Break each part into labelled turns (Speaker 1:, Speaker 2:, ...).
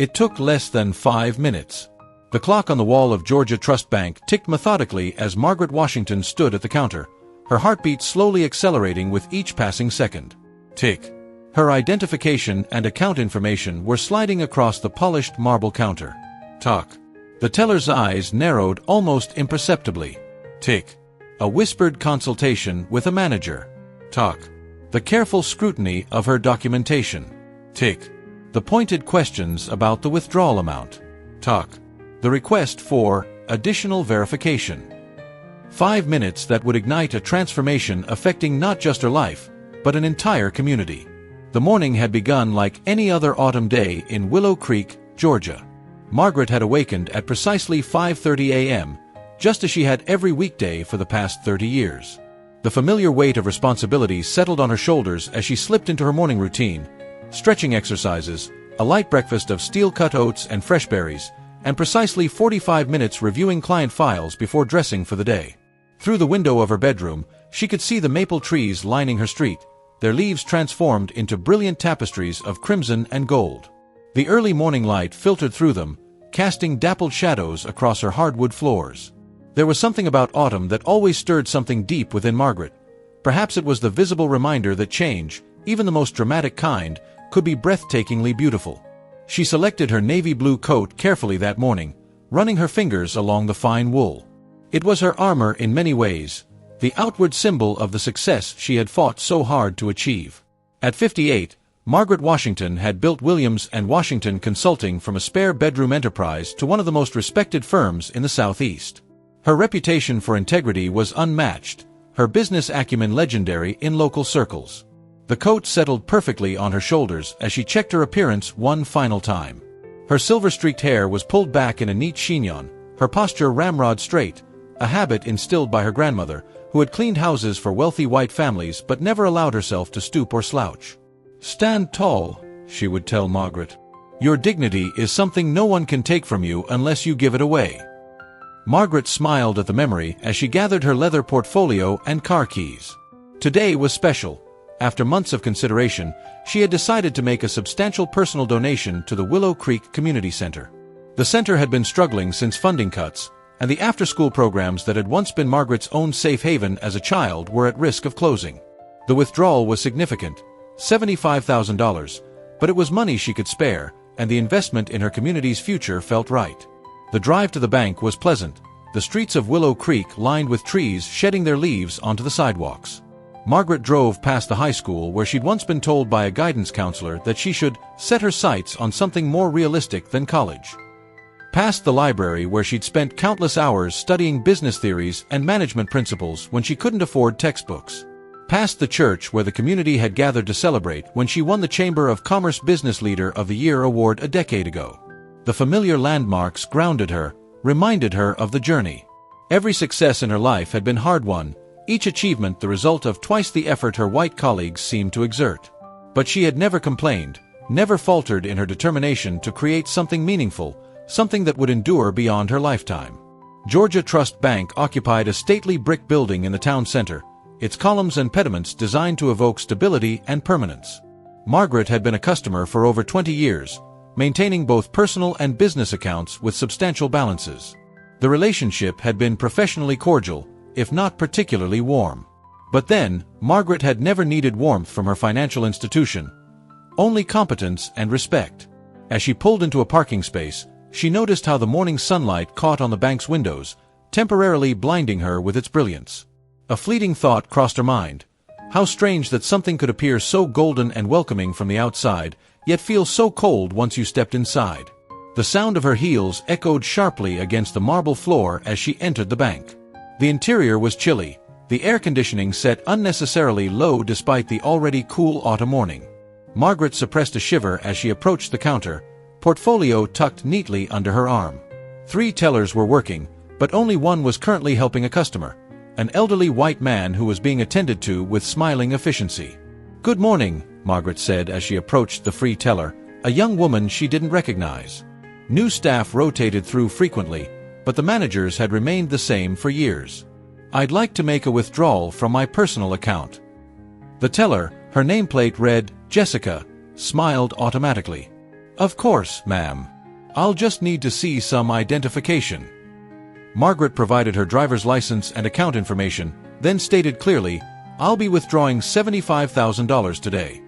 Speaker 1: It took less than 5 minutes. The clock on the wall of Georgia Trust Bank ticked methodically as Margaret Washington stood at the counter, her heartbeat slowly accelerating with each passing second. Tick. Her identification and account information were sliding across the polished marble counter. Tock. The teller's eyes narrowed almost imperceptibly. Tick. A whispered consultation with a manager. Tock. The careful scrutiny of her documentation. Tick. The pointed questions about the withdrawal amount. Tock. The request for additional verification. 5 minutes that would ignite a transformation affecting not just her life, but an entire community. The morning had begun like any other autumn day in Willow Creek, Georgia. Margaret had awakened at precisely 5:30 a.m., just as she had every weekday for the past 30 years. The familiar weight of responsibility settled on her shoulders as she slipped into her morning routine: stretching exercises, a light breakfast of steel-cut oats and fresh berries, and precisely 45 minutes reviewing client files before dressing for the day. Through the window of her bedroom, she could see the maple trees lining her street, their leaves transformed into brilliant tapestries of crimson and gold. The early morning light filtered through them, casting dappled shadows across her hardwood floors. There was something about autumn that always stirred something deep within Margaret. Perhaps it was the visible reminder that change, even the most dramatic kind, could be breathtakingly beautiful. She selected her navy blue coat carefully that morning, running her fingers along the fine wool. It was her armor in many ways, the outward symbol of the success she had fought so hard to achieve. At 58, Margaret Washington had built Williams & Washington Consulting from a spare-bedroom enterprise to one of the most respected firms in the Southeast. Her reputation for integrity was unmatched, her business acumen legendary in local circles. The coat settled perfectly on her shoulders as she checked her appearance one final time. Her silver-streaked hair was pulled back in a neat chignon, her posture ramrod straight, a habit instilled by her grandmother, who had cleaned houses for wealthy white families but never allowed herself to stoop or slouch. "Stand tall," she would tell Margaret. "Your dignity is something no one can take from you unless you give it away." Margaret smiled at the memory as she gathered her leather portfolio and car keys. Today was special. After months of consideration, she had decided to make a substantial personal donation to the Willow Creek Community Center. The center had been struggling since funding cuts, and the after-school programs that had once been Margaret's own safe haven as a child were at risk of closing. The withdrawal was significant, $75,000, but it was money she could spare, and the investment in her community's future felt right. The drive to the bank was pleasant, the streets of Willow Creek lined with trees shedding their leaves onto the sidewalks. Margaret drove past the high school where she'd once been told by a guidance counselor that she should set her sights on something more realistic than college. Past the library where she'd spent countless hours studying business theories and management principles when she couldn't afford textbooks. Past the church where the community had gathered to celebrate when she won the Chamber of Commerce Business Leader of the Year award a decade ago. The familiar landmarks grounded her, reminded her of the journey. Every success in her life had been hard-won, each achievement the result of twice the effort her white colleagues seemed to exert. But she had never complained, never faltered in her determination to create something meaningful, something that would endure beyond her lifetime. Georgia Trust Bank occupied a stately brick building in the town center, its columns and pediments designed to evoke stability and permanence. Margaret had been a customer for over 20 years, maintaining both personal and business accounts with substantial balances. The relationship had been professionally cordial, if not particularly warm. But then, Margaret had never needed warmth from her financial institution, only competence and respect. As she pulled into a parking space, she noticed how the morning sunlight caught on the bank's windows, temporarily blinding her with its brilliance. A fleeting thought crossed her mind. How strange that something could appear so golden and welcoming from the outside, yet feel so cold once you stepped inside. The sound of her heels echoed sharply against the marble floor as she entered the bank. The interior was chilly, the air conditioning set unnecessarily low despite the already cool autumn morning. Margaret suppressed a shiver as she approached the counter, portfolio tucked neatly under her arm. 3 tellers were working, but only one was currently helping a customer, an elderly white man who was being attended to with smiling efficiency. "Good morning," Margaret said as she approached the free teller, a young woman she didn't recognize. New staff rotated through frequently, but the managers had remained the same for years. "I'd like to make a withdrawal from my personal account." The teller, her nameplate read, Jessica, smiled automatically. Of course, ma'am. I'll just need to see some identification. Margaret provided her driver's license and account information, then stated clearly, I'll be withdrawing $75,000 today.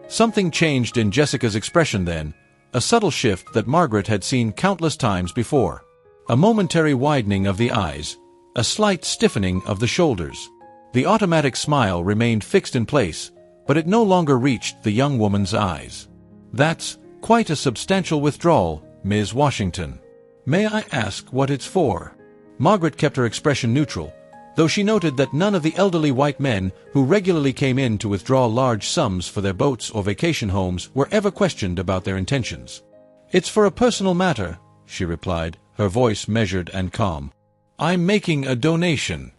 Speaker 1: Something changed in Jessica's expression then, a subtle shift that Margaret had seen countless times before. A momentary widening of the eyes, a slight stiffening of the shoulders. The automatic smile remained fixed in place, but it no longer reached the young woman's eyes. That's quite a substantial withdrawal, Ms. Washington. May I ask what it's for? Margaret kept her expression neutral, though she noted that none of the elderly white men who regularly came in to withdraw large sums for their boats or vacation homes were ever questioned about their intentions. It's for a personal matter, she replied, her voice measured and calm. I'm making a donation.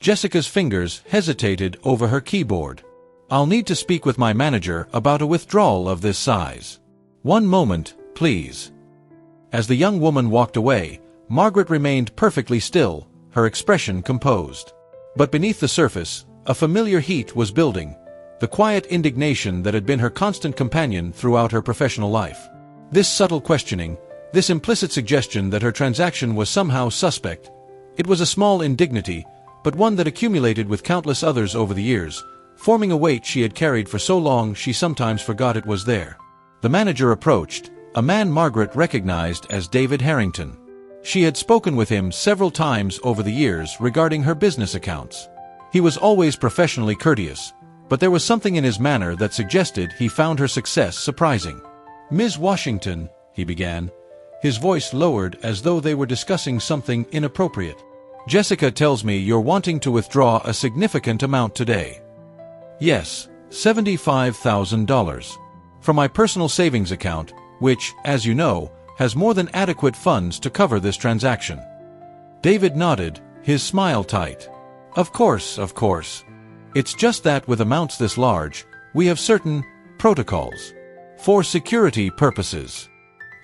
Speaker 1: Jessica's fingers hesitated over her keyboard. I'll need to speak with my manager about a withdrawal of this size. One moment, please. As the young woman walked away, Margaret remained perfectly still, her expression composed. But beneath the surface, a familiar heat was building, the quiet indignation that had been her constant companion throughout her professional life. This subtle questioning, this implicit suggestion that her transaction was somehow suspect, it was a small indignity, but one that accumulated with countless others over the years, forming a weight she had carried for so long she sometimes forgot it was there. The manager approached, a man Margaret recognized as David Harrington. She had spoken with him several times over the years regarding her business accounts. He was always professionally courteous, but there was something in his manner that suggested he found her success surprising. Ms. Washington, he began, his voice lowered as though they were discussing something inappropriate. Jessica tells me you're wanting to withdraw a significant amount today. Yes, $75,000. From my personal savings account, which, as you know, has more than adequate funds to cover this transaction. David nodded, his smile tight. Of course, of course. It's just that with amounts this large, we have certain protocols. For security purposes.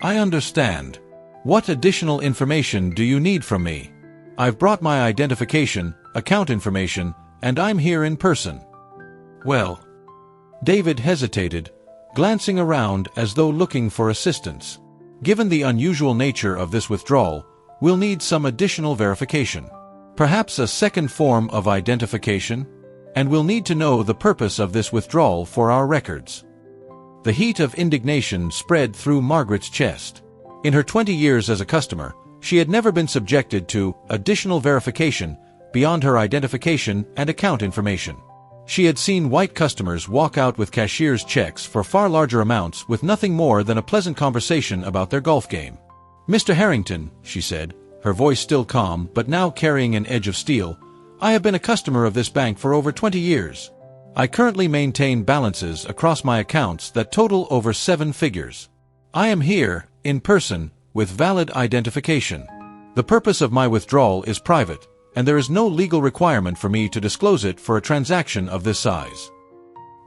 Speaker 1: I understand. What additional information do you need from me? I've brought my identification, account information, and I'm here in person. Well. David hesitated, glancing around as though looking for assistance. Given the unusual nature of this withdrawal, we'll need some additional verification. Perhaps a second form of identification? And we'll need to know the purpose of this withdrawal for our records. The heat of indignation spread through Margaret's chest. In her 20 years as a customer, she had never been subjected to additional verification beyond her identification and account information. She had seen white customers walk out with cashier's checks for far larger amounts with nothing more than a pleasant conversation about their golf game. Mr. Harrington, she said, her voice still calm but now carrying an edge of steel, I have been a customer of this bank for over 20 years. I currently maintain balances across my accounts that total over 7 figures. I am here, in person, with valid identification. The purpose of my withdrawal is private, and there is no legal requirement for me to disclose it for a transaction of this size.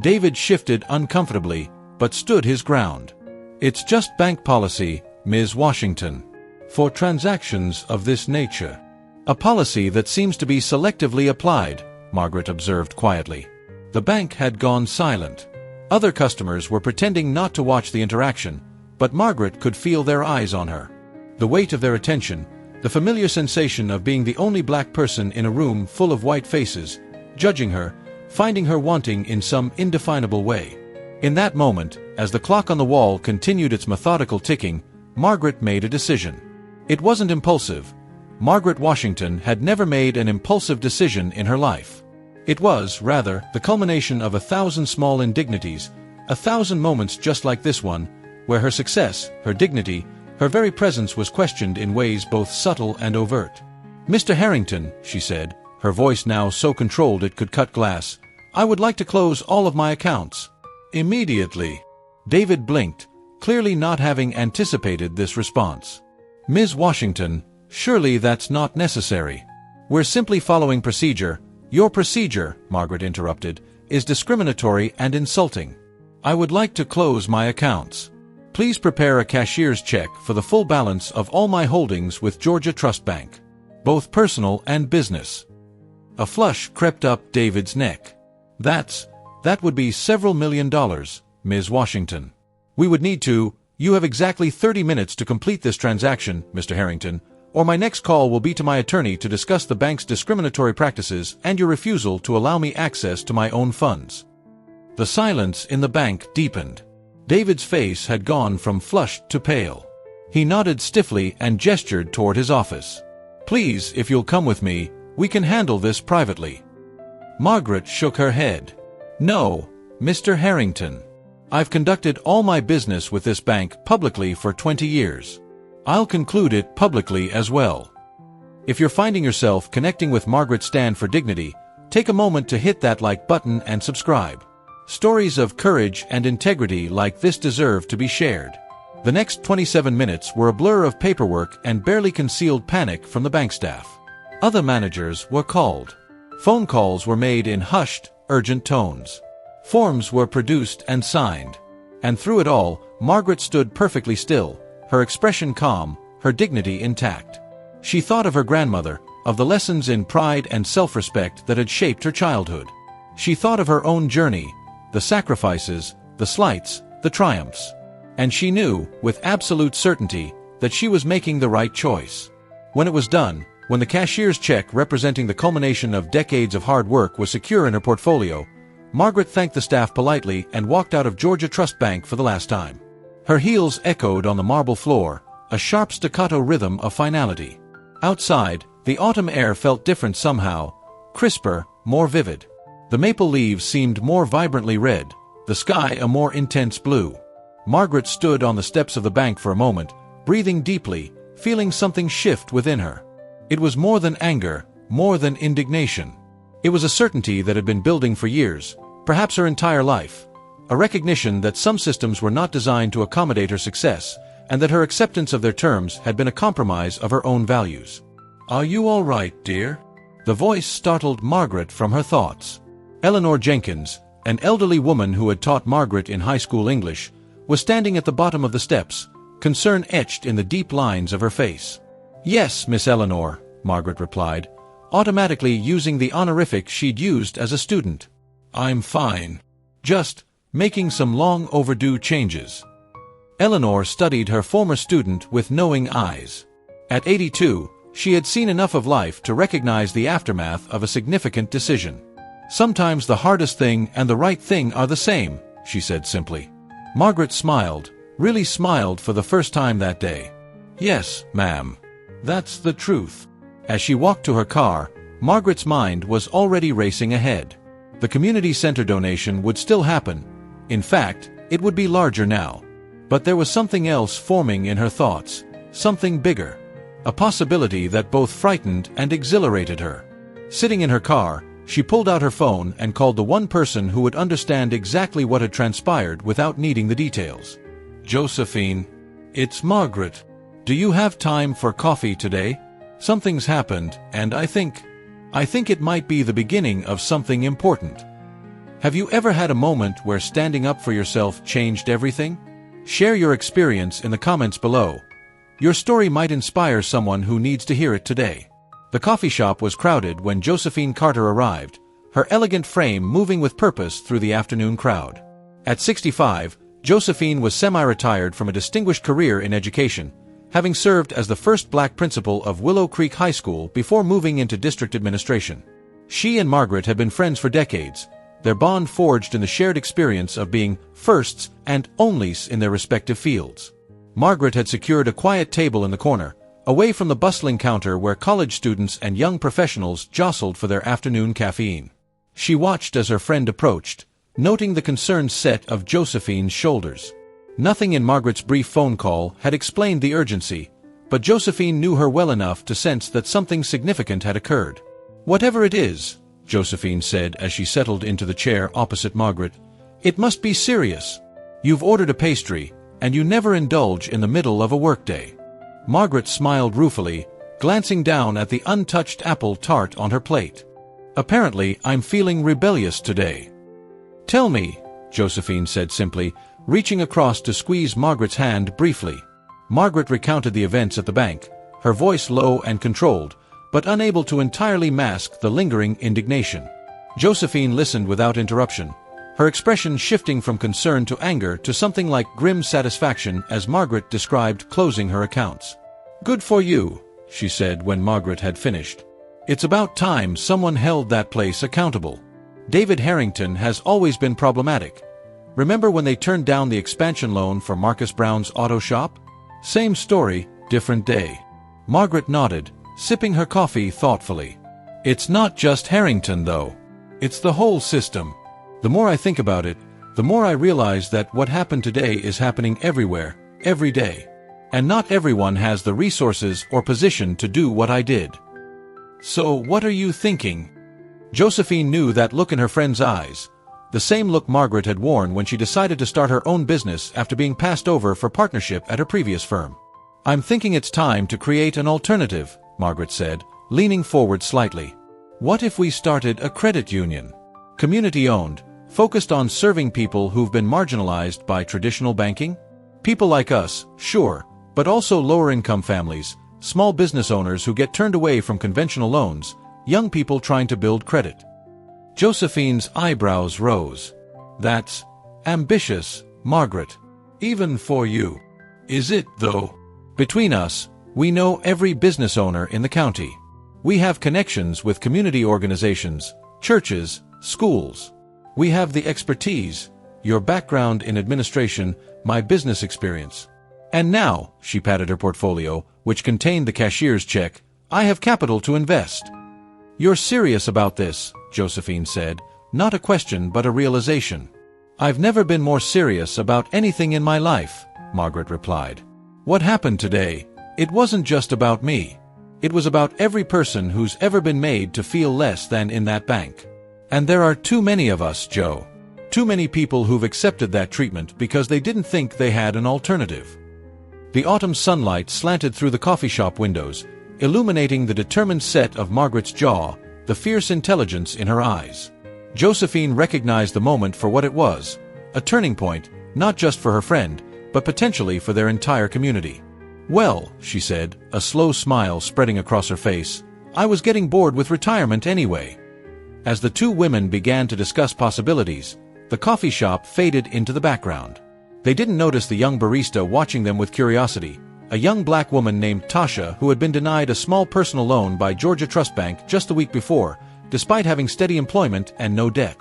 Speaker 1: David shifted uncomfortably, but stood his ground. It's just bank policy, Ms. Washington. For transactions of this nature. A policy that seems to be selectively applied, Margaret observed quietly. The bank had gone silent. Other customers were pretending not to watch the interaction, but Margaret could feel their eyes on her. The weight of their attention, the familiar sensation of being the only black person in a room full of white faces, judging her, finding her wanting in some indefinable way. In that moment, as the clock on the wall continued its methodical ticking, Margaret made a decision. It wasn't impulsive. Margaret Washington had never made an impulsive decision in her life. It was, rather, the culmination of 1,000 small indignities, 1,000 moments just like this one, where her success, her dignity, her very presence was questioned in ways both subtle and overt. Mr. Harrington, she said, her voice now so controlled it could cut glass, I would like to close all of my accounts. Immediately. David blinked, clearly not having anticipated this response. Ms. Washington, surely that's not necessary. We're simply following procedure. Your procedure, Margaret interrupted, is discriminatory and insulting. I would like to close my accounts. Please prepare a cashier's check for the full balance of all my holdings with Georgia Trust Bank, both personal and business. A flush crept up David's neck. That would be several $1 million, Ms. Washington. We would need to, You have exactly 30 minutes to complete this transaction, Mr. Harrington, or my next call will be to my attorney to discuss the bank's discriminatory practices and your refusal to allow me access to my own funds." The silence in the bank deepened. David's face had gone from flushed to pale. He nodded stiffly and gestured toward his office. "Please, if you'll come with me, we can handle this privately." Margaret shook her head. "No, Mr. Harrington. I've conducted all my business with this bank publicly for 20 years. I'll conclude it publicly as well." If you're finding yourself connecting with Margaret's stand for dignity, take a moment to hit that like button and subscribe. Stories of courage and integrity like this deserve to be shared. The next 27 minutes were a blur of paperwork and barely concealed panic from the bank staff. Other managers were called. Phone calls were made in hushed, urgent tones. Forms were produced and signed. And through it all, Margaret stood perfectly still, her expression calm, her dignity intact. She thought of her grandmother, of the lessons in pride and self-respect that had shaped her childhood. She thought of her own journey, the sacrifices, the slights, the triumphs. And she knew, with absolute certainty, that she was making the right choice. When it was done, when the cashier's check representing the culmination of decades of hard work was secure in her portfolio, Margaret thanked the staff politely and walked out of Georgia Trust Bank for the last time. Her heels echoed on the marble floor, a sharp staccato rhythm of finality. Outside, the autumn air felt different somehow, crisper, more vivid. The maple leaves seemed more vibrantly red, the sky a more intense blue. Margaret stood on the steps of the bank for a moment, breathing deeply, feeling something shift within her. It was more than anger, more than indignation. It was a certainty that had been building for years, perhaps her entire life. A recognition that some systems were not designed to accommodate her success, and that her acceptance of their terms had been a compromise of her own values. "Are you all right, dear?" The voice startled Margaret from her thoughts. Eleanor Jenkins, an elderly woman who had taught Margaret in high school English, was standing at the bottom of the steps, concern etched in the deep lines of her face. "Yes, Miss Eleanor," Margaret replied, automatically using the honorific she'd used as a student. "I'm fine. Just making some long overdue changes." Eleanor studied her former student with knowing eyes. At 82, she had seen enough of life to recognize the aftermath of a significant decision. "Sometimes the hardest thing and the right thing are the same," she said simply. Margaret smiled, really smiled for the first time that day. "Yes, ma'am. That's the truth." As she walked to her car, Margaret's mind was already racing ahead. The community center donation would still happen. In fact, it would be larger now. But there was something else forming in her thoughts, something bigger. A possibility that both frightened and exhilarated her. Sitting in her car, she pulled out her phone and called the one person who would understand exactly what had transpired without needing the details. "Josephine, it's Margaret. Do you have time for coffee today? Something's happened, and I think it might be the beginning of something important." Have you ever had a moment where standing up for yourself changed everything? Share your experience in the comments below. Your story might inspire someone who needs to hear it today. The coffee shop was crowded when Josephine Carter arrived, her elegant frame moving with purpose through the afternoon crowd. At 65, Josephine was semi-retired from a distinguished career in education, having served as the first black principal of Willow Creek High School before moving into district administration. She and Margaret had been friends for decades, their bond forged in the shared experience of being firsts and onlys in their respective fields. Margaret had secured a quiet table in the corner, away from the bustling counter where college students and young professionals jostled for their afternoon caffeine. She watched as her friend approached, noting the concerned set of Josephine's shoulders. Nothing in Margaret's brief phone call had explained the urgency, but Josephine knew her well enough to sense that something significant had occurred. "Whatever it is," Josephine said as she settled into the chair opposite Margaret, "it must be serious. You've ordered a pastry, and you never indulge in the middle of a workday." Margaret smiled ruefully, glancing down at the untouched apple tart on her plate. "Apparently, I'm feeling rebellious today." "Tell me," Josephine said simply, reaching across to squeeze Margaret's hand briefly. Margaret recounted the events at the bank, her voice low and controlled, but unable to entirely mask the lingering indignation. Josephine listened without interruption, her expression shifting from concern to anger to something like grim satisfaction as Margaret described closing her accounts. "Good for you," she said when Margaret had finished. "It's about time someone held that place accountable. David Harrington has always been problematic. Remember when they turned down the expansion loan for Marcus Brown's auto shop? Same story, different day." Margaret nodded, sipping her coffee thoughtfully. "It's not just Harrington, though. It's the whole system. The more I think about it, the more I realize that what happened today is happening everywhere, every day. And not everyone has the resources or position to do what I did." "So what are you thinking?" Josephine knew that look in her friend's eyes, the same look Margaret had worn when she decided to start her own business after being passed over for partnership at her previous firm. "I'm thinking it's time to create an alternative," Margaret said, leaning forward slightly. "What if we started a credit union? Community-owned, focused on serving people who've been marginalized by traditional banking? People like us, sure, but also lower-income families, small business owners who get turned away from conventional loans, young people trying to build credit." Josephine's eyebrows rose. "That's ambitious, Margaret. Even for you." "Is it, though? Between us, we know every business owner in the county. We have connections with community organizations, churches, schools. We have the expertise, your background in administration, my business experience. And now," she patted her portfolio, which contained the cashier's check, "I have capital to invest." "You're serious about this," Josephine said, not a question but a realization. "I've never been more serious about anything in my life," Margaret replied. "What happened today, it wasn't just about me. It was about every person who's ever been made to feel less than in that bank. And there are too many of us, Joe. Too many people who've accepted that treatment because they didn't think they had an alternative." The autumn sunlight slanted through the coffee shop windows, illuminating the determined set of Margaret's jaw, the fierce intelligence in her eyes. Josephine recognized the moment for what it was, a turning point, not just for her friend, but potentially for their entire community. "Well," she said, a slow smile spreading across her face, "I was getting bored with retirement anyway." As the two women began to discuss possibilities, the coffee shop faded into the background. They didn't notice the young barista watching them with curiosity, a young black woman named Tasha who had been denied a small personal loan by Georgia Trust Bank just the week before, despite having steady employment and no debt.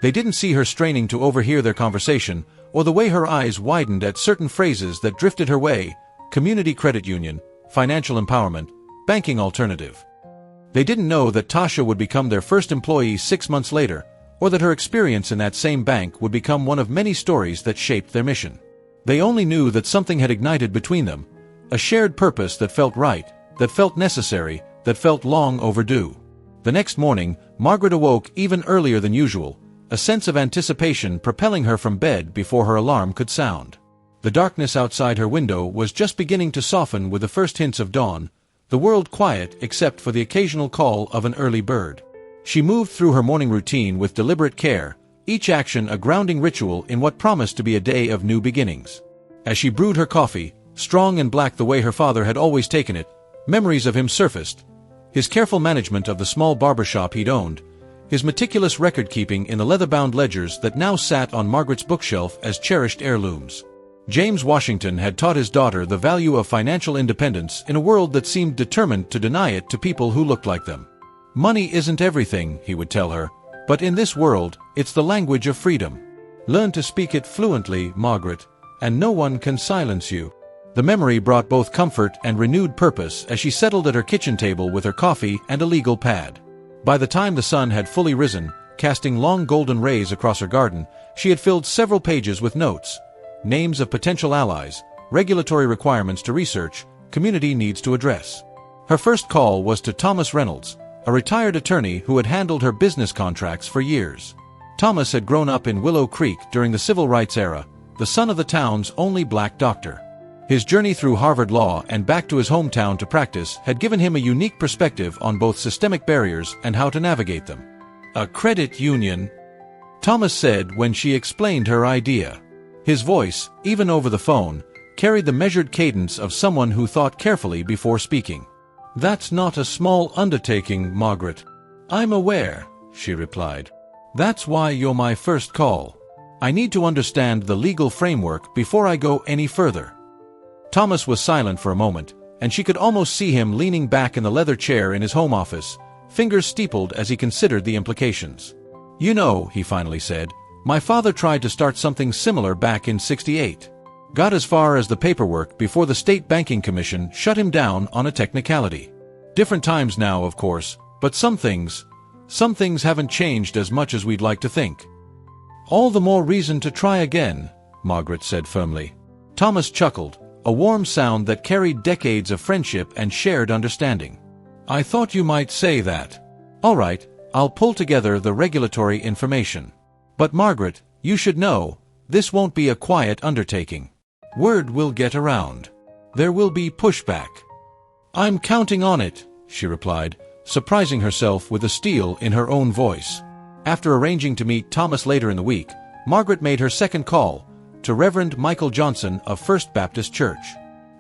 Speaker 1: They didn't see her straining to overhear their conversation, or the way her eyes widened at certain phrases that drifted her way: community credit union, financial empowerment, banking alternative. They didn't know that Tasha would become their first employee 6 months later, or that her experience in that same bank would become one of many stories that shaped their mission. They only knew that something had ignited between them, a shared purpose that felt right, that felt necessary, that felt long overdue. The next morning, Margaret awoke even earlier than usual, a sense of anticipation propelling her from bed before her alarm could sound. The darkness outside her window was just beginning to soften with the first hints of dawn, the world quiet except for the occasional call of an early bird. She moved through her morning routine with deliberate care, each action a grounding ritual in what promised to be a day of new beginnings. As she brewed her coffee, strong and black the way her father had always taken it, memories of him surfaced. His careful management of the small barbershop he'd owned, his meticulous record-keeping in the leather-bound ledgers that now sat on Margaret's bookshelf as cherished heirlooms. James Washington had taught his daughter the value of financial independence in a world that seemed determined to deny it to people who looked like them. "Money isn't everything," he would tell her, "but in this world, it's the language of freedom. Learn to speak it fluently, Margaret, and no one can silence you." The memory brought both comfort and renewed purpose as she settled at her kitchen table with her coffee and a legal pad. By the time the sun had fully risen, casting long golden rays across her garden, she had filled several pages with notes, names of potential allies, regulatory requirements to research, community needs to address. Her first call was to Thomas Reynolds, a retired attorney who had handled her business contracts for years. Thomas had grown up in Willow Creek during the civil rights era, the son of the town's only black doctor. His journey through Harvard Law and back to his hometown to practice had given him a unique perspective on both systemic barriers and how to navigate them. "A credit union," Thomas said when she explained her idea. His voice, even over the phone, carried the measured cadence of someone who thought carefully before speaking. "That's not a small undertaking, Margaret." "I'm aware," she replied. "That's why you're my first call." I need to understand the legal framework before I go any further." Thomas was silent for a moment, and she could almost see him leaning back in the leather chair in his home office, fingers steepled as he considered the implications. "You know," he finally said, "my father tried to start something similar back in '68. Got as far as the paperwork before the State Banking Commission shut him down on a technicality. Different times now, of course, but some things haven't changed as much as we'd like to think." "All the more reason to try again," Margaret said firmly. Thomas chuckled, a warm sound that carried decades of friendship and shared understanding. "I thought you might say that. All right, I'll pull together the regulatory information. But Margaret, you should know, this won't be a quiet undertaking. Word will get around. There will be pushback." "I'm counting on it," she replied, surprising herself with the steel in her own voice. After arranging to meet Thomas later in the week, Margaret made her second call to Reverend Michael Johnson of First Baptist Church.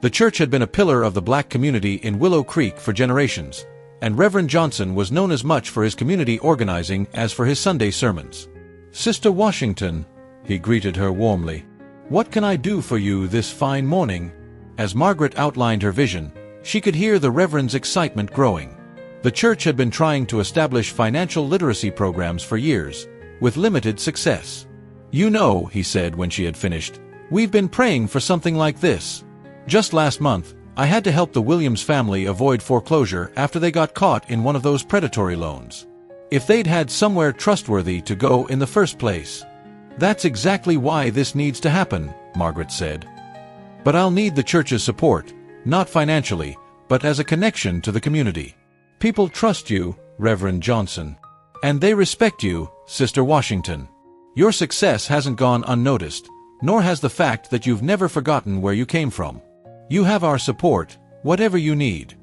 Speaker 1: The church had been a pillar of the black community in Willow Creek for generations, and Reverend Johnson was known as much for his community organizing as for his Sunday sermons. "Sister Washington," he greeted her warmly, "what can I do for you this fine morning?" As Margaret outlined her vision, she could hear the Reverend's excitement growing. The church had been trying to establish financial literacy programs for years, with limited success. "You know," he said when she had finished, "we've been praying for something like this. Just last month, I had to help the Williams family avoid foreclosure after they got caught in one of those predatory loans. If they'd had somewhere trustworthy to go in the first place. That's exactly why this needs to happen," Margaret said. "But I'll need the church's support, not financially, but as a connection to the community. People trust you, Reverend Johnson. And they respect you, Sister Washington. Your success hasn't gone unnoticed, nor has the fact that you've never forgotten where you came from. You have our support, whatever you need."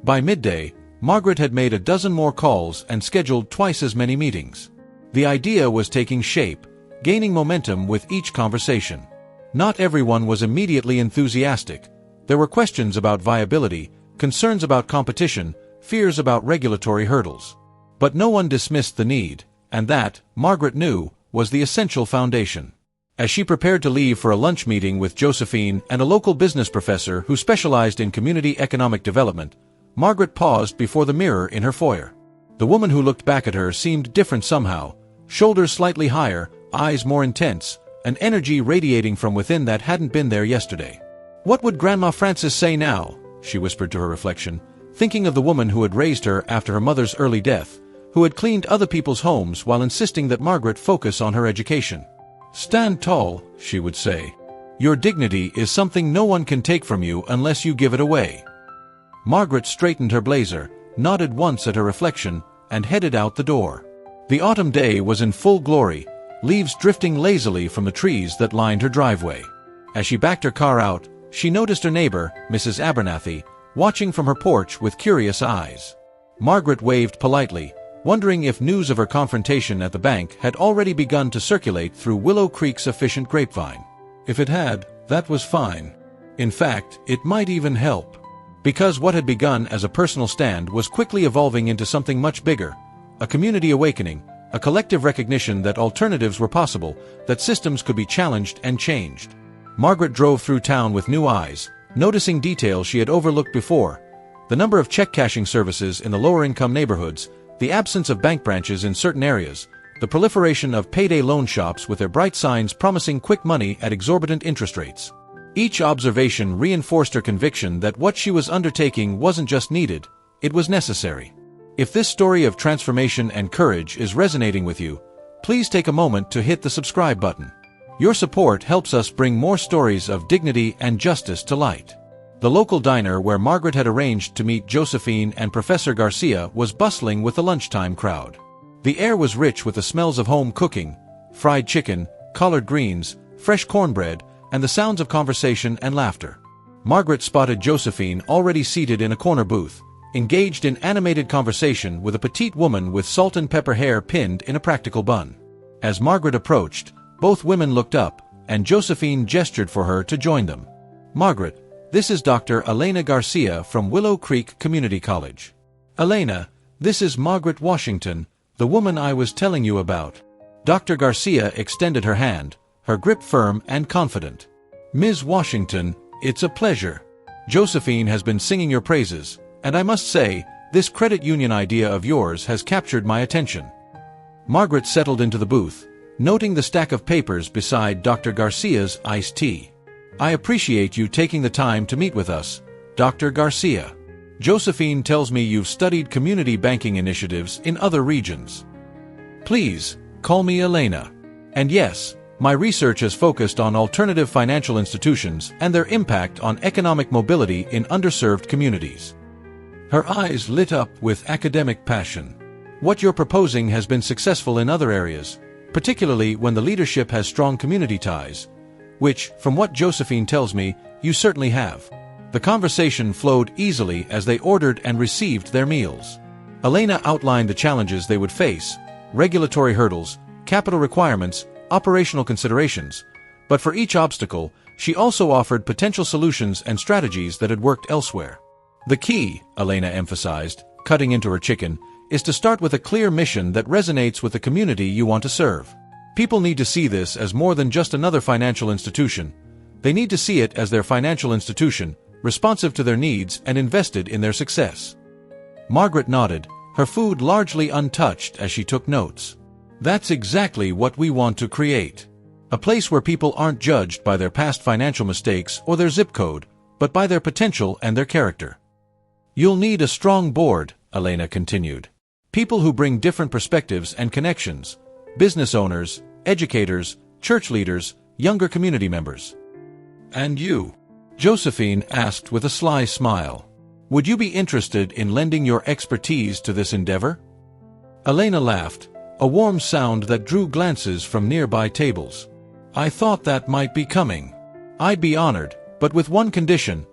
Speaker 1: By midday, Margaret had made a dozen more calls and scheduled twice as many meetings. The idea was taking shape, gaining momentum with each conversation. Not everyone was immediately enthusiastic. There were questions about viability, concerns about competition, fears about regulatory hurdles. But no one dismissed the need, and that, Margaret knew, was the essential foundation. As she prepared to leave for a lunch meeting with Josephine and a local business professor who specialized in community economic development, Margaret paused before the mirror in her foyer. The woman who looked back at her seemed different somehow, shoulders slightly higher, eyes more intense, an energy radiating from within that hadn't been there yesterday. "What would Grandma Frances say now?" she whispered to her reflection, thinking of the woman who had raised her after her mother's early death, who had cleaned other people's homes while insisting that Margaret focus on her education. "Stand tall," she would say. "Your dignity is something no one can take from you unless you give it away." Margaret straightened her blazer, nodded once at her reflection, and headed out the door. The autumn day was in full glory, leaves drifting lazily from the trees that lined her driveway. As she backed her car out, she noticed her neighbor, Mrs. Abernathy, watching from her porch with curious eyes. Margaret waved politely, wondering if news of her confrontation at the bank had already begun to circulate through Willow Creek's efficient grapevine. If it had, that was fine. In fact, it might even help. Because what had begun as a personal stand was quickly evolving into something much bigger, a community awakening, a collective recognition that alternatives were possible, that systems could be challenged and changed. Margaret drove through town with new eyes, noticing details she had overlooked before: the number of check-cashing services in the lower-income neighborhoods, the absence of bank branches in certain areas, the proliferation of payday loan shops with their bright signs promising quick money at exorbitant interest rates. Each observation reinforced her conviction that what she was undertaking wasn't just needed, it was necessary. If this story of transformation and courage is resonating with you, please take a moment to hit the subscribe button. Your support helps us bring more stories of dignity and justice to light. The local diner where Margaret had arranged to meet Josephine and Professor Garcia was bustling with the lunchtime crowd. The air was rich with the smells of home cooking, fried chicken, collard greens, fresh cornbread, and the sounds of conversation and laughter. Margaret spotted Josephine already seated in a corner booth, engaged in animated conversation with a petite woman with salt and pepper hair pinned in a practical bun. As Margaret approached, both women looked up, and Josephine gestured for her to join them. "Margaret, this is Dr. Elena Garcia from Willow Creek Community College. Elena, this is Margaret Washington, the woman I was telling you about." Dr. Garcia extended her hand, her grip firm and confident. "Ms. Washington, it's a pleasure. Josephine has been singing your praises, and I must say, this credit union idea of yours has captured my attention." Margaret settled into the booth, noting the stack of papers beside Dr. Garcia's iced tea. "I appreciate you taking the time to meet with us, Dr. Garcia. Josephine tells me you've studied community banking initiatives in other regions. Please, call me Elena. And yes, my research has focused on alternative financial institutions and their impact on economic mobility in underserved communities." Her eyes lit up with academic passion. "What you're proposing has been successful in other areas, particularly when the leadership has strong community ties, which, from what Josephine tells me, you certainly have." The conversation flowed easily as they ordered and received their meals. Elena outlined the challenges they would face: regulatory hurdles, capital requirements, operational considerations. But for each obstacle, she also offered potential solutions and strategies that had worked elsewhere. "The key," Elena emphasized, cutting into her chicken, "is to start with a clear mission that resonates with the community you want to serve. People need to see this as more than just another financial institution. They need to see it as their financial institution, responsive to their needs and invested in their success." Margaret nodded, her food largely untouched as she took notes. "That's exactly what we want to create. A place where people aren't judged by their past financial mistakes or their zip code, but by their potential and their character." "You'll need a strong board," Elena continued. "People who bring different perspectives and connections. Business owners, educators, church leaders, younger community members." "And you?" Josephine asked with a sly smile. "Would you be interested in lending your expertise to this endeavor?" Elena laughed, a warm sound that drew glances from nearby tables. "I thought that might be coming. I'd be honored, but with one condition.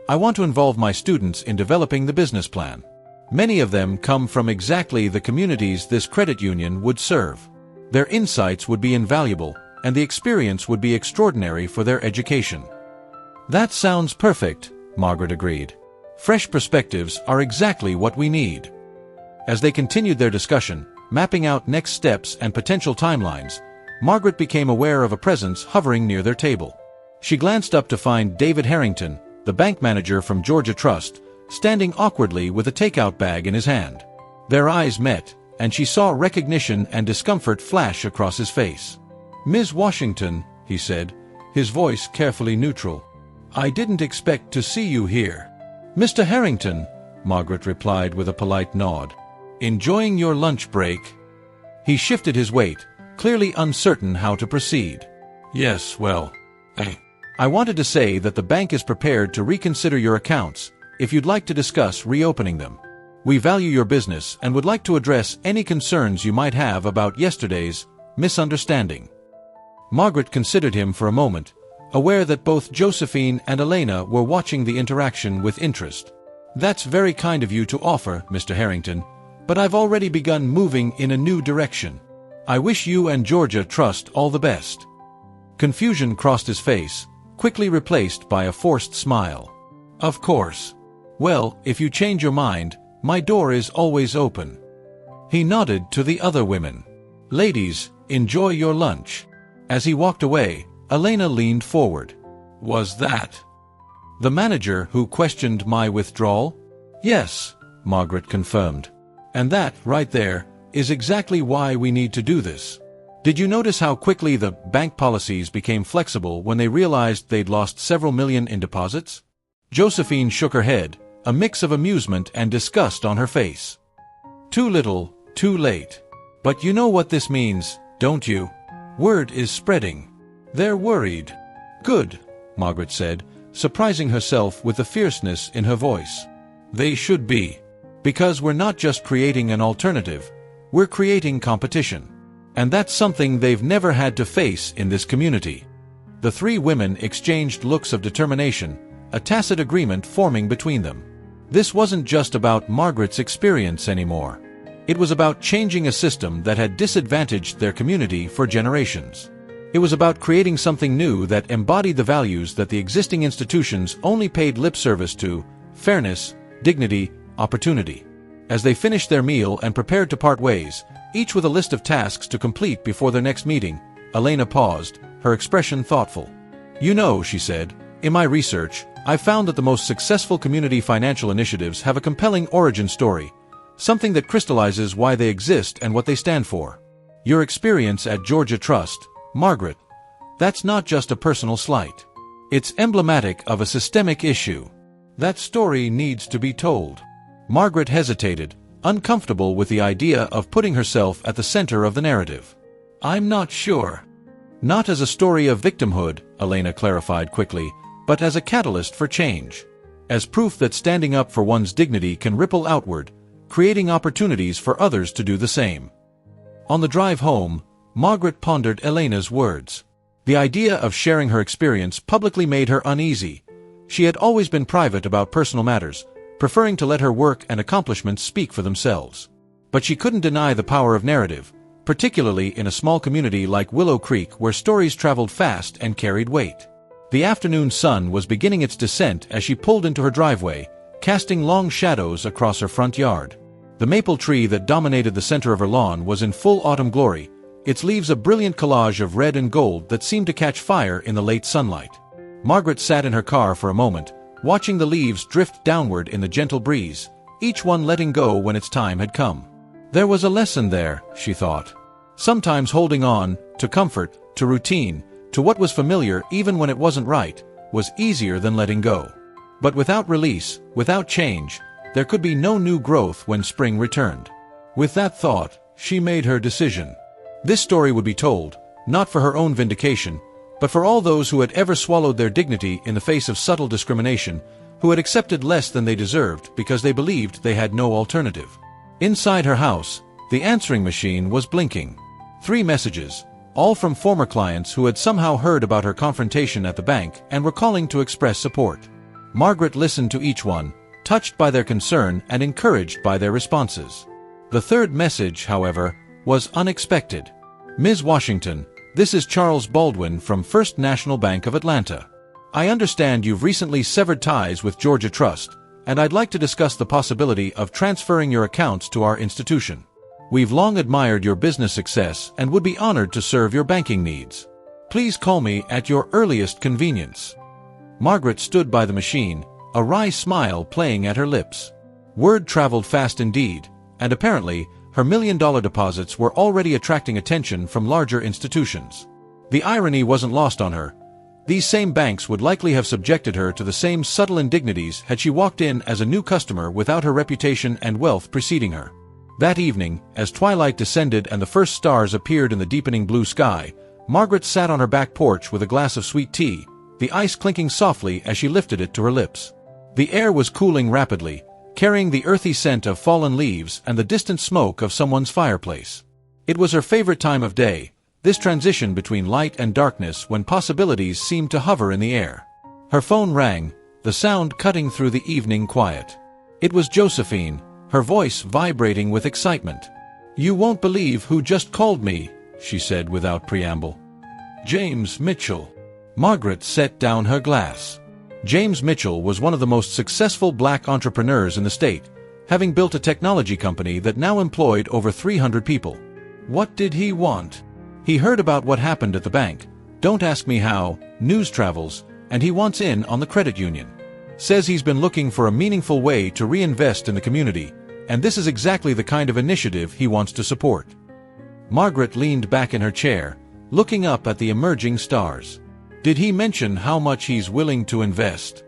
Speaker 1: I want to involve my students in developing the business plan. Many of them come from exactly the communities this credit union would serve. Their insights would be invaluable, and the experience would be extraordinary for their education." "That sounds perfect," Margaret agreed. "Fresh perspectives are exactly what we need." As they continued their discussion, mapping out next steps and potential timelines, Margaret became aware of a presence hovering near their table. She glanced up to find David Harrington, the bank manager from Georgia Trust, standing awkwardly with a takeout bag in his hand. Their eyes met, and she saw recognition and discomfort flash across his face. "Ms. Washington," he said, his voice carefully neutral, "I didn't expect to see you here." "Mr. Harrington," Margaret replied with a polite nod. "Enjoying your lunch break?" He shifted his weight, clearly uncertain how to proceed. "Yes, well, I wanted to say that the bank is prepared to reconsider your accounts, if you'd like to discuss reopening them. We value your business and would like to address any concerns you might have about yesterday's misunderstanding." Margaret considered him for a moment, aware that both Josephine and Elena were watching the interaction with interest. "That's very kind of you to offer, Mr. Harrington, but I've already begun moving in a new direction. I wish you and Georgia Trust all the best." Confusion crossed his face, quickly replaced by a forced smile. "Of course. Well, if you change your mind, my door is always open." He nodded to the other women. "Ladies, enjoy your lunch." As he walked away, Elena leaned forward. "Was that the manager who questioned my withdrawal?" "Yes," Margaret confirmed. "And that, right there, is exactly why we need to do this. Did you notice how quickly the bank policies became flexible when they realized they'd lost several million in deposits?" Josephine shook her head, a mix of amusement and disgust on her face. "Too little, too late. But you know what this means, don't you? Word is spreading. They're worried." "Good," Margaret said, surprising herself with the fierceness in her voice. "They should be. Because we're not just creating an alternative, we're creating competition. And that's something they've never had to face in this community." The three women exchanged looks of determination, a tacit agreement forming between them. This wasn't just about Margaret's experience anymore. It was about changing a system that had disadvantaged their community for generations. It was about creating something new that embodied the values that the existing institutions only paid lip service to: fairness, dignity, opportunity. As they finished their meal and prepared to part ways, each with a list of tasks to complete before their next meeting, Elena paused, her expression thoughtful. "You know," she said, "in my research, I've found that the most successful community financial initiatives have a compelling origin story, something that crystallizes why they exist and what they stand for. Your experience at Georgia Trust, Margaret, that's not just a personal slight. It's emblematic of a systemic issue. That story needs to be told." Margaret hesitated, uncomfortable with the idea of putting herself at the center of the narrative. "I'm not sure." "Not as a story of victimhood," Elena clarified quickly, "but as a catalyst for change. As proof that standing up for one's dignity can ripple outward, creating opportunities for others to do the same." On the drive home, Margaret pondered Elena's words. The idea of sharing her experience publicly made her uneasy. She had always been private about personal matters, preferring to let her work and accomplishments speak for themselves. But she couldn't deny the power of narrative, particularly in a small community like Willow Creek where stories traveled fast and carried weight. The afternoon sun was beginning its descent as she pulled into her driveway, casting long shadows across her front yard. The maple tree that dominated the center of her lawn was in full autumn glory, its leaves a brilliant collage of red and gold that seemed to catch fire in the late sunlight. Margaret sat in her car for a moment, watching the leaves drift downward in the gentle breeze, each one letting go when its time had come. There was a lesson there, she thought. Sometimes holding on, to comfort, to routine, to what was familiar even when it wasn't right, was easier than letting go. But without release, without change, there could be no new growth when spring returned. With that thought, she made her decision. This story would be told, not for her own vindication, but for all those who had ever swallowed their dignity in the face of subtle discrimination, who had accepted less than they deserved because they believed they had no alternative. Inside her house, the answering machine was blinking. 3 messages, all from former clients who had somehow heard about her confrontation at the bank and were calling to express support. Margaret listened to each one, touched by their concern and encouraged by their responses. The 3rd message, however, was unexpected. "Ms. Washington, this is Charles Baldwin from First National Bank of Atlanta. I understand you've recently severed ties with Georgia Trust, and I'd like to discuss the possibility of transferring your accounts to our institution. We've long admired your business success and would be honored to serve your banking needs. Please call me at your earliest convenience." Margaret stood by the machine, a wry smile playing at her lips. Word traveled fast indeed, and apparently, her $1 million deposits were already attracting attention from larger institutions. The irony wasn't lost on her. These same banks would likely have subjected her to the same subtle indignities had she walked in as a new customer without her reputation and wealth preceding her. That evening, as twilight descended and the first stars appeared in the deepening blue sky, Margaret sat on her back porch with a glass of sweet tea, the ice clinking softly as she lifted it to her lips. The air was cooling rapidly, carrying the earthy scent of fallen leaves and the distant smoke of someone's fireplace. It was her favorite time of day, this transition between light and darkness when possibilities seemed to hover in the air. Her phone rang, the sound cutting through the evening quiet. It was Josephine, her voice vibrating with excitement. "You won't believe who just called me," she said without preamble. "James Mitchell." Margaret set down her glass. James Mitchell was one of the most successful black entrepreneurs in the state, having built a technology company that now employed over 300 people. What did he want? He heard about what happened at the bank. Don't ask me how, news travels, and he wants in on the credit union. Says he's been looking for a meaningful way to reinvest in the community, and this is exactly the kind of initiative he wants to support. Margaret leaned back in her chair, looking up at the emerging stars. Did he mention how much he's willing to invest?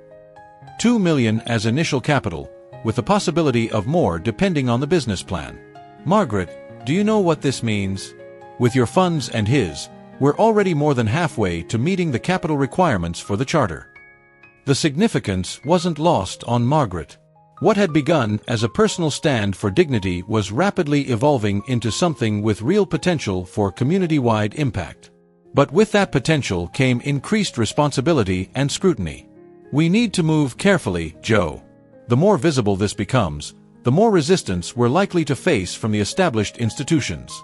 Speaker 1: $2 million as initial capital, with the possibility of more depending on the business plan. Margaret, do you know what this means? With your funds and his, we're already more than halfway to meeting the capital requirements for the charter. The significance wasn't lost on Margaret. What had begun as a personal stand for dignity was rapidly evolving into something with real potential for community-wide impact. But with that potential came increased responsibility and scrutiny. "We need to move carefully, Joe. The more visible this becomes, the more resistance we're likely to face from the established institutions."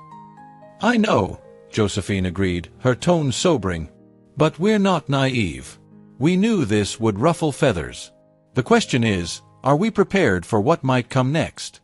Speaker 1: "I know," Josephine agreed, her tone sobering. "But we're not naive. We knew this would ruffle feathers. The question is, are we prepared for what might come next?"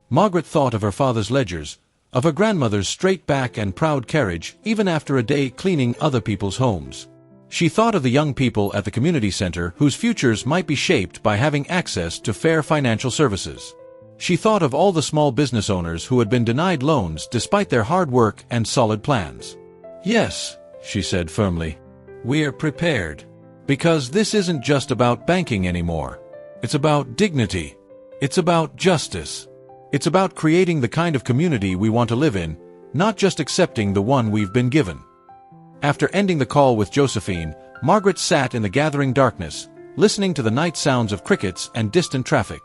Speaker 1: Margaret thought of her father's ledgers, of her grandmother's straight back and proud carriage, even after a day cleaning other people's homes. She thought of the young people at the community center whose futures might be shaped by having access to fair financial services. She thought of all the small business owners who had been denied loans despite their hard work and solid plans. "Yes," she said firmly, "we're prepared. Because this isn't just about banking anymore. It's about dignity. It's about justice. It's about creating the kind of community we want to live in, not just accepting the one we've been given." After ending the call with Josephine, Margaret sat in the gathering darkness, listening to the night sounds of crickets and distant traffic.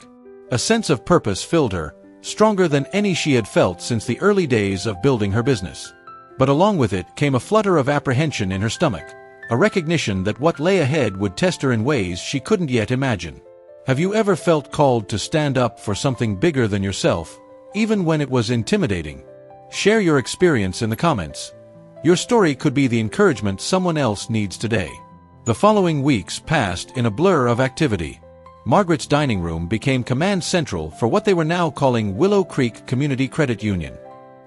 Speaker 1: A sense of purpose filled her, stronger than any she had felt since the early days of building her business. But along with it came a flutter of apprehension in her stomach, a recognition that what lay ahead would test her in ways she couldn't yet imagine. Have you ever felt called to stand up for something bigger than yourself, even when it was intimidating? Share your experience in the comments. Your story could be the encouragement someone else needs today. The following weeks passed in a blur of activity. Margaret's dining room became command central for what they were now calling Willow Creek Community Credit Union.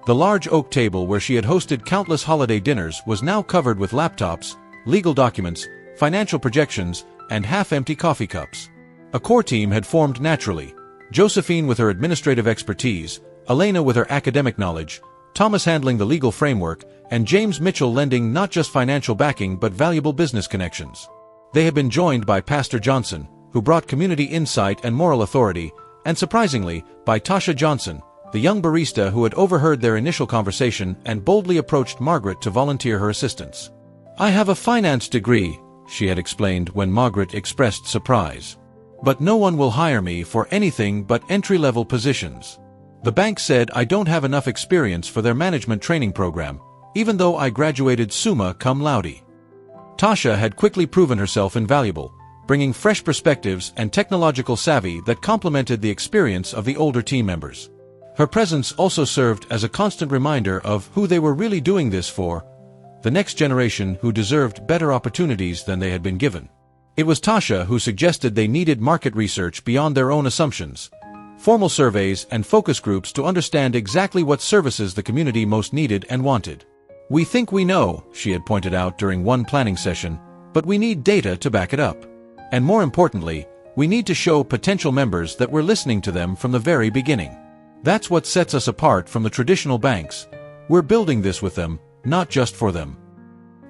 Speaker 1: The large oak table where she had hosted countless holiday dinners was now covered with laptops, legal documents, financial projections, and half-empty coffee cups. A core team had formed naturally, Josephine with her administrative expertise, Elena with her academic knowledge, Thomas handling the legal framework, and James Mitchell lending not just financial backing but valuable business connections. They had been joined by Pastor Johnson, who brought community insight and moral authority, and surprisingly, by Tasha Johnson, the young barista who had overheard their initial conversation and boldly approached Margaret to volunteer her assistance. "I have a finance degree," she had explained when Margaret expressed surprise. "But no one will hire me for anything but entry-level positions. The bank said I don't have enough experience for their management training program, even though I graduated summa cum laude." Tasha had quickly proven herself invaluable, bringing fresh perspectives and technological savvy that complemented the experience of the older team members. Her presence also served as a constant reminder of who they were really doing this for, the next generation who deserved better opportunities than they had been given. It was Tasha who suggested they needed market research beyond their own assumptions, formal surveys and focus groups to understand exactly what services the community most needed and wanted. "We think we know," she had pointed out during one planning session, "but we need data to back it up. And more importantly, we need to show potential members that we're listening to them from the very beginning. That's what sets us apart from the traditional banks. We're building this with them, not just for them."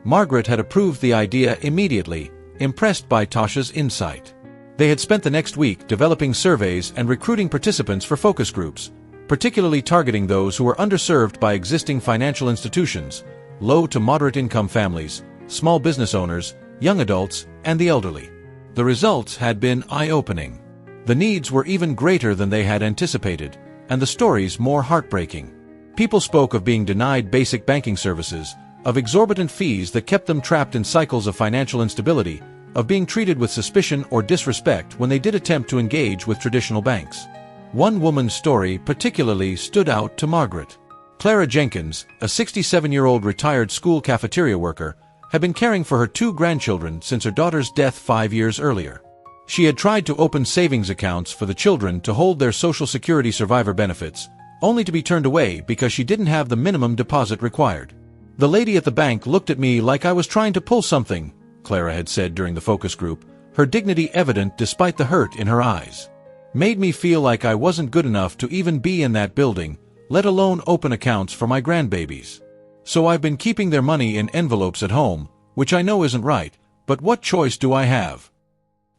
Speaker 1: Margaret had approved the idea immediately, impressed by Tasha's insight. They had spent the next week developing surveys and recruiting participants for focus groups, particularly targeting those who were underserved by existing financial institutions, low to moderate income families, small business owners, young adults, and the elderly. The results had been eye-opening. The needs were even greater than they had anticipated, and the stories more heartbreaking. People spoke of being denied basic banking services, of exorbitant fees that kept them trapped in cycles of financial instability, of being treated with suspicion or disrespect when they did attempt to engage with traditional banks. One woman's story particularly stood out to Margaret. Clara Jenkins, a 67-year-old retired school cafeteria worker, had been caring for her 2 grandchildren since her daughter's death 5 years earlier. She had tried to open savings accounts for the children to hold their Social Security survivor benefits, only to be turned away because she didn't have the minimum deposit required. "The lady at the bank looked at me like I was trying to pull something," Clara had said during the focus group, her dignity evident despite the hurt in her eyes. "Made me feel like I wasn't good enough to even be in that building, let alone open accounts for my grandbabies. So I've been keeping their money in envelopes at home, which I know isn't right, but what choice do I have?"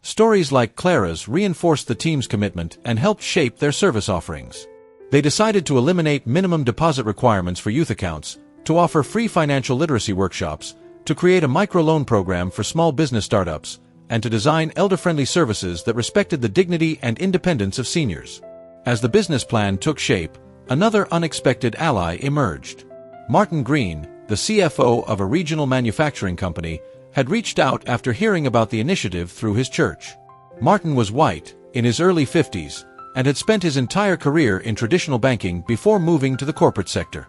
Speaker 1: Stories like Clara's reinforced the team's commitment and helped shape their service offerings. They decided to eliminate minimum deposit requirements for youth accounts, to offer free financial literacy workshops, to create a microloan program for small business startups, and to design elder-friendly services that respected the dignity and independence of seniors. As the business plan took shape, another unexpected ally emerged. Martin Green, the CFO of a regional manufacturing company, had reached out after hearing about the initiative through his church. Martin was white, in his early 50s, and had spent his entire career in traditional banking before moving to the corporate sector.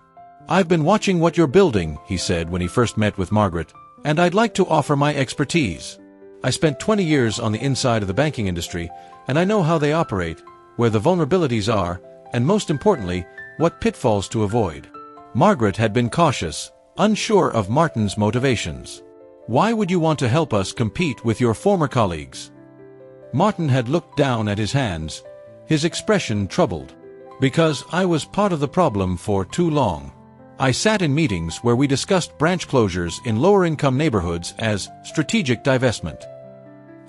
Speaker 1: "I've been watching what you're building," he said when he first met with Margaret, "and I'd like to offer my expertise. I spent 20 years on the inside of the banking industry, and I know how they operate, where the vulnerabilities are, and most importantly, what pitfalls to avoid. Margaret had been cautious, unsure of Martin's motivations. "Why would you want to help us compete with your former colleagues?" Martin had looked down at his hands, his expression troubled. "Because I was part of the problem for too long. I sat in meetings where we discussed branch closures in lower-income neighborhoods as strategic divestment.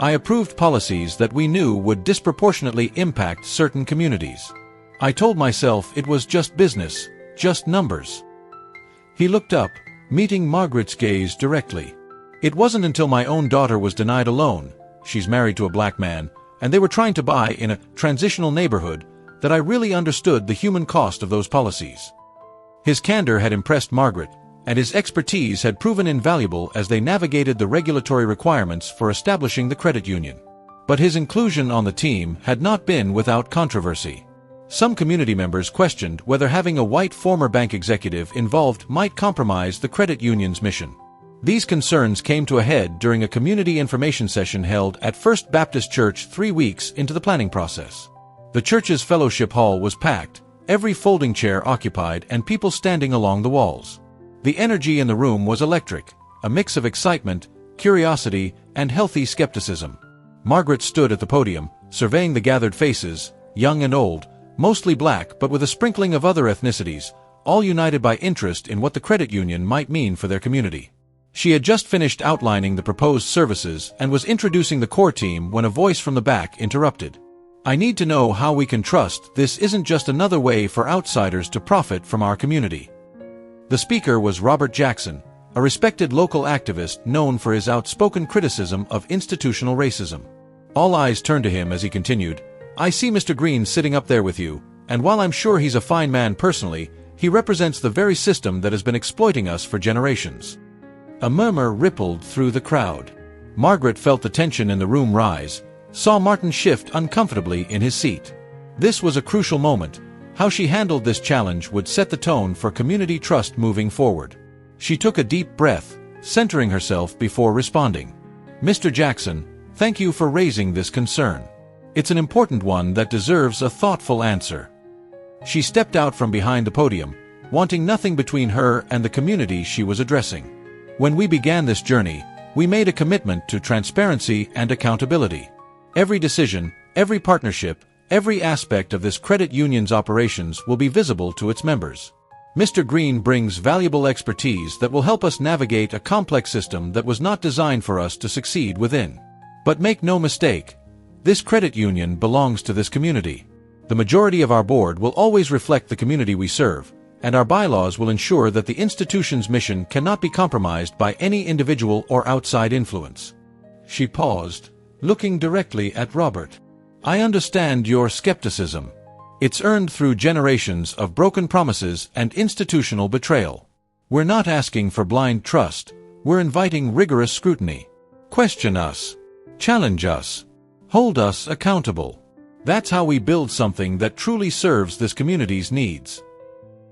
Speaker 1: I approved policies that we knew would disproportionately impact certain communities. I told myself it was just business, just numbers." He looked up, meeting Margaret's gaze directly. "It wasn't until my own daughter was denied a loan, she's married to a black man, and they were trying to buy in a transitional neighborhood, that I really understood the human cost of those policies." His candor had impressed Margaret, and his expertise had proven invaluable as they navigated the regulatory requirements for establishing the credit union. But his inclusion on the team had not been without controversy. Some community members questioned whether having a white former bank executive involved might compromise the credit union's mission. These concerns came to a head during a community information session held at First Baptist Church 3 weeks into the planning process. The church's fellowship hall was packed, every folding chair occupied and people standing along the walls. The energy in the room was electric, a mix of excitement, curiosity, and healthy skepticism. Margaret stood at the podium, surveying the gathered faces, young and old, mostly black but with a sprinkling of other ethnicities, all united by interest in what the credit union might mean for their community. She had just finished outlining the proposed services and was introducing the core team when a voice from the back interrupted. "I need to know how we can trust this isn't just another way for outsiders to profit from our community." The speaker was Robert Jackson, a respected local activist known for his outspoken criticism of institutional racism. All eyes turned to him as he continued, "I see Mr. Green sitting up there with you, and while I'm sure he's a fine man personally, he represents the very system that has been exploiting us for generations." A murmur rippled through the crowd. Margaret felt the tension in the room rise, saw Martin shift uncomfortably in his seat. This was a crucial moment. How she handled this challenge would set the tone for community trust moving forward. She took a deep breath, centering herself before responding. "Mr. Jackson, thank you for raising this concern. It's an important one that deserves a thoughtful answer." She stepped out from behind the podium, wanting nothing between her and the community she was addressing. "When we began this journey, we made a commitment to transparency and accountability. Every decision, every partnership, every aspect of this credit union's operations will be visible to its members. Mr. Green brings valuable expertise that will help us navigate a complex system that was not designed for us to succeed within. But make no mistake, this credit union belongs to this community. The majority of our board will always reflect the community we serve, and our bylaws will ensure that the institution's mission cannot be compromised by any individual or outside influence." She paused, looking directly at Robert. "I understand your skepticism. It's earned through generations of broken promises and institutional betrayal. We're not asking for blind trust, we're inviting rigorous scrutiny. Question us. Challenge us. Hold us accountable. That's how we build something that truly serves this community's needs."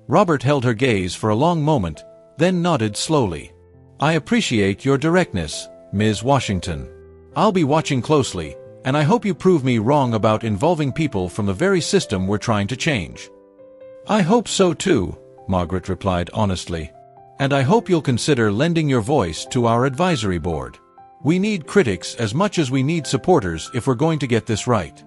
Speaker 1: Robert held her gaze for a long moment, then nodded slowly. "I appreciate your directness, Ms. Washington. I'll be watching closely, and I hope you prove me wrong about involving people from the very system we're trying to change." "I hope so too," Margaret replied honestly. "And I hope you'll consider lending your voice to our advisory board. We need critics as much as we need supporters if we're going to get this right."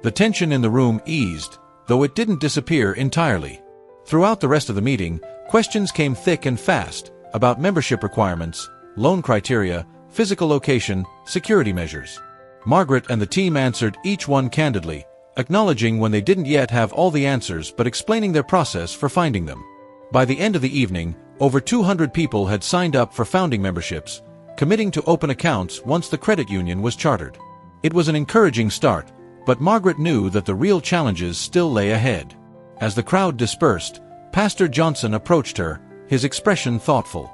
Speaker 1: The tension in the room eased, though it didn't disappear entirely. Throughout the rest of the meeting, questions came thick and fast about membership requirements, loan criteria, physical location, security measures. Margaret and the team answered each one candidly, acknowledging when they didn't yet have all the answers but explaining their process for finding them. By the end of the evening, over 200 people had signed up for founding memberships, committing to open accounts once the credit union was chartered. It was an encouraging start, but Margaret knew that the real challenges still lay ahead. As the crowd dispersed, Pastor Johnson approached her, his expression thoughtful.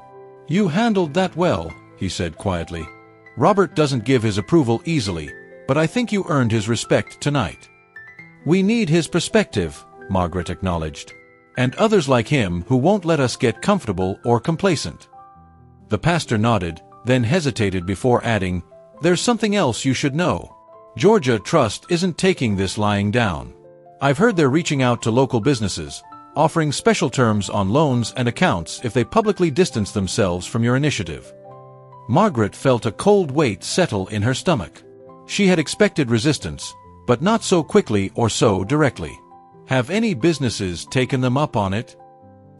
Speaker 1: "You handled that well," he said quietly. "Robert doesn't give his approval easily, but I think you earned his respect tonight." "We need his perspective," Margaret acknowledged. "And others like him who won't let us get comfortable or complacent." The pastor nodded, then hesitated before adding, "There's something else you should know. Georgia Trust isn't taking this lying down. I've heard they're reaching out to local businesses, offering special terms on loans and accounts if they publicly distance themselves from your initiative." Margaret felt a cold weight settle in her stomach. She had expected resistance, but not so quickly or so directly. Have any businesses taken them up on it?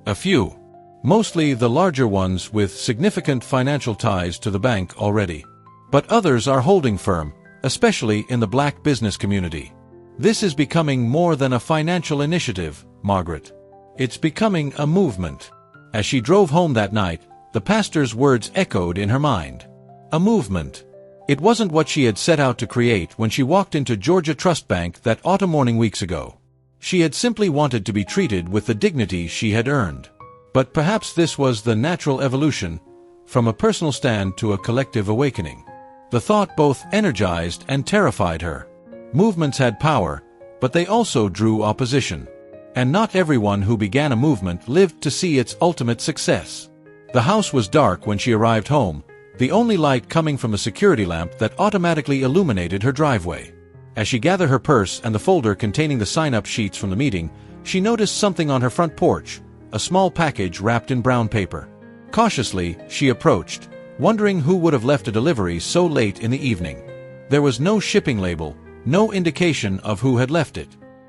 Speaker 1: A few. Mostly the larger ones with significant financial ties to the bank already. But others are holding firm, especially in the black business community. This is becoming more than a financial initiative, Margaret. It's becoming a movement. As she drove home that night, the pastor's words echoed in her mind. A movement. It wasn't what she had set out to create when she walked into Georgia Trust Bank that autumn morning weeks ago. She had simply wanted to be treated with the dignity she had earned. But perhaps this was the natural evolution, from a personal stand to a collective awakening. The thought both energized and terrified her. Movements had power, but they also drew opposition. And not everyone who began a movement lived to see its ultimate success. The house was dark when she arrived home, the only light coming from a security lamp that automatically illuminated her driveway. As she gathered her purse and the folder containing the sign-up sheets from the meeting, she noticed something on her front porch, a small package wrapped in brown paper. Cautiously, she approached, wondering who would have left a delivery so late in the evening. There was no shipping label, no indication of who had left it.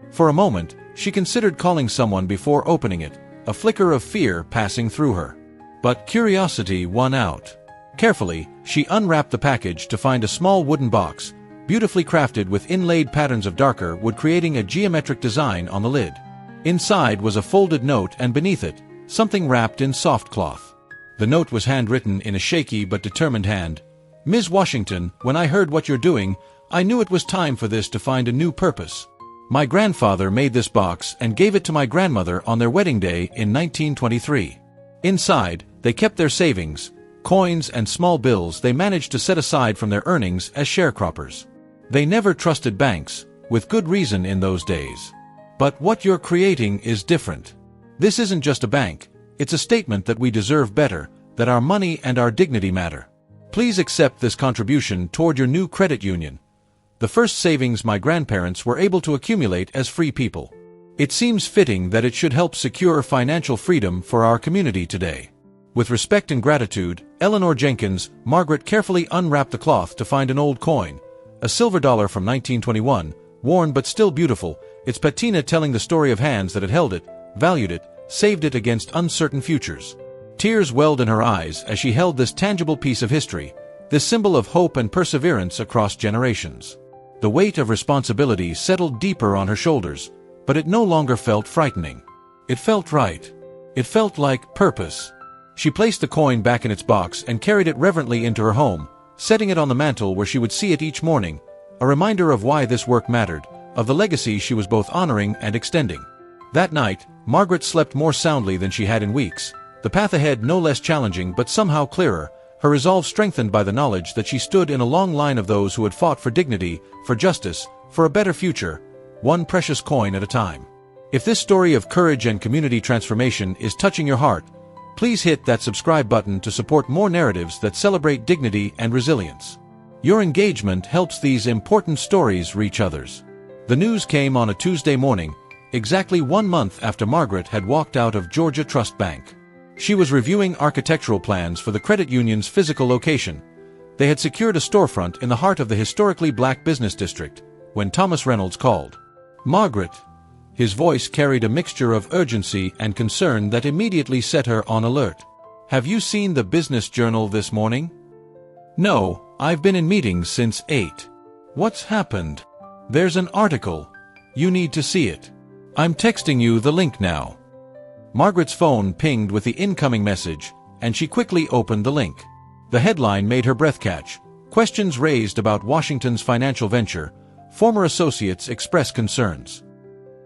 Speaker 1: For a moment, she considered calling someone before opening it, a flicker of fear passing through her. But curiosity won out. Carefully, she unwrapped the package to find a small wooden box, beautifully crafted with inlaid patterns of darker wood creating a geometric design on the lid. Inside was a folded note and beneath it, something wrapped in soft cloth. The note was handwritten in a shaky but determined hand. "Ms. Washington, when I heard what you're doing, I knew it was time for this to find a new purpose. My grandfather made this box and gave it to my grandmother on their wedding day in 1923. Inside, they kept their savings, coins and small bills they managed to set aside from their earnings as sharecroppers. They never trusted banks, with good reason in those days. But what you're creating is different. This isn't just a bank, it's a statement that we deserve better, that our money and our dignity matter. Please accept this contribution toward your new credit union, the first savings my grandparents were able to accumulate as free people. It seems fitting that it should help secure financial freedom for our community today. With respect and gratitude, Eleanor Jenkins." Margaret carefully unwrapped the cloth to find an old coin, a silver dollar from 1921, worn but still beautiful, its patina telling the story of hands that had held it, valued it, saved it against uncertain futures. Tears welled in her eyes as she held this tangible piece of history, this symbol of hope and perseverance across generations. The weight of responsibility settled deeper on her shoulders, but it no longer felt frightening. It felt right. It felt like purpose. She placed the coin back in its box and carried it reverently into her home, setting it on the mantel where she would see it each morning, a reminder of why this work mattered, of the legacy she was both honoring and extending. That night, Margaret slept more soundly than she had in weeks, the path ahead no less challenging but somehow clearer, her resolve strengthened by the knowledge that she stood in a long line of those who had fought for dignity, for justice, for a better future, one precious coin at a time. If this story of courage and community transformation is touching your heart, please hit that subscribe button to support more narratives that celebrate dignity and resilience. Your engagement helps these important stories reach others. The news came on a Tuesday morning, exactly 1 month after Margaret had walked out of Georgia Trust Bank. She was reviewing architectural plans for the credit union's physical location. They had secured a storefront in the heart of the historically black business district, when Thomas Reynolds called. "Margaret." His voice carried a mixture of urgency and concern that immediately set her on alert. "Have you seen the Business Journal this morning?" "No, I've been in meetings since 8. "What's happened?" "There's an article. You need to see it. I'm texting you the link now." Margaret's phone pinged with the incoming message, and she quickly opened the link. The headline made her breath catch. Questions raised about Washington's financial venture. Former associates express concerns.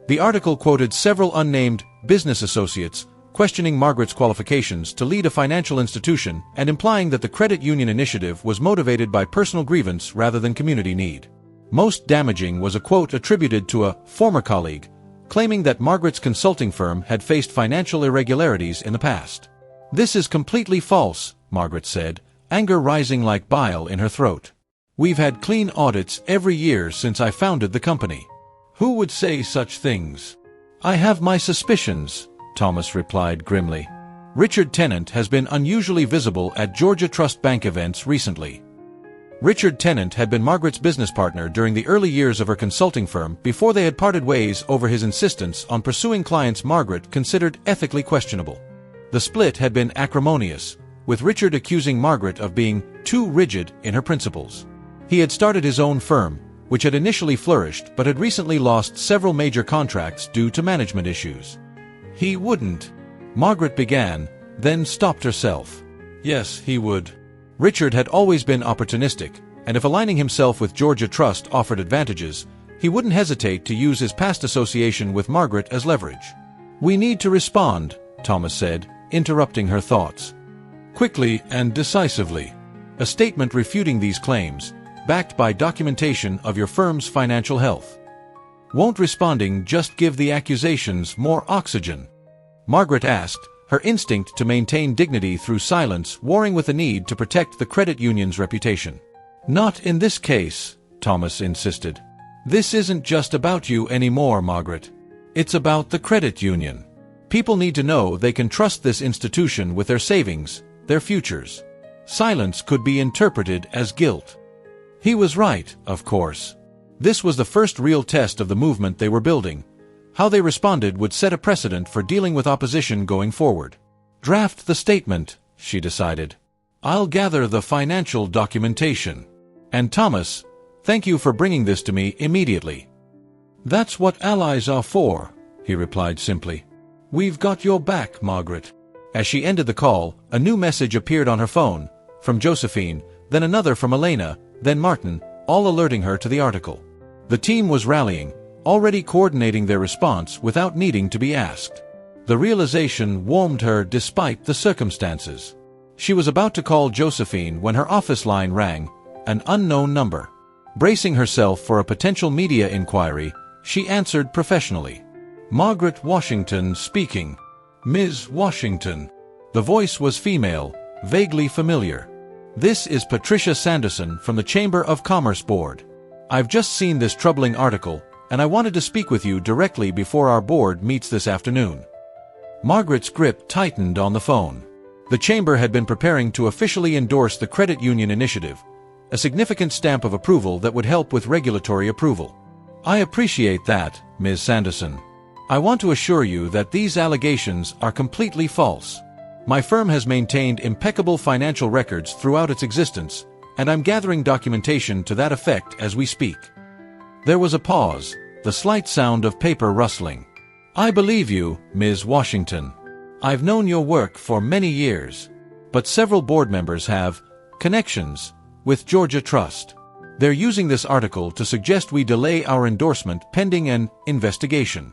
Speaker 1: The article quoted several unnamed business associates, questioning Margaret's qualifications to lead a financial institution and implying that the credit union initiative was motivated by personal grievance rather than community need. Most damaging was a quote attributed to a former colleague, claiming that Margaret's consulting firm had faced financial irregularities in the past. "This is completely false," Margaret said, anger rising like bile in her throat. "We've had clean audits every year since I founded the company. Who would say such things? I have my suspicions, Thomas replied grimly. Richard Tennant has been unusually visible at Georgia Trust Bank events recently. Richard Tennant had been Margaret's business partner during the early years of her consulting firm before they had parted ways over his insistence on pursuing clients Margaret considered ethically questionable. The split had been acrimonious, with Richard accusing Margaret of being too rigid in her principles. He had started his own firm, which had initially flourished but had recently lost several major contracts due to management issues. He wouldn't. Margaret began, then stopped herself. Yes, he would. Richard had always been opportunistic, and if aligning himself with Georgia Trust offered advantages, he wouldn't hesitate to use his past association with Margaret as leverage. We need to respond, Thomas said, interrupting her thoughts. Quickly and decisively. A statement refuting these claims, backed by documentation of your firm's financial health. Won't responding just give the accusations more oxygen? Margaret asked, her instinct to maintain dignity through silence warring with the need to protect the credit union's reputation. Not in this case, Thomas insisted. This isn't just about you anymore, Margaret. It's about the credit union. People need to know they can trust this institution with their savings, their futures. Silence could be interpreted as guilt. He was right, of course. This was the first real test of the movement they were building. How they responded would set a precedent for dealing with opposition going forward. Draft the statement, she decided. I'll gather the financial documentation. And Thomas, thank you for bringing this to me immediately. That's what allies are for, he replied simply. We've got your back, Margaret. As she ended the call, a new message appeared on her phone, from Josephine, then another from Elena, then Martin, all alerting her to the article. The team was rallying, already coordinating their response without needing to be asked. The realization warmed her despite the circumstances. She was about to call Josephine when her office line rang, an unknown number. Bracing herself for a potential media inquiry, she answered professionally. Margaret Washington speaking. Ms. Washington. The voice was female, vaguely familiar. This is Patricia Sanderson from the Chamber of Commerce Board. I've just seen this troubling article, and I wanted to speak with you directly before our board meets this afternoon. Margaret's grip tightened on the phone. The Chamber had been preparing to officially endorse the credit union initiative, a significant stamp of approval that would help with regulatory approval. I appreciate that, Ms. Sanderson. I want to assure you that these allegations are completely false. My firm has maintained impeccable financial records throughout its existence, and I'm gathering documentation to that effect as we speak. There was a pause, the slight sound of paper rustling. I believe you, Ms. Washington. I've known your work for many years, but several board members have connections with Georgia Trust. They're using this article to suggest we delay our endorsement pending an investigation.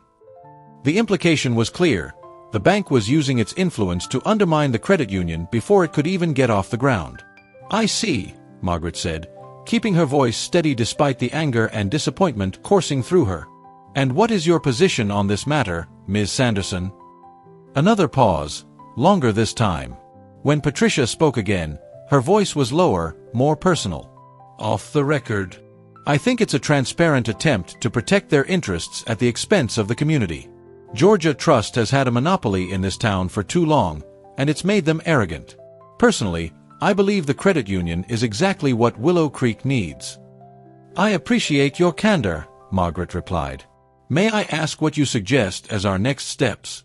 Speaker 1: The implication was clear. The bank was using its influence to undermine the credit union before it could even get off the ground. I see, Margaret said, keeping her voice steady despite the anger and disappointment coursing through her. And what is your position on this matter, Ms. Sanderson? Another pause, longer this time. When Patricia spoke again, her voice was lower, more personal. Off the record. I think it's a transparent attempt to protect their interests at the expense of the community. Georgia Trust has had a monopoly in this town for too long, and it's made them arrogant. Personally, I believe the credit union is exactly what Willow Creek needs. I appreciate your candor, Margaret replied. May I ask what you suggest as our next steps?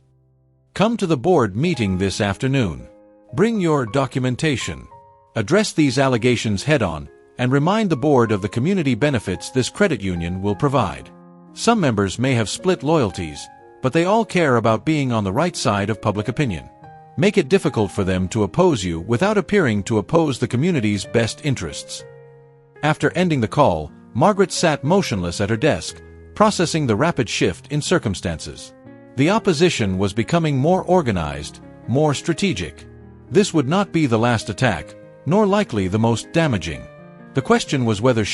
Speaker 1: Come to the board meeting this afternoon. Bring your documentation. Address these allegations head-on, and remind the board of the community benefits this credit union will provide. Some members may have split loyalties, but they all care about being on the right side of public opinion. Make it difficult for them to oppose you without appearing to oppose the community's best interests. After ending the call, Margaret sat motionless at her desk, processing the rapid shift in circumstances. The opposition was becoming more organized, more strategic. This would not be the last attack, nor likely the most damaging. The question was whether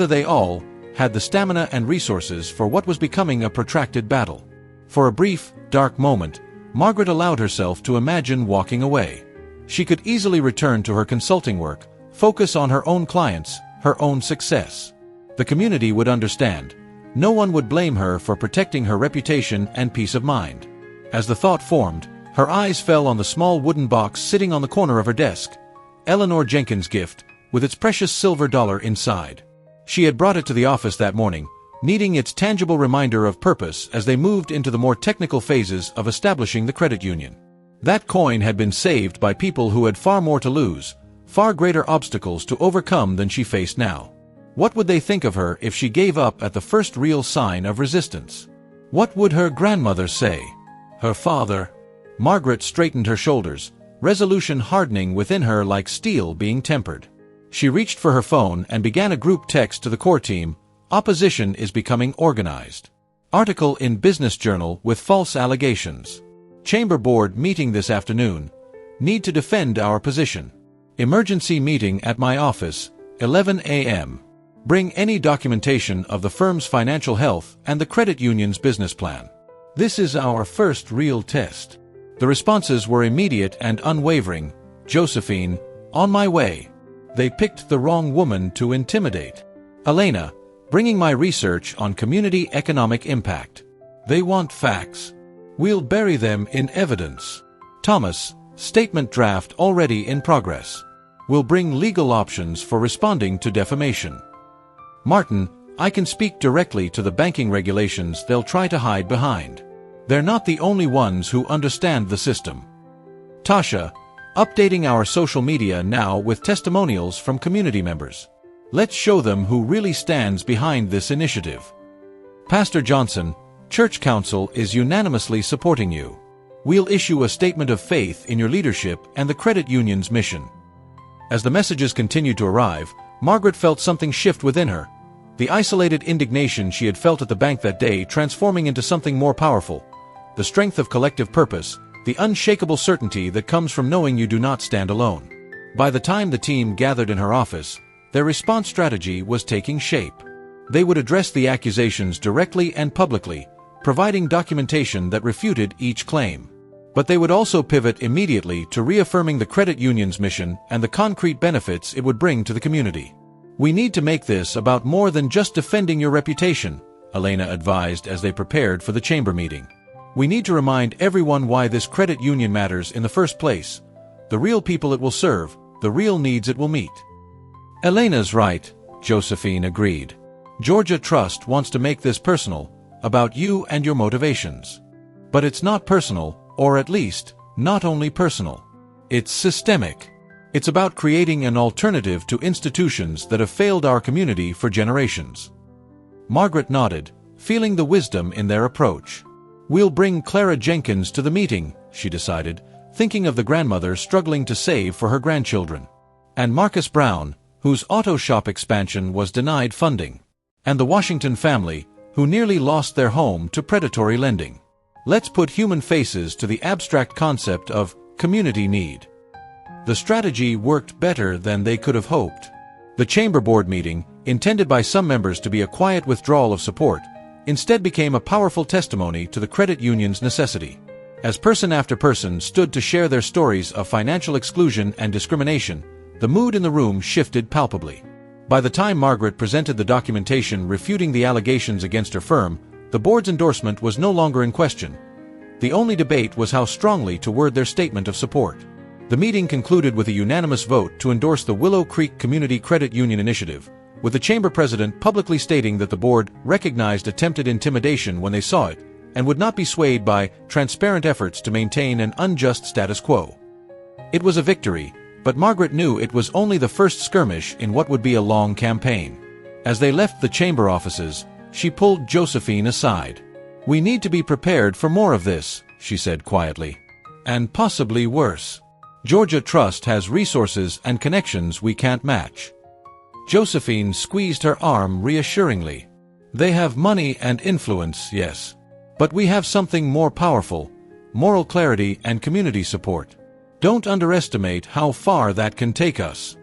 Speaker 1: they all, had the stamina and resources for what was becoming a protracted battle. For a brief, dark moment, Margaret allowed herself to imagine walking away. She could easily return to her consulting work, focus on her own clients, her own success. The community would understand. No one would blame her for protecting her reputation and peace of mind. As the thought formed, her eyes fell on the small wooden box sitting on the corner of her desk, Eleanor Jenkins' gift, with its precious silver dollar inside. She had brought it to the office that morning, needing its tangible reminder of purpose as they moved into the more technical phases of establishing the credit union. That coin had been saved by people who had far more to lose, far greater obstacles to overcome than she faced now. What would they think of her if she gave up at the first real sign of resistance? What would her grandmother say? Her father? Margaret straightened her shoulders, resolution hardening within her like steel being tempered. She reached for her phone and began a group text to the core team. Opposition is becoming organized. Article in Business Journal with false allegations. Chamber Board meeting this afternoon. Need to defend our position. Emergency meeting at my office, 11 a.m. Bring any documentation of the firm's financial health and the credit union's business plan. This is our first real test. The responses were immediate and unwavering. Josephine, on my way. They picked the wrong woman to intimidate. Elena, bringing my research on community economic impact. They want facts. We'll bury them in evidence. Thomas, statement draft already in progress. We'll bring legal options for responding to defamation. Martin, I can speak directly to the banking regulations they'll try to hide behind. They're not the only ones who understand the system. Tasha, updating our social media now with testimonials from community members. Let's show them who really stands behind this initiative. Pastor Johnson, Church Council is unanimously supporting you. We'll issue a statement of faith in your leadership and the credit union's mission. As the messages continued to arrive, Margaret felt something shift within her. The isolated indignation she had felt at the bank that day transforming into something more powerful. The strength of collective purpose, the unshakable certainty that comes from knowing you do not stand alone. By the time the team gathered in her office, their response strategy was taking shape. They would address the accusations directly and publicly, providing documentation that refuted each claim. But they would also pivot immediately to reaffirming the credit union's mission and the concrete benefits it would bring to the community. We need to make this about more than just defending your reputation, Elena advised as they prepared for the chamber meeting. We need to remind everyone why this credit union matters in the first place, the real people it will serve, the real needs it will meet. Elena's right, Josephine agreed. Georgia Trust wants to make this personal, about you and your motivations. But it's not personal, or at least, not only personal. It's systemic. It's about creating an alternative to institutions that have failed our community for generations. Margaret nodded, feeling the wisdom in their approach. We'll bring Clara Jenkins to the meeting, she decided, thinking of the grandmother struggling to save for her grandchildren. And Marcus Brown, whose auto shop expansion was denied funding. And the Washington family, who nearly lost their home to predatory lending. Let's put human faces to the abstract concept of community need. The strategy worked better than they could have hoped. The chamber board meeting, intended by some members to be a quiet withdrawal of support, instead became a powerful testimony to the credit union's necessity. As person after person stood to share their stories of financial exclusion and discrimination, the mood in the room shifted palpably. By the time Margaret presented the documentation refuting the allegations against her firm, the board's endorsement was no longer in question. The only debate was how strongly to word their statement of support. The meeting concluded with a unanimous vote to endorse the Willow Creek Community Credit Union Initiative, with the chamber president publicly stating that the board recognized attempted intimidation when they saw it, and would not be swayed by transparent efforts to maintain an unjust status quo. It was a victory, but Margaret knew it was only the first skirmish in what would be a long campaign. As they left the chamber offices, she pulled Josephine aside. We need to be prepared for more of this, she said quietly. And possibly worse. Georgia Trust has resources and connections we can't match. Josephine squeezed her arm reassuringly. They have money and influence, yes. But we have something more powerful, moral clarity and community support. Don't underestimate how far that can take us.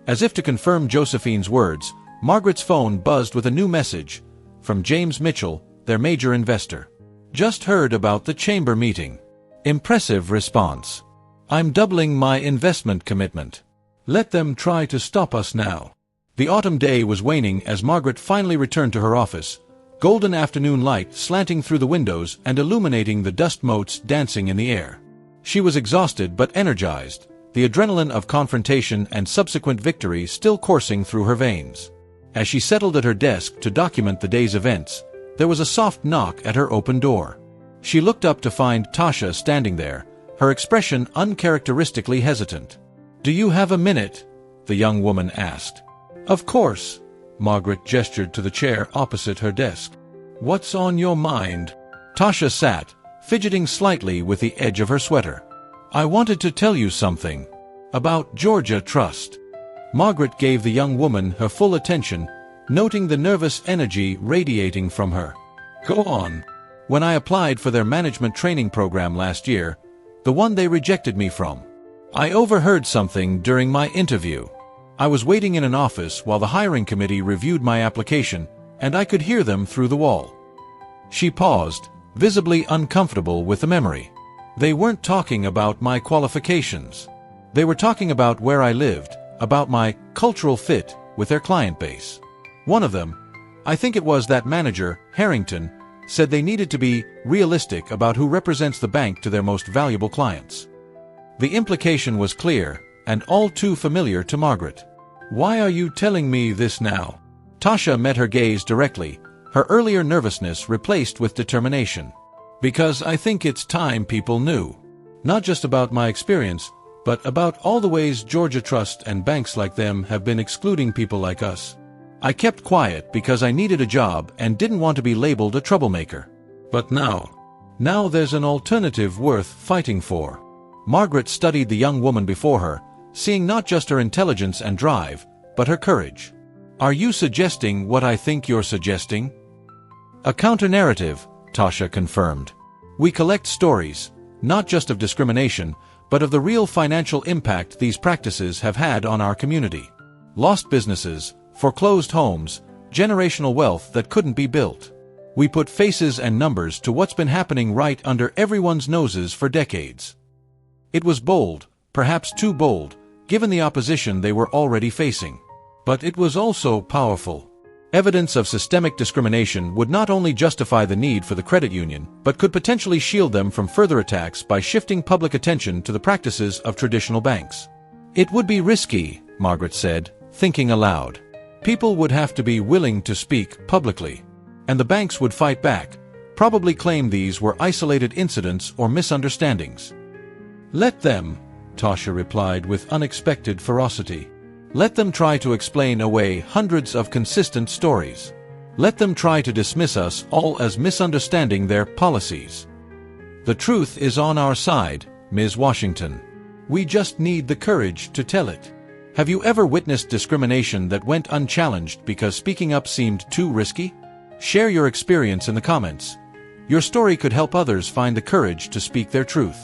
Speaker 1: As if to confirm Josephine's words, Margaret's phone buzzed with a new message from James Mitchell, their major investor. Just heard about the chamber meeting. Impressive response. I'm doubling my investment commitment. Let them try to stop us now. The autumn day was waning as Margaret finally returned to her office, golden afternoon light slanting through the windows and illuminating the dust motes dancing in the air. She was exhausted but energized, the adrenaline of confrontation and subsequent victory still coursing through her veins. As she settled at her desk to document the day's events, there was a soft knock at her open door. She looked up to find Tasha standing there, her expression uncharacteristically hesitant. "Do you have a minute?" the young woman asked. "Of course." Margaret gestured to the chair opposite her desk. "What's on your mind?" Tasha sat, fidgeting slightly with the edge of her sweater. "I wanted to tell you something. About Georgia Trust." Margaret gave the young woman her full attention, noting the nervous energy radiating from her. "Go on." "When I applied for their management training program last year, the one they rejected me from, I overheard something during my interview. I was waiting in an office while the hiring committee reviewed my application, and I could hear them through the wall." She paused, visibly uncomfortable with the memory. "They weren't talking about my qualifications. They were talking about where I lived, about my cultural fit with their client base. One of them, I think it was that manager, Harrington, said they needed to be realistic about who represents the bank to their most valuable clients." The implication was clear, and all too familiar to Margaret. "Why are you telling me this now?" Tasha met her gaze directly, her earlier nervousness replaced with determination. "Because I think it's time people knew. Not just about my experience, but about all the ways Georgia Trust and banks like them have been excluding people like us. I kept quiet because I needed a job and didn't want to be labeled a troublemaker. But now there's an alternative worth fighting for." Margaret studied the young woman before her, seeing not just her intelligence and drive, but her courage. "Are you suggesting what I think you're suggesting?" "A counter-narrative," Tasha confirmed. "We collect stories, not just of discrimination, but of the real financial impact these practices have had on our community. Lost businesses, foreclosed homes, generational wealth that couldn't be built. We put faces and numbers to what's been happening right under everyone's noses for decades." It was bold, perhaps too bold, given the opposition they were already facing. But it was also powerful. Evidence of systemic discrimination would not only justify the need for the credit union, but could potentially shield them from further attacks by shifting public attention to the practices of traditional banks. "It would be risky," Margaret said, thinking aloud. "People would have to be willing to speak publicly. And the banks would fight back, probably claim these were isolated incidents or misunderstandings." "Let them," Tasha replied with unexpected ferocity. "Let them try to explain away hundreds of consistent stories. Let them try to dismiss us all as misunderstanding their policies. The truth is on our side, Ms. Washington. We just need the courage to tell it. Have you ever witnessed discrimination that went unchallenged because speaking up seemed too risky? Share your experience in the comments. Your story could help others find the courage to speak their truth."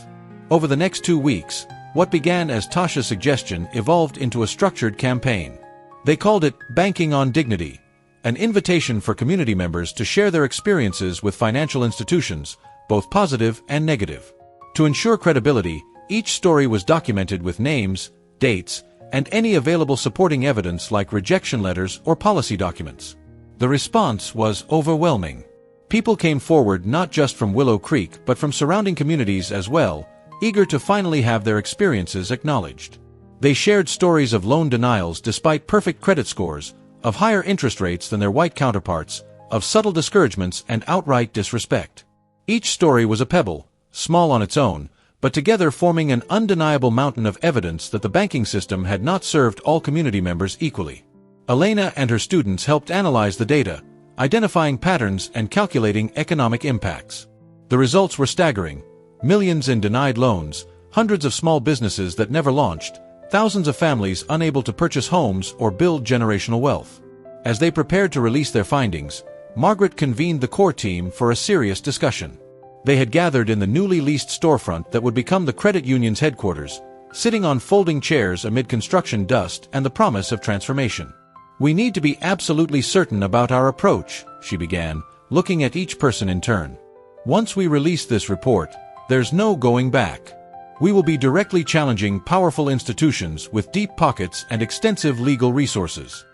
Speaker 1: Over the next 2 weeks, what began as Tasha's suggestion evolved into a structured campaign. They called it Banking on Dignity, an invitation for community members to share their experiences with financial institutions, both positive and negative. To ensure credibility, each story was documented with names, dates, and any available supporting evidence like rejection letters or policy documents. The response was overwhelming. People came forward not just from Willow Creek but from surrounding communities as well, eager to finally have their experiences acknowledged. They shared stories of loan denials despite perfect credit scores, of higher interest rates than their white counterparts, of subtle discouragements and outright disrespect. Each story was a pebble, small on its own, but together forming an undeniable mountain of evidence that the banking system had not served all community members equally. Elena and her students helped analyze the data, identifying patterns and calculating economic impacts. The results were staggering. Millions in denied loans, hundreds of small businesses that never launched, thousands of families unable to purchase homes or build generational wealth. As they prepared to release their findings, Margaret convened the core team for a serious discussion. They had gathered in the newly leased storefront that would become the credit union's headquarters, sitting on folding chairs amid construction dust and the promise of transformation. "We need to be absolutely certain about our approach," she began, looking at each person in turn. "Once we release this report, there's no going back. We will be directly challenging powerful institutions with deep pockets and extensive legal resources.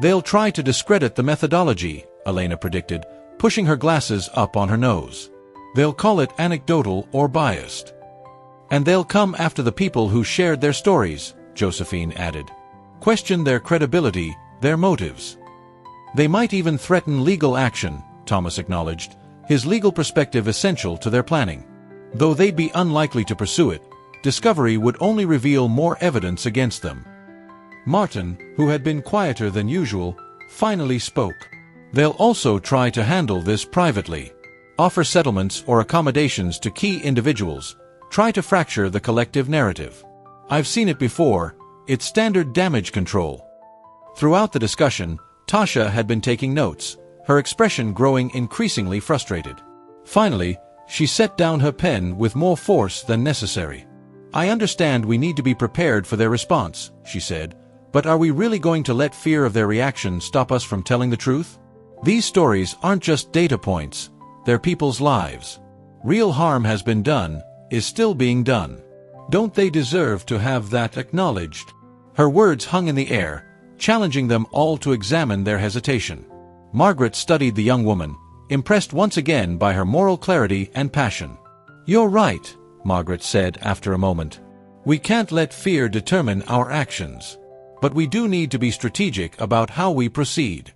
Speaker 1: They'll try to discredit the methodology," Elena predicted, pushing her glasses up on her nose. They'll call it anecdotal or biased. And they'll come after the people who shared their stories, Josephine added. Question their credibility, their motives. They might even threaten legal action, Thomas acknowledged, his legal perspective essential to their planning. Though they'd be unlikely to pursue it, discovery would only reveal more evidence against them. Martin, who had been quieter than usual, finally spoke. They'll also try to handle this privately. Offer settlements or accommodations to key individuals. Try to fracture the collective narrative. I've seen it before. It's standard damage control. Throughout the discussion, Tasha had been taking notes, her expression growing increasingly frustrated. Finally, she set down her pen with more force than necessary. I understand we need to be prepared for their response, she said, but are we really going to let fear of their reaction stop us from telling the truth? These stories aren't just data points, they're people's lives. Real harm has been done, is still being done. Don't they deserve to have that acknowledged? Her words hung in the air, challenging them all to examine their hesitation. Margaret studied the young woman, impressed once again by her moral clarity and passion. You're right, Margaret said after a moment. We can't let fear determine our actions. But we do need to be strategic about how we proceed.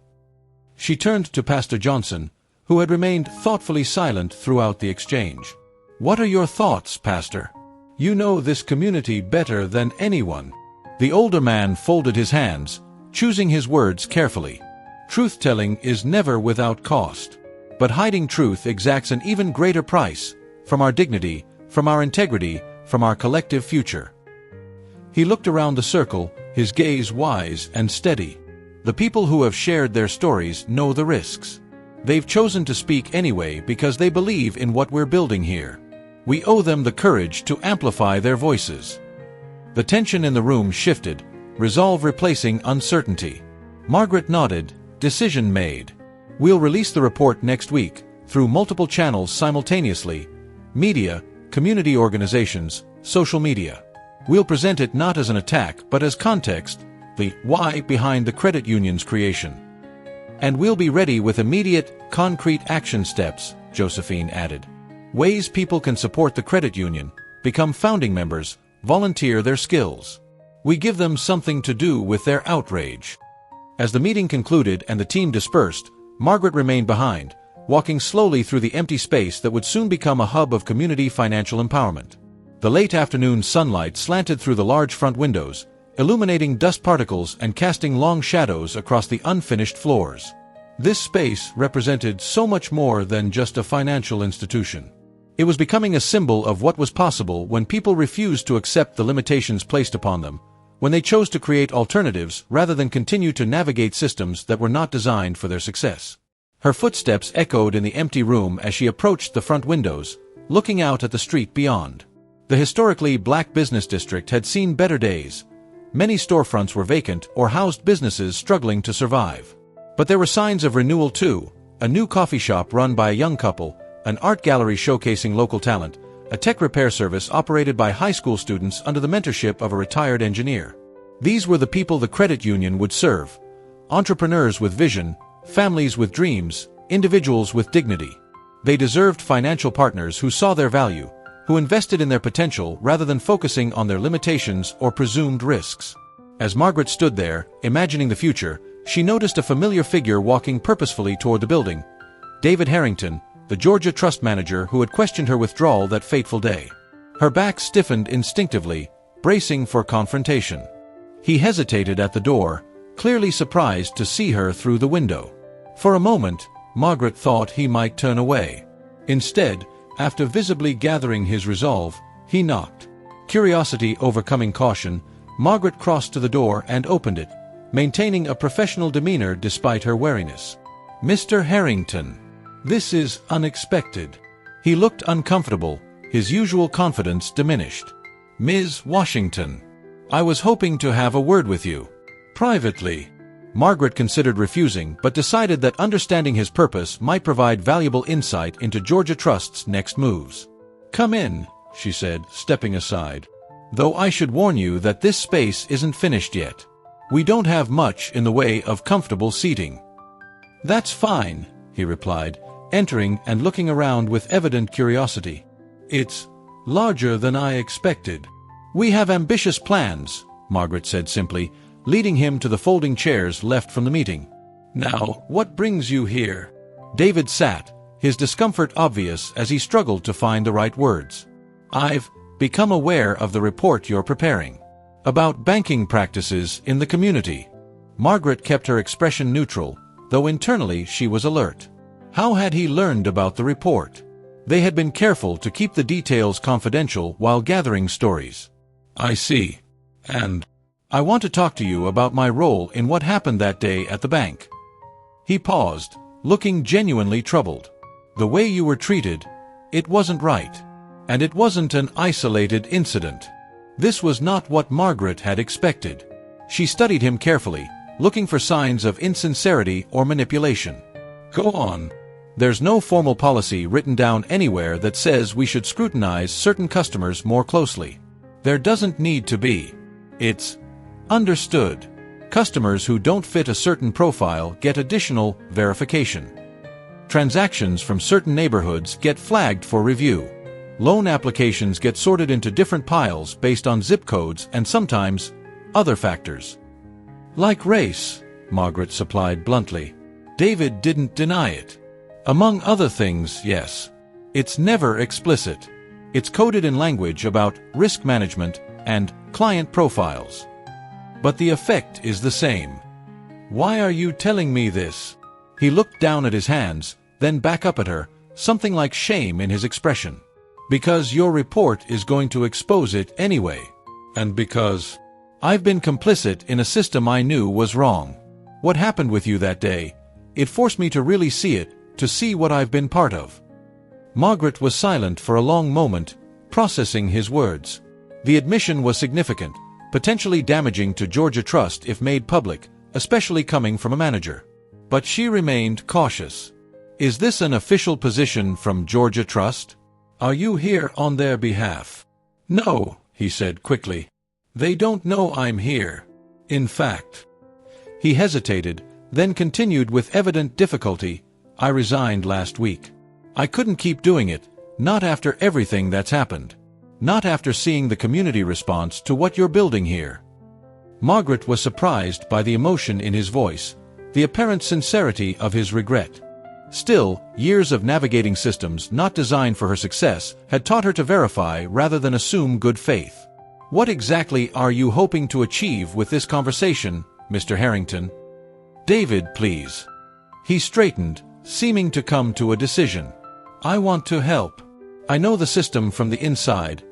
Speaker 1: She turned to Pastor Johnson, who had remained thoughtfully silent throughout the exchange. What are your thoughts, Pastor? You know this community better than anyone. The older man folded his hands, choosing his words carefully. Truth-telling is never without cost. But hiding truth exacts an even greater price, from our dignity, from our integrity, from our collective future. He looked around the circle, his gaze wise and steady. The people who have shared their stories know the risks. They've chosen to speak anyway because they believe in what we're building here. We owe them the courage to amplify their voices. The tension in the room shifted, resolve replacing uncertainty. Margaret nodded, decision made. We'll release the report next week, through multiple channels simultaneously: media, community organizations, social media. We'll present it not as an attack but as context, the why behind the credit union's creation. And we'll be ready with immediate, concrete action steps, Josephine added. Ways people can support the credit union, become founding members, volunteer their skills. We give them something to do with their outrage. As the meeting concluded and the team dispersed, Margaret remained behind, walking slowly through the empty space that would soon become a hub of community financial empowerment. The late afternoon sunlight slanted through the large front windows, illuminating dust particles and casting long shadows across the unfinished floors. This space represented so much more than just a financial institution. It was becoming a symbol of what was possible when people refused to accept the limitations placed upon them, when they chose to create alternatives rather than continue to navigate systems that were not designed for their success. Her footsteps echoed in the empty room as she approached the front windows, looking out at the street beyond. The historically black business district had seen better days. Many storefronts were vacant or housed businesses struggling to survive. But there were signs of renewal too: a new coffee shop run by a young couple, an art gallery showcasing local talent, a tech repair service operated by high school students under the mentorship of a retired engineer. These were the people the credit union would serve: entrepreneurs with vision, families with dreams, individuals with dignity. They deserved financial partners who saw their value, who invested in their potential rather than focusing on their limitations or presumed risks. As Margaret stood there, imagining the future, she noticed a familiar figure walking purposefully toward the building: David Harrington, the Georgia trust manager who had questioned her withdrawal that fateful day. Her back stiffened instinctively, bracing for confrontation. He hesitated at the door, clearly surprised to see her through the window. For a moment, Margaret thought he might turn away. Instead, after visibly gathering his resolve, he knocked. Curiosity overcoming caution, Margaret crossed to the door and opened it, maintaining a professional demeanor despite her wariness. Mr. Harrington. This is unexpected. He looked uncomfortable, his usual confidence diminished. Ms. Washington. I was hoping to have a word with you. Privately. Margaret considered refusing but decided that understanding his purpose might provide valuable insight into Georgia Trust's next moves. Come in, she said, stepping aside. Though I should warn you that this space isn't finished yet. We don't have much in the way of comfortable seating. "That's fine," he replied, entering and looking around with evident curiosity. "It's larger than I expected." "We have ambitious plans," Margaret said simply, leading him to the folding chairs left from the meeting. "Now, what brings you here?" David sat, his discomfort obvious as he struggled to find the right words. "I've become aware of the report you're preparing about banking practices in the community." Margaret kept her expression neutral, though internally she was alert. How had he learned about the report? They had been careful to keep the details confidential while gathering stories. "I see. And I want to talk to you about my role in what happened that day at the bank." He paused, looking genuinely troubled. "The way you were treated, it wasn't right. And it wasn't an isolated incident." This was not what Margaret had expected. She studied him carefully, looking for signs of insincerity or manipulation. "Go on." "There's no formal policy written down anywhere that says we should scrutinize certain customers more closely. There doesn't need to be. It's understood. Customers who don't fit a certain profile get additional verification. Transactions from certain neighborhoods get flagged for review. Loan applications get sorted into different piles based on zip codes and sometimes other factors." "Like race," Margaret supplied bluntly. David didn't deny it. "Among other things, yes. It's never explicit. It's coded in language about risk management and client profiles. But the effect is the same." "Why are you telling me this?" He looked down at his hands, then back up at her, something like shame in his expression. "Because your report is going to expose it anyway. And because I've been complicit in a system I knew was wrong. What happened with you that day, it forced me to really see it, to see what I've been part of." Margaret was silent for a long moment, processing his words. The admission was significant, potentially damaging to Georgia Trust if made public, especially coming from a manager. But she remained cautious. "Is this an official position from Georgia Trust? Are you here on their behalf?" "No," he said quickly. "They don't know I'm here. In fact—" He hesitated, then continued with evident difficulty, "I resigned last week. I couldn't keep doing it, not after everything that's happened. Not after seeing the community response to what you're building here." Margaret was surprised by the emotion in his voice, the apparent sincerity of his regret. Still, years of navigating systems not designed for her success had taught her to verify rather than assume good faith. "What exactly are you hoping to achieve with this conversation, Mr. Harrington?" "David, please." He straightened, seeming to come to a decision. "I want to help. I know the system from the inside,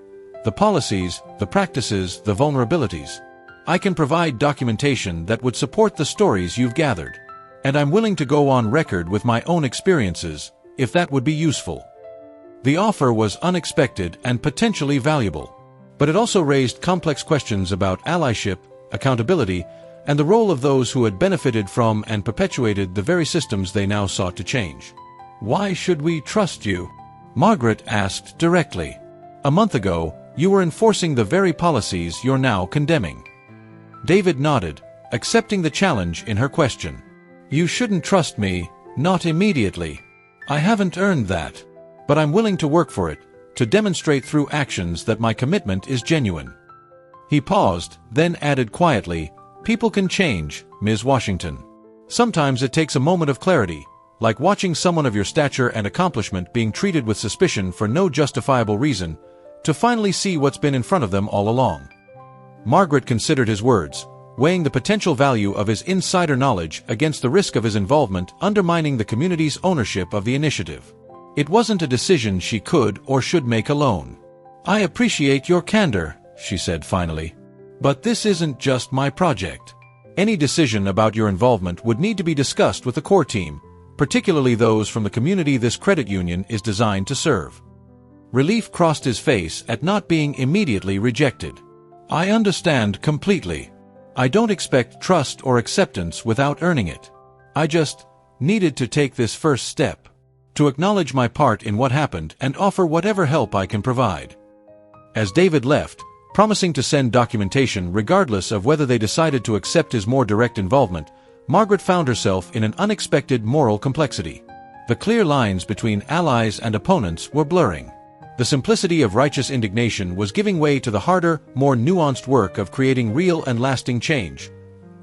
Speaker 1: the policies, the practices, the vulnerabilities. I can provide documentation that would support the stories you've gathered. And I'm willing to go on record with my own experiences, if that would be useful." The offer was unexpected and potentially valuable, but it also raised complex questions about allyship, accountability, and the role of those who had benefited from and perpetuated the very systems they now sought to change. "Why should we trust you?" Margaret asked directly. "A month ago, you were enforcing the very policies you're now condemning." David nodded, accepting the challenge in her question. "You shouldn't trust me, not immediately. I haven't earned that. But I'm willing to work for it, to demonstrate through actions that my commitment is genuine." He paused, then added quietly, "People can change, Ms. Washington. Sometimes it takes a moment of clarity, like watching someone of your stature and accomplishment being treated with suspicion for no justifiable reason, to finally see what's been in front of them all along." Margaret considered his words, weighing the potential value of his insider knowledge against the risk of his involvement undermining the community's ownership of the initiative. It wasn't a decision she could or should make alone. "I appreciate your candor," she said finally. "But this isn't just my project. Any decision about your involvement would need to be discussed with the core team, particularly those from the community this credit union is designed to serve." Relief crossed his face at not being immediately rejected. "I understand completely. I don't expect trust or acceptance without earning it. I just needed to take this first step, to acknowledge my part in what happened and offer whatever help I can provide." As David left, promising to send documentation regardless of whether they decided to accept his more direct involvement, Margaret found herself in an unexpected moral complexity. The clear lines between allies and opponents were blurring. The simplicity of righteous indignation was giving way to the harder, more nuanced work of creating real and lasting change.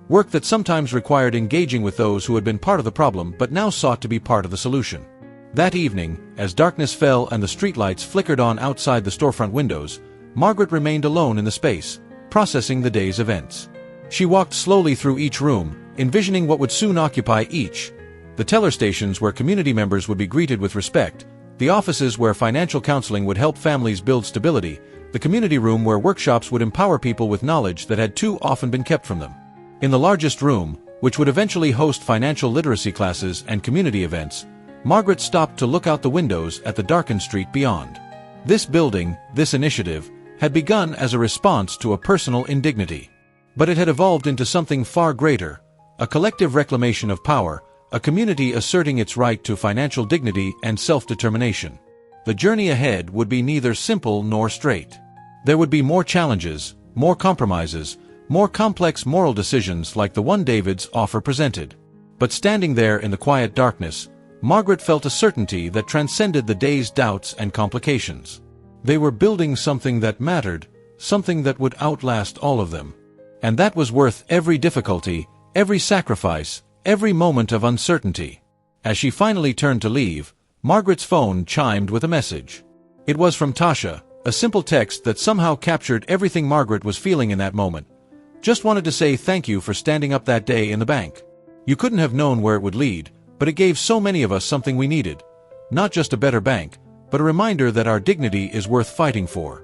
Speaker 1: Work that sometimes required engaging with those who had been part of the problem but now sought to be part of the solution. That evening, as darkness fell and the streetlights flickered on outside the storefront windows, Margaret remained alone in the space, processing the day's events. She walked slowly through each room, envisioning what would soon occupy each: the teller stations where community members would be greeted with respect, the offices where financial counseling would help families build stability, the community room where workshops would empower people with knowledge that had too often been kept from them. In the largest room, which would eventually host financial literacy classes and community events, Margaret stopped to look out the windows at the darkened street beyond. This building, this initiative, had begun as a response to a personal indignity. But it had evolved into something far greater: a collective reclamation of power, a community asserting its right to financial dignity and self-determination. The journey ahead would be neither simple nor straight. There would be more challenges, more compromises, more complex moral decisions like the one David's offer presented. But standing there in the quiet darkness, Margaret felt a certainty that transcended the day's doubts and complications. They were building something that mattered, something that would outlast all of them. And that was worth every difficulty, every sacrifice, every moment of uncertainty. As she finally turned to leave, Margaret's phone chimed with a message. It was from Tasha, a simple text that somehow captured everything Margaret was feeling in that moment. Just wanted to say thank you for standing up that day in the bank. You couldn't have known where it would lead, but it gave so many of us something we needed. Not just a better bank, but a reminder that our dignity is worth fighting for.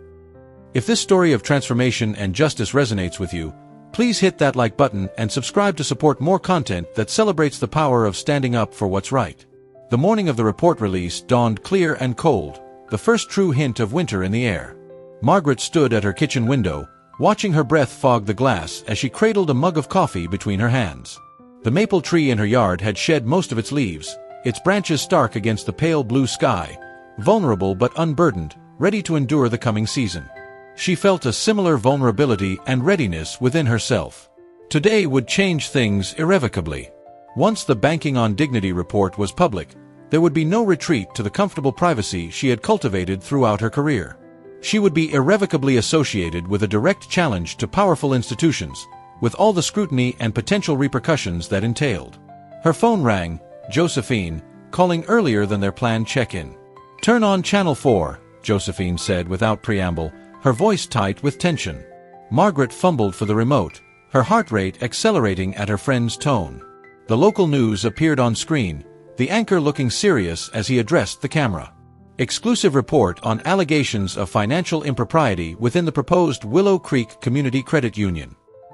Speaker 1: If this story of transformation and justice resonates with you, please hit that like button and subscribe to support more content that celebrates the power of standing up for what's right. The morning of the report release dawned clear and cold, the first true hint of winter in the air. Margaret stood at her kitchen window, watching her breath fog the glass as she cradled a mug of coffee between her hands. The maple tree in her yard had shed most of its leaves, its branches stark against the pale blue sky, vulnerable but unburdened, ready to endure the coming season. She felt a similar vulnerability and readiness within herself. Today would change things irrevocably. Once the Banking on Dignity report was public, there would be no retreat to the comfortable privacy she had cultivated throughout her career. She would be irrevocably associated with a direct challenge to powerful institutions, with all the scrutiny and potential repercussions that entailed. Her phone rang, Josephine, calling earlier than their planned check-in. "Turn on Channel 4, Josephine said without preamble, her voice tight with tension. Margaret fumbled for the remote, her heart rate accelerating at her friend's tone. The local news appeared on screen, the anchor looking serious as he addressed the camera. Exclusive report on allegations of financial impropriety within the proposed Willow Creek Community Credit Union.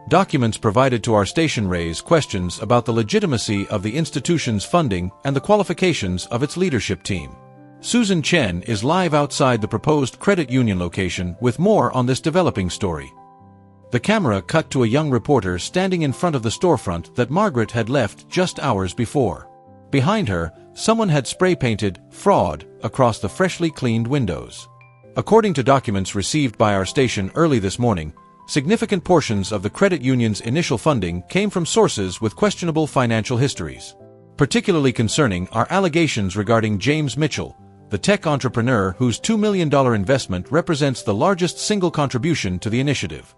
Speaker 1: Documents provided to our station raise questions about the legitimacy of the institution's funding and the qualifications of its leadership team. Susan Chen is live outside the proposed credit union location with more on this developing story." The camera cut to a young reporter standing in front of the storefront that Margaret had left just hours before. Behind her, someone had spray-painted "fraud" across the freshly cleaned windows. According to documents received by our station early this morning, significant portions of the credit union's initial funding came from sources with questionable financial histories. Particularly concerning are allegations regarding James Mitchell, the tech entrepreneur whose $2 million investment represents the largest single contribution to the initiative.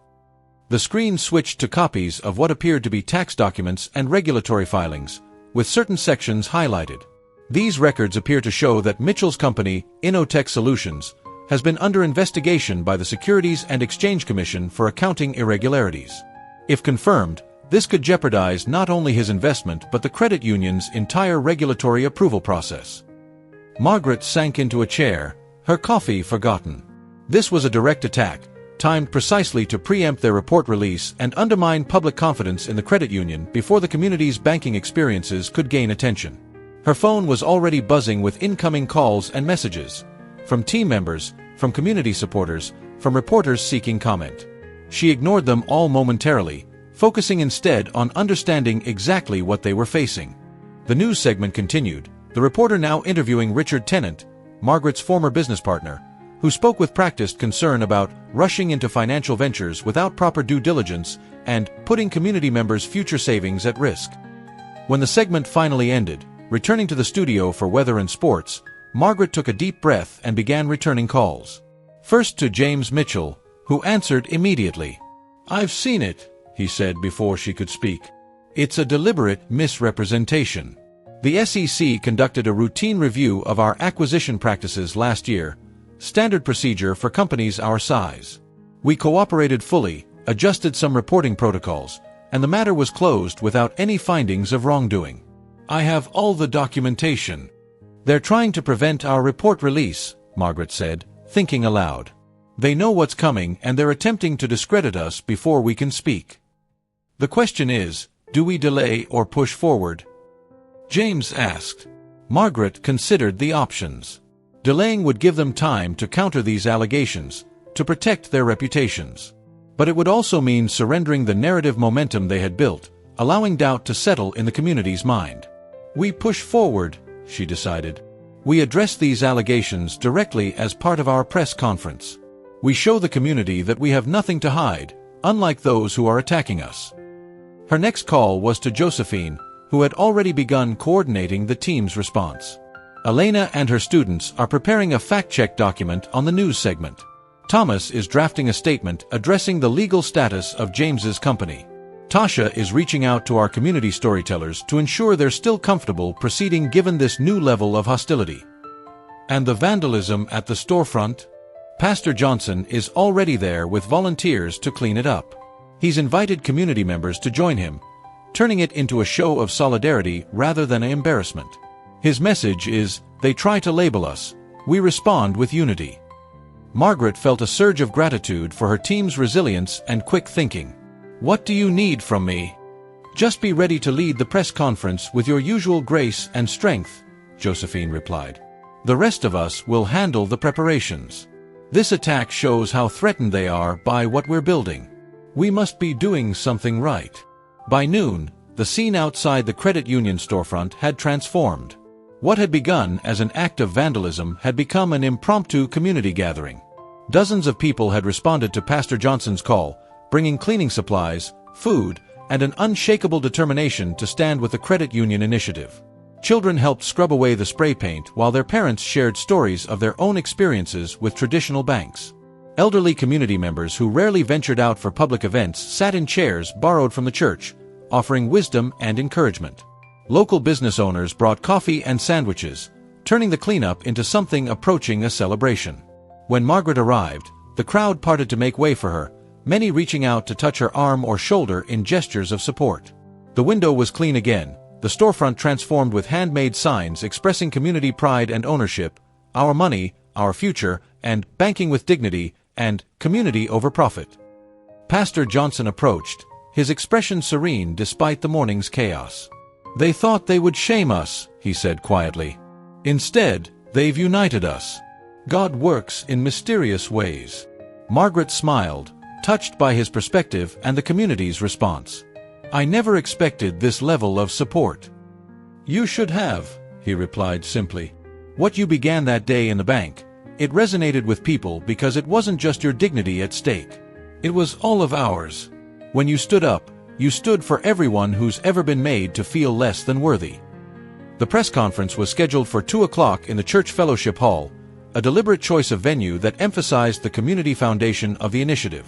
Speaker 1: The screen switched to copies of what appeared to be tax documents and regulatory filings, with certain sections highlighted. These records appear to show that Mitchell's company, Innotech Solutions, has been under investigation by the Securities and Exchange Commission for accounting irregularities. If confirmed, this could jeopardize not only his investment but the credit union's entire regulatory approval process. Margaret sank into a chair, her coffee forgotten. This was a direct attack, timed precisely to preempt their report release and undermine public confidence in the credit union before the community's banking experiences could gain attention. Her phone was already buzzing with incoming calls and messages, from team members, from community supporters, from reporters seeking comment. She ignored them all momentarily, focusing instead on understanding exactly what they were facing. The news segment continued, the reporter now interviewing Richard Tennant, Margaret's former business partner, who spoke with practiced concern about rushing into financial ventures without proper due diligence and putting community members' future savings at risk. When the segment finally ended, returning to the studio for weather and sports, Margaret took a deep breath and began returning calls. First to James Mitchell, who answered immediately. "I've seen it," he said before she could speak. "It's a deliberate misrepresentation. The SEC conducted a routine review of our acquisition practices last year, standard procedure for companies our size. We cooperated fully, adjusted some reporting protocols, and the matter was closed without any findings of wrongdoing. I have all the documentation." "They're trying to prevent our report release," Margaret said, thinking aloud. "They know what's coming and they're attempting to discredit us before we can speak. The question is, do we delay or push forward?" James asked. Margaret considered the options. Delaying would give them time to counter these allegations, to protect their reputations. But it would also mean surrendering the narrative momentum they had built, allowing doubt to settle in the community's mind. "We push forward," she decided. "We address these allegations directly as part of our press conference. We show the community that we have nothing to hide, unlike those who are attacking us." Her next call was to Josephine, who had already begun coordinating the team's response. Elena and her students are preparing a fact-check document on the news segment. Thomas is drafting a statement addressing the legal status of James's company. Tasha is reaching out to our community storytellers to ensure they're still comfortable proceeding given this new level of hostility. And the vandalism at the storefront? Pastor Johnson is already there with volunteers to clean it up. He's invited community members to join him, turning it into a show of solidarity rather than an embarrassment. His message is, "They try to label us. We respond with unity." Margaret felt a surge of gratitude for her team's resilience and quick thinking. "What do you need from me?" "Just be ready to lead the press conference with your usual grace and strength," Josephine replied. "The rest of us will handle the preparations. This attack shows how threatened they are by what we're building. We must be doing something right." By noon, the scene outside the credit union storefront had transformed. What had begun as an act of vandalism had become an impromptu community gathering. Dozens of people had responded to Pastor Johnson's call, bringing cleaning supplies, food, and an unshakable determination to stand with the credit union initiative. Children helped scrub away the spray paint while their parents shared stories of their own experiences with traditional banks. Elderly community members who rarely ventured out for public events sat in chairs borrowed from the church, offering wisdom and encouragement. Local business owners brought coffee and sandwiches, turning the cleanup into something approaching a celebration. When Margaret arrived, the crowd parted to make way for her, many reaching out to touch her arm or shoulder in gestures of support. The window was clean again, the storefront transformed with handmade signs expressing community pride and ownership, "Our money, our future," and "Banking with dignity," and "Community over profit." Pastor Johnson approached, his expression serene despite the morning's chaos. "They thought they would shame us," he said quietly. "Instead, they've united us. God works in mysterious ways." Margaret smiled, touched by his perspective and the community's response. "I never expected this level of support." "You should have," he replied simply. "What you began that day in the bank, it resonated with people because it wasn't just your dignity at stake. It was all of ours. When you stood up, you stood for everyone who's ever been made to feel less than worthy." The press conference was scheduled for 2 o'clock in the Church Fellowship Hall, a deliberate choice of venue that emphasized the community foundation of the initiative.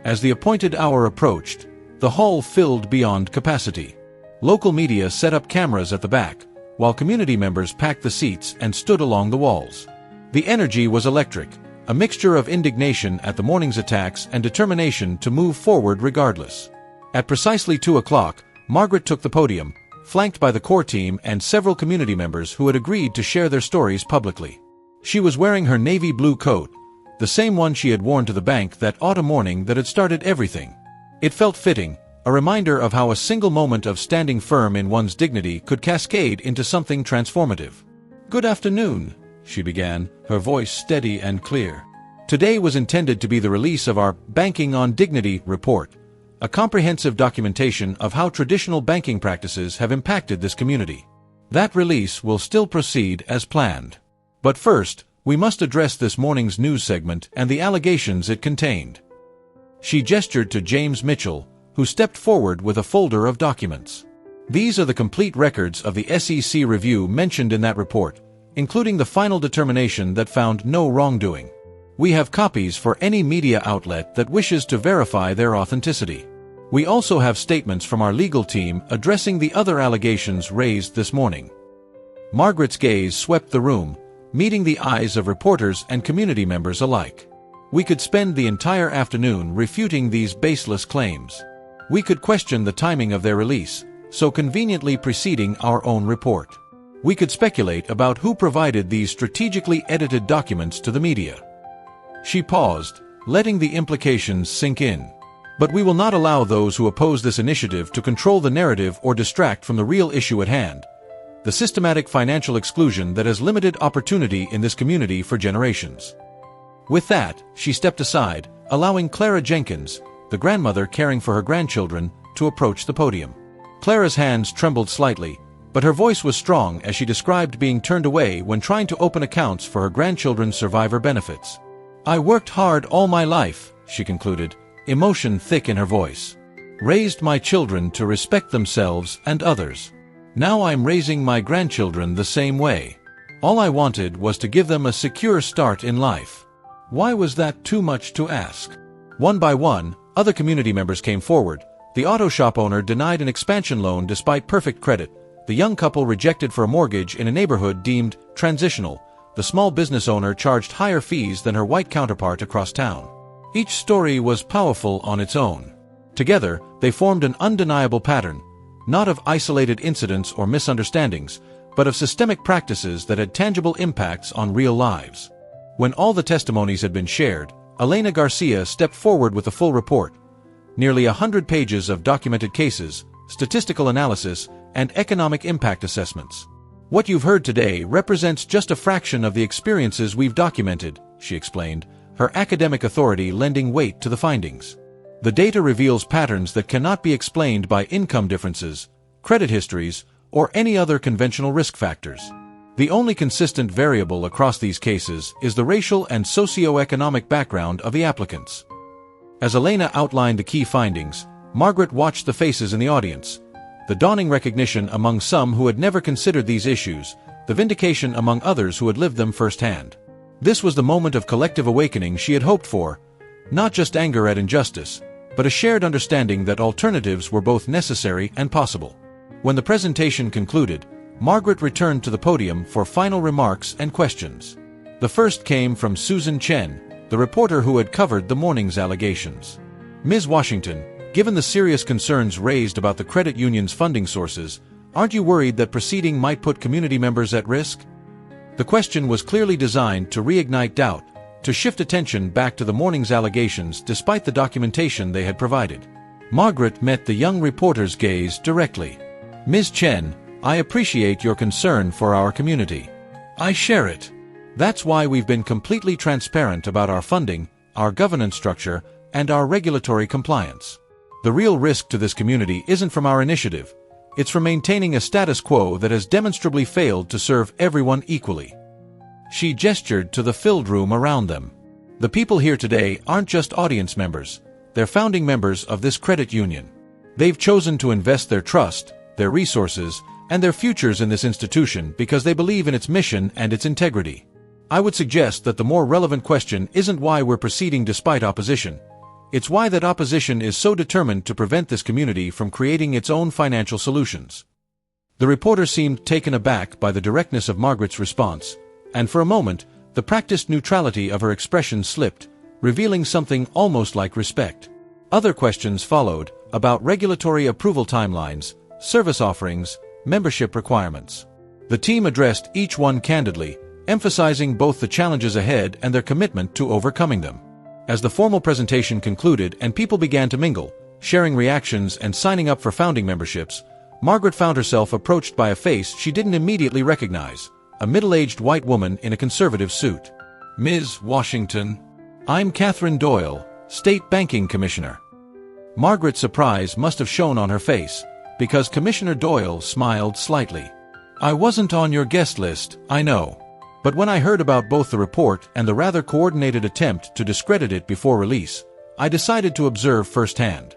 Speaker 1: As the appointed hour approached, the hall filled beyond capacity. Local media set up cameras at the back, while community members packed the seats and stood along the walls. The energy was electric, a mixture of indignation at the morning's attacks and determination to move forward regardless. At precisely 2 o'clock, Margaret took the podium, flanked by the core team and several community members who had agreed to share their stories publicly. She was wearing her navy blue coat, the same one she had worn to the bank that autumn morning that had started everything. It felt fitting, a reminder of how a single moment of standing firm in one's dignity could cascade into something transformative. "Good afternoon," she began, her voice steady and clear. "Today was intended to be the release of our Banking on Dignity report, a comprehensive documentation of how traditional banking practices have impacted this community. That release will still proceed as planned. But first, we must address this morning's news segment and the allegations it contained." She gestured to James Mitchell, who stepped forward with a folder of documents. These are the complete records of the SEC review mentioned in that report, including the final determination that found no wrongdoing. We have copies for any media outlet that wishes to verify their authenticity. We also have statements from our legal team addressing the other allegations raised this morning. Margaret's gaze swept the room, meeting the eyes of reporters and community members alike. We could spend the entire afternoon refuting these baseless claims. We could question the timing of their release, so conveniently preceding our own report. We could speculate about who provided these strategically edited documents to the media. She paused, letting the implications sink in. But we will not allow those who oppose this initiative to control the narrative or distract from the real issue at hand: the systematic financial exclusion that has limited opportunity in this community for generations. With that, she stepped aside, allowing Clara Jenkins, the grandmother caring for her grandchildren, to approach the podium. Clara's hands trembled slightly, but her voice was strong as she described being turned away when trying to open accounts for her grandchildren's survivor benefits. "I worked hard all my life," she concluded, emotion thick in her voice. "Raised my children to respect themselves and others. Now I'm raising my grandchildren the same way. All I wanted was to give them a secure start in life." Why was that too much to ask? One by one, other community members came forward. The auto shop owner denied an expansion loan despite perfect credit. The young couple rejected for a mortgage in a neighborhood deemed transitional. The small business owner charged higher fees than her white counterpart across town. Each story was powerful on its own. Together, they formed an undeniable pattern, not of isolated incidents or misunderstandings, but of systemic practices that had tangible impacts on real lives. When all the testimonies had been shared, Elena Garcia stepped forward with a full report. Nearly 100 pages of documented cases, statistical analysis, and economic impact assessments. "What you've heard today represents just a fraction of the experiences we've documented," she explained, her academic authority lending weight to the findings. "The data reveals patterns that cannot be explained by income differences, credit histories, or any other conventional risk factors. The only consistent variable across these cases is the racial and socio-economic background of the applicants." As Elena outlined the key findings, Margaret watched the faces in the audience. The dawning recognition among some who had never considered these issues, the vindication among others who had lived them firsthand. This was the moment of collective awakening she had hoped for, not just anger at injustice, but a shared understanding that alternatives were both necessary and possible. When the presentation concluded, Margaret returned to the podium for final remarks and questions. The first came from Susan Chen, the reporter who had covered the morning's allegations. "Ms. Washington, given the serious concerns raised about the credit union's funding sources, aren't you worried that proceeding might put community members at risk?" The question was clearly designed to reignite doubt, to shift attention back to the morning's allegations despite the documentation they had provided. Margaret met the young reporter's gaze directly. "Ms. Chen, I appreciate your concern for our community. I share it. That's why we've been completely transparent about our funding, our governance structure, and our regulatory compliance. The real risk to this community isn't from our initiative. It's from maintaining a status quo that has demonstrably failed to serve everyone equally." She gestured to the filled room around them. "The people here today aren't just audience members. They're founding members of this credit union. They've chosen to invest their trust, their resources, and their futures in this institution because they believe in its mission and its integrity. I would suggest that the more relevant question isn't why we're proceeding despite opposition. It's why that opposition is so determined to prevent this community from creating its own financial solutions." The reporter seemed taken aback by the directness of Margaret's response, and for a moment, the practiced neutrality of her expression slipped, revealing something almost like respect. Other questions followed, about regulatory approval timelines, service offerings, membership requirements. The team addressed each one candidly, emphasizing both the challenges ahead and their commitment to overcoming them. As the formal presentation concluded and people began to mingle, sharing reactions and signing up for founding memberships, Margaret found herself approached by a face she didn't immediately recognize, a middle-aged white woman in a conservative suit. "Ms. Washington, I'm Catherine Doyle, State Banking Commissioner." Margaret's surprise must have shown on her face, because Commissioner Doyle smiled slightly. "I wasn't on your guest list, I know. But when I heard about both the report and the rather coordinated attempt to discredit it before release, I decided to observe firsthand.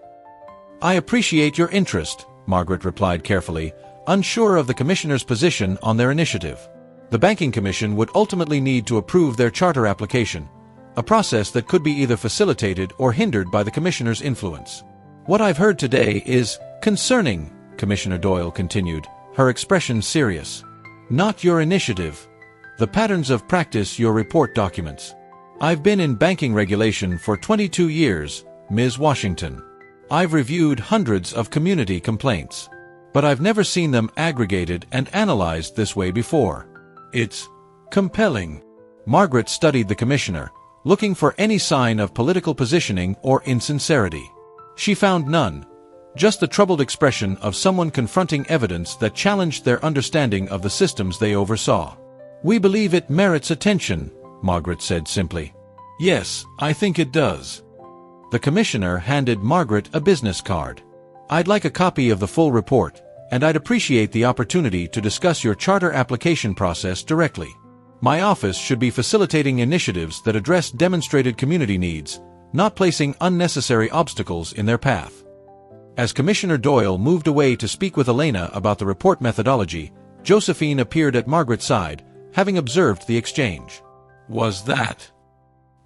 Speaker 1: I appreciate your interest," Margaret replied carefully, unsure of the commissioner's position on their initiative. The Banking Commission would ultimately need to approve their charter application, a process that could be either facilitated or hindered by the commissioner's influence. What I've heard today is concerning, Commissioner Doyle continued, her expression serious. Not your initiative. The patterns of practice your report documents. I've been in banking regulation for 22 years, Ms. Washington. I've reviewed hundreds of community complaints, but I've never seen them aggregated and analyzed this way before. It's compelling. Margaret studied the commissioner, looking for any sign of political positioning or insincerity. She found none, just the troubled expression of someone confronting evidence that challenged their understanding of the systems they oversaw. We believe it merits attention, Margaret said simply. Yes, I think it does. The commissioner handed Margaret a business card. I'd like a copy of the full report, and I'd appreciate the opportunity to discuss your charter application process directly. My office should be facilitating initiatives that address demonstrated community needs, not placing unnecessary obstacles in their path. As Commissioner Doyle moved away to speak with Elena about the report methodology, Josephine appeared at Margaret's side, having observed the exchange. Was that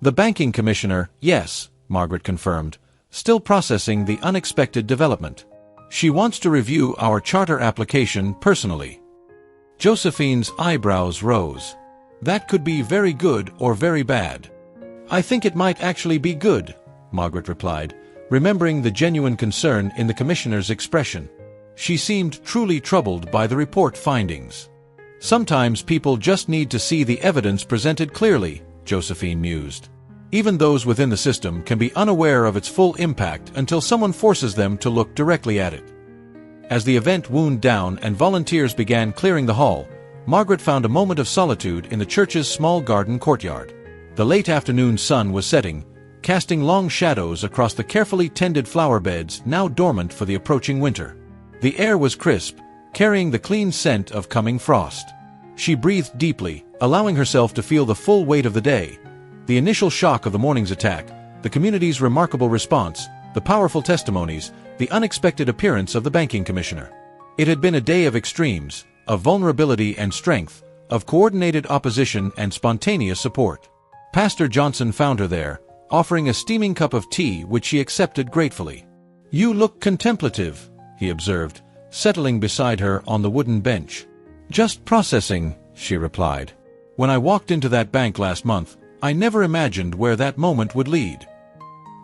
Speaker 1: the banking commissioner? Yes, Margaret confirmed, still processing the unexpected development. She wants to review our charter application personally. Josephine's eyebrows rose. That could be very good or very bad. I think it might actually be good, Margaret replied, remembering the genuine concern in the commissioner's expression. She seemed truly troubled by the report findings. Sometimes people just need to see the evidence presented clearly, Josephine mused. Even those within the system can be unaware of its full impact until someone forces them to look directly at it. As the event wound down and volunteers began clearing the hall, Margaret found a moment of solitude in the church's small garden courtyard. The late afternoon sun was setting, casting long shadows across the carefully tended flower beds now dormant for the approaching winter. The air was crisp, carrying the clean scent of coming frost. She breathed deeply, allowing herself to feel the full weight of the day. The initial shock of the morning's attack, the community's remarkable response, the powerful testimonies, the unexpected appearance of the banking commissioner. It had been a day of extremes, of vulnerability and strength, of coordinated opposition and spontaneous support. Pastor Johnson found her there, offering a steaming cup of tea which she accepted gratefully. You look contemplative, he observed, settling beside her on the wooden bench. Just processing, she replied. When I walked into that bank last month, I never imagined where that moment would lead.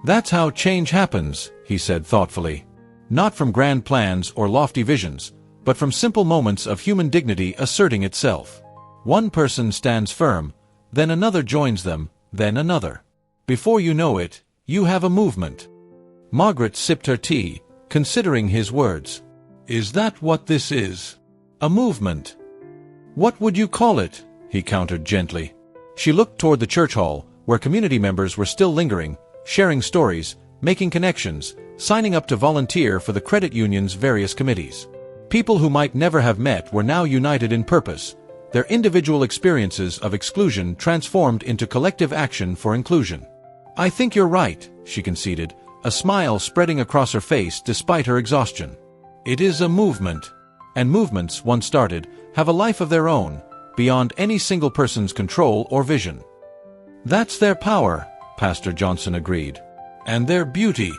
Speaker 1: That's how change happens, he said thoughtfully. Not from grand plans or lofty visions, but from simple moments of human dignity asserting itself. One person stands firm, then another joins them, then another. Before you know it, you have a movement. Margaret sipped her tea, considering his words. Is that what this is? A movement? What would you call it? He countered gently. She looked toward the church hall, where community members were still lingering, sharing stories, making connections, signing up to volunteer for the credit union's various committees. People who might never have met were now united in purpose, their individual experiences of exclusion transformed into collective action for inclusion. I think you're right, she conceded, a smile spreading across her face despite her exhaustion. It is a movement, and movements, once started, have a life of their own, beyond any single person's control or vision. That's their power, Pastor Johnson agreed. And their beauty.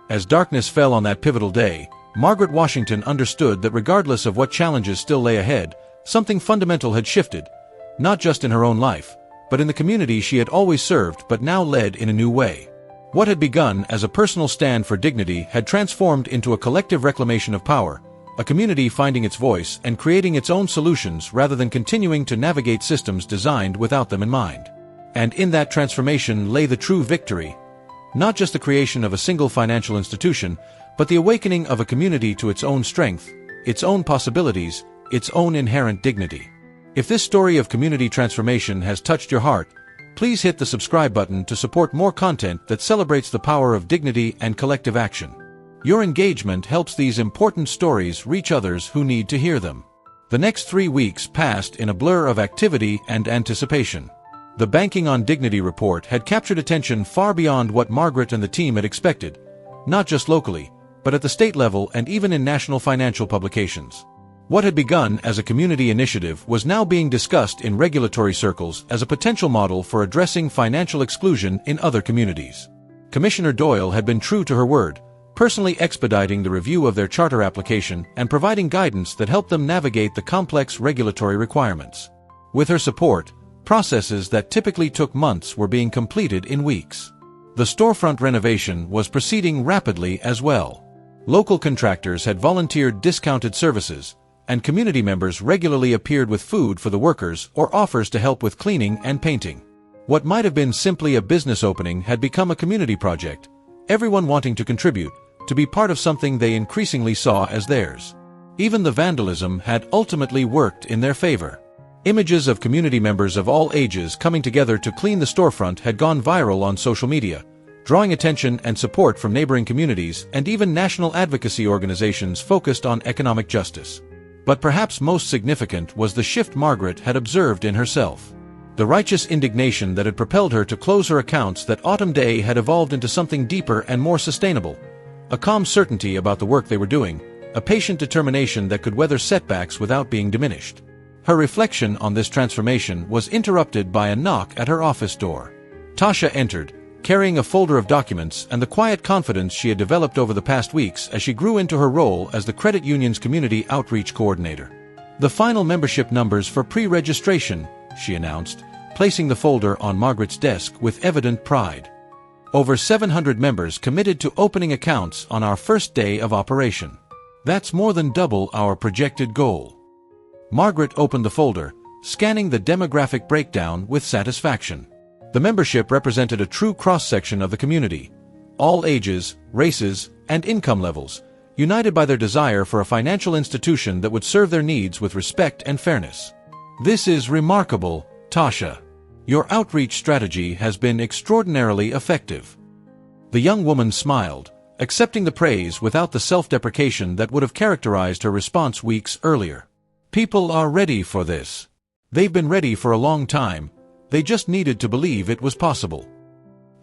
Speaker 1: As darkness fell on that pivotal day, Margaret Washington understood that regardless of what challenges still lay ahead, something fundamental had shifted, not just in her own life, but in the community she had always served but now led in a new way. What had begun as a personal stand for dignity had transformed into a collective reclamation of power, a community finding its voice and creating its own solutions rather than continuing to navigate systems designed without them in mind. And in that transformation lay the true victory, not just the creation of a single financial institution, but the awakening of a community to its own strength, its own possibilities, its own inherent dignity. If this story of community transformation has touched your heart, please hit the subscribe button to support more content that celebrates the power of dignity and collective action. Your engagement helps these important stories reach others who need to hear them. The next 3 weeks passed in a blur of activity and anticipation. The Banking on Dignity report had captured attention far beyond what Margaret and the team had expected, not just locally, but at the state level and even in national financial publications. What had begun as a community initiative was now being discussed in regulatory circles as a potential model for addressing financial exclusion in other communities. Commissioner Doyle had been true to her word, personally expediting the review of their charter application and providing guidance that helped them navigate the complex regulatory requirements. With her support, processes that typically took months were being completed in weeks. The storefront renovation was proceeding rapidly as well. Local contractors had volunteered discounted services, and community members regularly appeared with food for the workers or offers to help with cleaning and painting. What might have been simply a business opening had become a community project, everyone wanting to contribute, to be part of something they increasingly saw as theirs. Even the vandalism had ultimately worked in their favor. Images of community members of all ages coming together to clean the storefront had gone viral on social media, drawing attention and support from neighboring communities and even national advocacy organizations focused on economic justice. But perhaps most significant was the shift Margaret had observed in herself. The righteous indignation that had propelled her to close her accounts that autumn day had evolved into something deeper and more sustainable. A calm certainty about the work they were doing, a patient determination that could weather setbacks without being diminished. Her reflection on this transformation was interrupted by a knock at her office door. Tasha entered, carrying a folder of documents and the quiet confidence she had developed over the past weeks as she grew into her role as the credit union's community outreach coordinator. "The final membership numbers for pre-registration," she announced, placing the folder on Margaret's desk with evident pride. "Over 700 members committed to opening accounts on our first day of operation. That's more than double our projected goal." Margaret opened the folder, scanning the demographic breakdown with satisfaction. The membership represented a true cross-section of the community. All ages, races, and income levels, united by their desire for a financial institution that would serve their needs with respect and fairness. "This is remarkable, Tasha. Your outreach strategy has been extraordinarily effective." The young woman smiled, accepting the praise without the self-deprecation that would have characterized her response weeks earlier. "People are ready for this. They've been ready for a long time. They just needed to believe it was possible."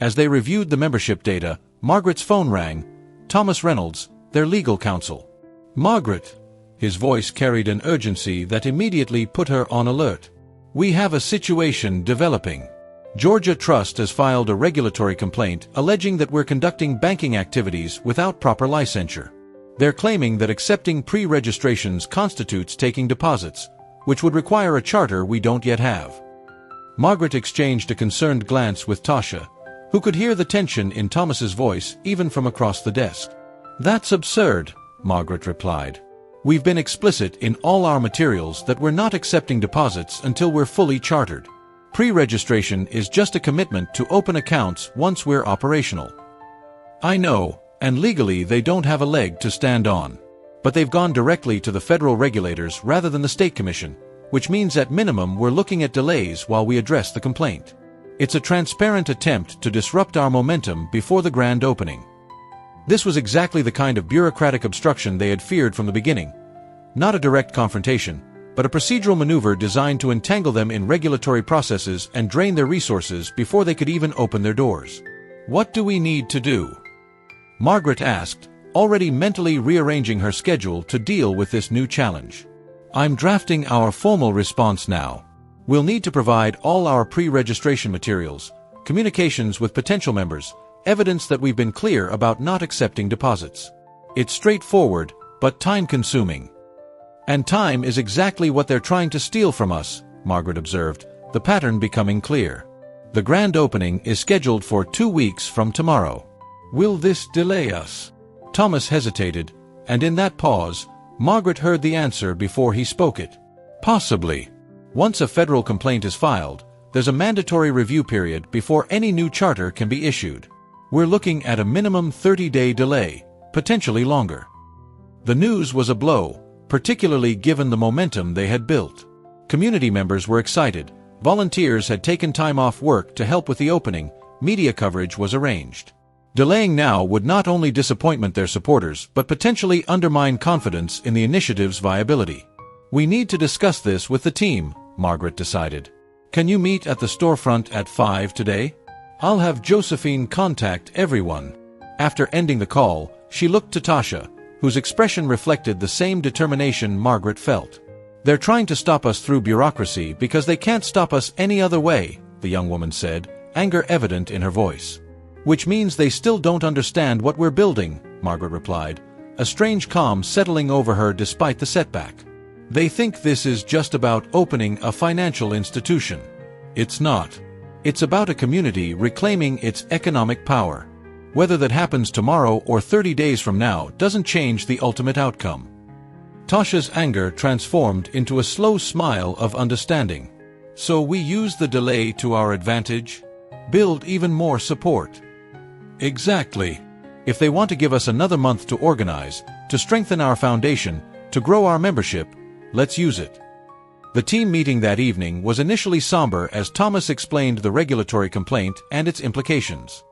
Speaker 1: As they reviewed the membership data, Margaret's phone rang. Thomas Reynolds, their legal counsel. "Margaret." His voice carried an urgency that immediately put her on alert. "We have a situation developing. Georgia Trust has filed a regulatory complaint alleging that we're conducting banking activities without proper licensure. They're claiming that accepting pre-registrations constitutes taking deposits, which would require a charter we don't yet have." Margaret exchanged a concerned glance with Tasha, who could hear the tension in Thomas's voice even from across the desk. "That's absurd," Margaret replied. "We've been explicit in all our materials that we're not accepting deposits until we're fully chartered. Pre-registration is just a commitment to open accounts once we're operational." "I know, and legally they don't have a leg to stand on. But they've gone directly to the federal regulators rather than the state commission, which means at minimum we're looking at delays while we address the complaint. It's a transparent attempt to disrupt our momentum before the grand opening." This was exactly the kind of bureaucratic obstruction they had feared from the beginning. Not a direct confrontation, but a procedural maneuver designed to entangle them in regulatory processes and drain their resources before they could even open their doors. "What do we need to do?" Margaret asked, already mentally rearranging her schedule to deal with this new challenge. "I'm drafting our formal response now. We'll need to provide all our pre-registration materials, communications with potential members, evidence that we've been clear about not accepting deposits. It's straightforward, but time-consuming." "And time is exactly what they're trying to steal from us," Margaret observed, the pattern becoming clear. "The grand opening is scheduled for 2 weeks from tomorrow. Will this delay us?" Thomas hesitated, and in that pause, Margaret heard the answer before he spoke it. "Possibly. Once a federal complaint is filed, there's a mandatory review period before any new charter can be issued. We're looking at a minimum 30-day delay, potentially longer." The news was a blow, particularly given the momentum they had built. Community members were excited, volunteers had taken time off work to help with the opening, media coverage was arranged. Delaying now would not only disappoint their supporters but potentially undermine confidence in the initiative's viability. "We need to discuss this with the team," Margaret decided. "Can you meet at the storefront at 5 today? I'll have Josephine contact everyone." After ending the call, She looked to Tasha, whose expression reflected the same determination Margaret felt. "They're trying to stop us through bureaucracy because they can't stop us any other way," the young woman said, anger evident in her voice. "Which means they still don't understand what we're building," Margaret replied, a strange calm settling over her despite the setback. "They think this is just about opening a financial institution. It's not. It's about a community reclaiming its economic power. Whether that happens tomorrow or 30 days from now doesn't change the ultimate outcome." Tasha's anger transformed into a slow smile of understanding. "So we use the delay to our advantage? Build even more support." "Exactly. If they want to give us another month to organize, to strengthen our foundation, to grow our membership, let's use it." The team meeting that evening was initially somber as Thomas explained the regulatory complaint and its implications.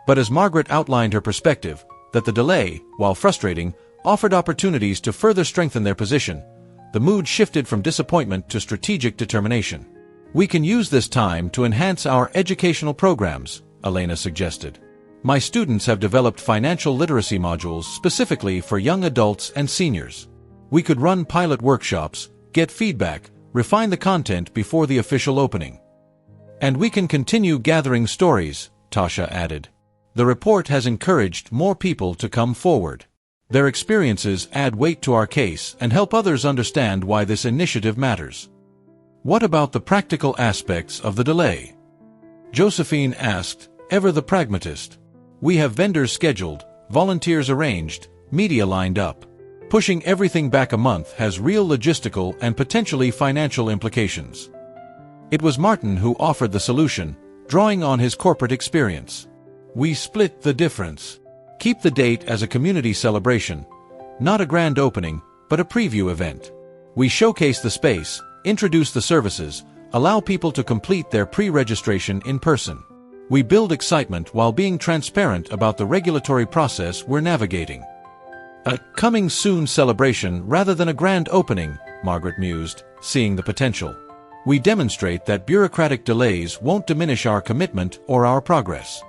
Speaker 1: But as Margaret outlined her perspective, that the delay, while frustrating, offered opportunities to further strengthen their position, the mood shifted from disappointment to strategic determination. "We can use this time to enhance our educational programs," Elena suggested. "My students have developed financial literacy modules specifically for young adults and seniors. We could run pilot workshops, get feedback, refine the content before the official opening. And we can continue gathering stories," Tasha added. "The report has encouraged more people to come forward. Their experiences add weight to our case and help others understand why this initiative matters." "What about the practical aspects of the delay?" Josephine asked, ever the pragmatist. "We have vendors scheduled, volunteers arranged, media lined up. Pushing everything back a month has real logistical and potentially financial implications." It was Martin who offered the solution, drawing on his corporate experience. "We split the difference. Keep the date as a community celebration, not a grand opening, but a preview event. We showcase the space, introduce the services, allow people to complete their pre-registration in person. We build excitement while being transparent about the regulatory process we're navigating." "A coming soon celebration rather than a grand opening," Margaret mused, seeing the potential. "We demonstrate that bureaucratic delays won't diminish our commitment or our progress."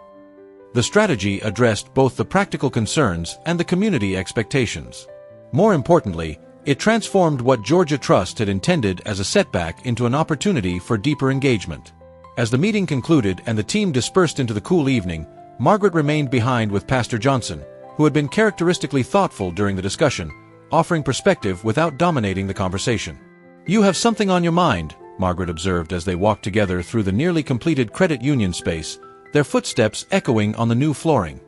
Speaker 1: The strategy addressed both the practical concerns and the community expectations. More importantly, it transformed what Georgia Trust had intended as a setback into an opportunity for deeper engagement. As the meeting concluded and the team dispersed into the cool evening, Margaret remained behind with Pastor Johnson, who had been characteristically thoughtful during the discussion, offering perspective without dominating the conversation. "You have something on your mind," Margaret observed as they walked together through the nearly completed credit union space, their footsteps echoing on the new flooring.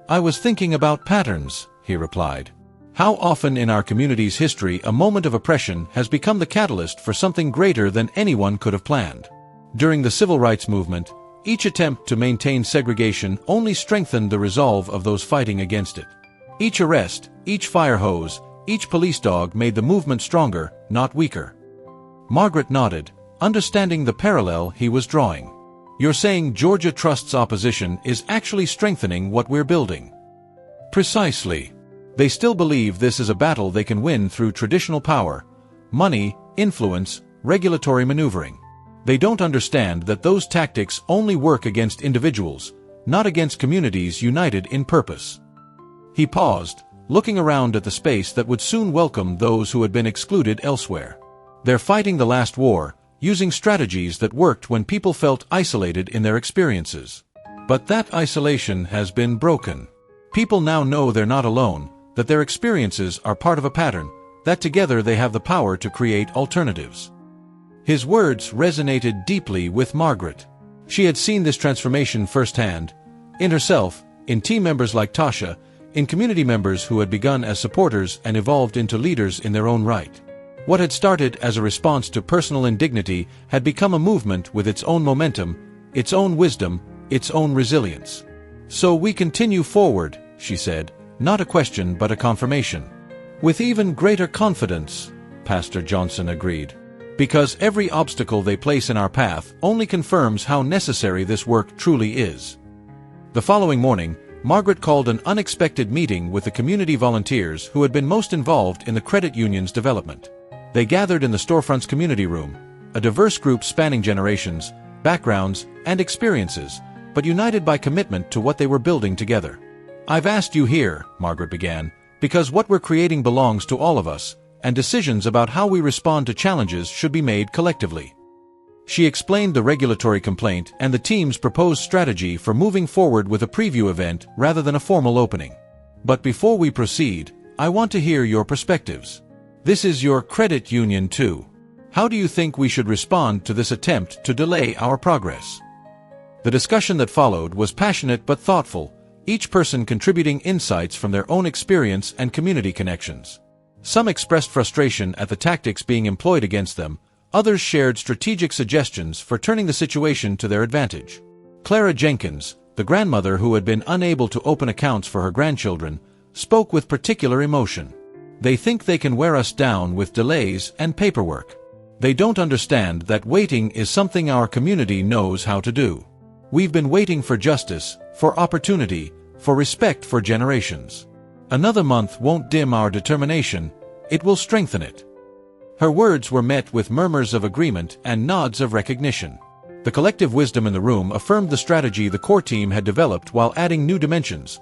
Speaker 1: "I was thinking about patterns," he replied. "How often in our community's history a moment of oppression has become the catalyst for something greater than anyone could have planned. During the civil rights movement, each attempt to maintain segregation only strengthened the resolve of those fighting against it. Each arrest, each fire hose, each police dog made the movement stronger, not weaker." Margaret nodded, understanding the parallel he was drawing. "You're saying Georgia Trust's opposition is actually strengthening what we're building." "Precisely. They still believe this is a battle they can win through traditional power, money, influence, regulatory maneuvering. They don't understand that those tactics only work against individuals, not against communities united in purpose." He paused, looking around at the space that would soon welcome those who had been excluded elsewhere. "They're fighting the last war, using strategies that worked when people felt isolated in their experiences. But that isolation has been broken. People now know they're not alone, that their experiences are part of a pattern, that together they have the power to create alternatives." His words resonated deeply with Margaret. She had seen this transformation firsthand, in herself, in team members like Tasha, in community members who had begun as supporters and evolved into leaders in their own right. What had started as a response to personal indignity had become a movement with its own momentum, its own wisdom, its own resilience. "So we continue forward," she said, not a question but a confirmation. "With even greater confidence," Pastor Johnson agreed. "Because every obstacle they place in our path only confirms how necessary this work truly is." The following morning, Margaret called an unexpected meeting with the community volunteers who had been most involved in the credit union's development. They gathered in the storefront's community room, a diverse group spanning generations, backgrounds, and experiences, but united by commitment to what they were building together. "I've asked you here," Margaret began, "because what we're creating belongs to all of us, and decisions about how we respond to challenges should be made collectively." She explained the regulatory complaint and the team's proposed strategy for moving forward with a preview event rather than a formal opening. "But before we proceed, I want to hear your perspectives. This is your credit union too. How do you think we should respond to this attempt to delay our progress?" The discussion that followed was passionate but thoughtful, each person contributing insights from their own experience and community connections. Some expressed frustration at the tactics being employed against them, others shared strategic suggestions for turning the situation to their advantage. Clara Jenkins, the grandmother who had been unable to open accounts for her grandchildren, spoke with particular emotion. "They think they can wear us down with delays and paperwork. They don't understand that waiting is something our community knows how to do. We've been waiting for justice, for opportunity, for respect for generations. Another month won't dim our determination, it will strengthen it." Her words were met with murmurs of agreement and nods of recognition. The collective wisdom in the room affirmed the strategy the core team had developed while adding new dimensions: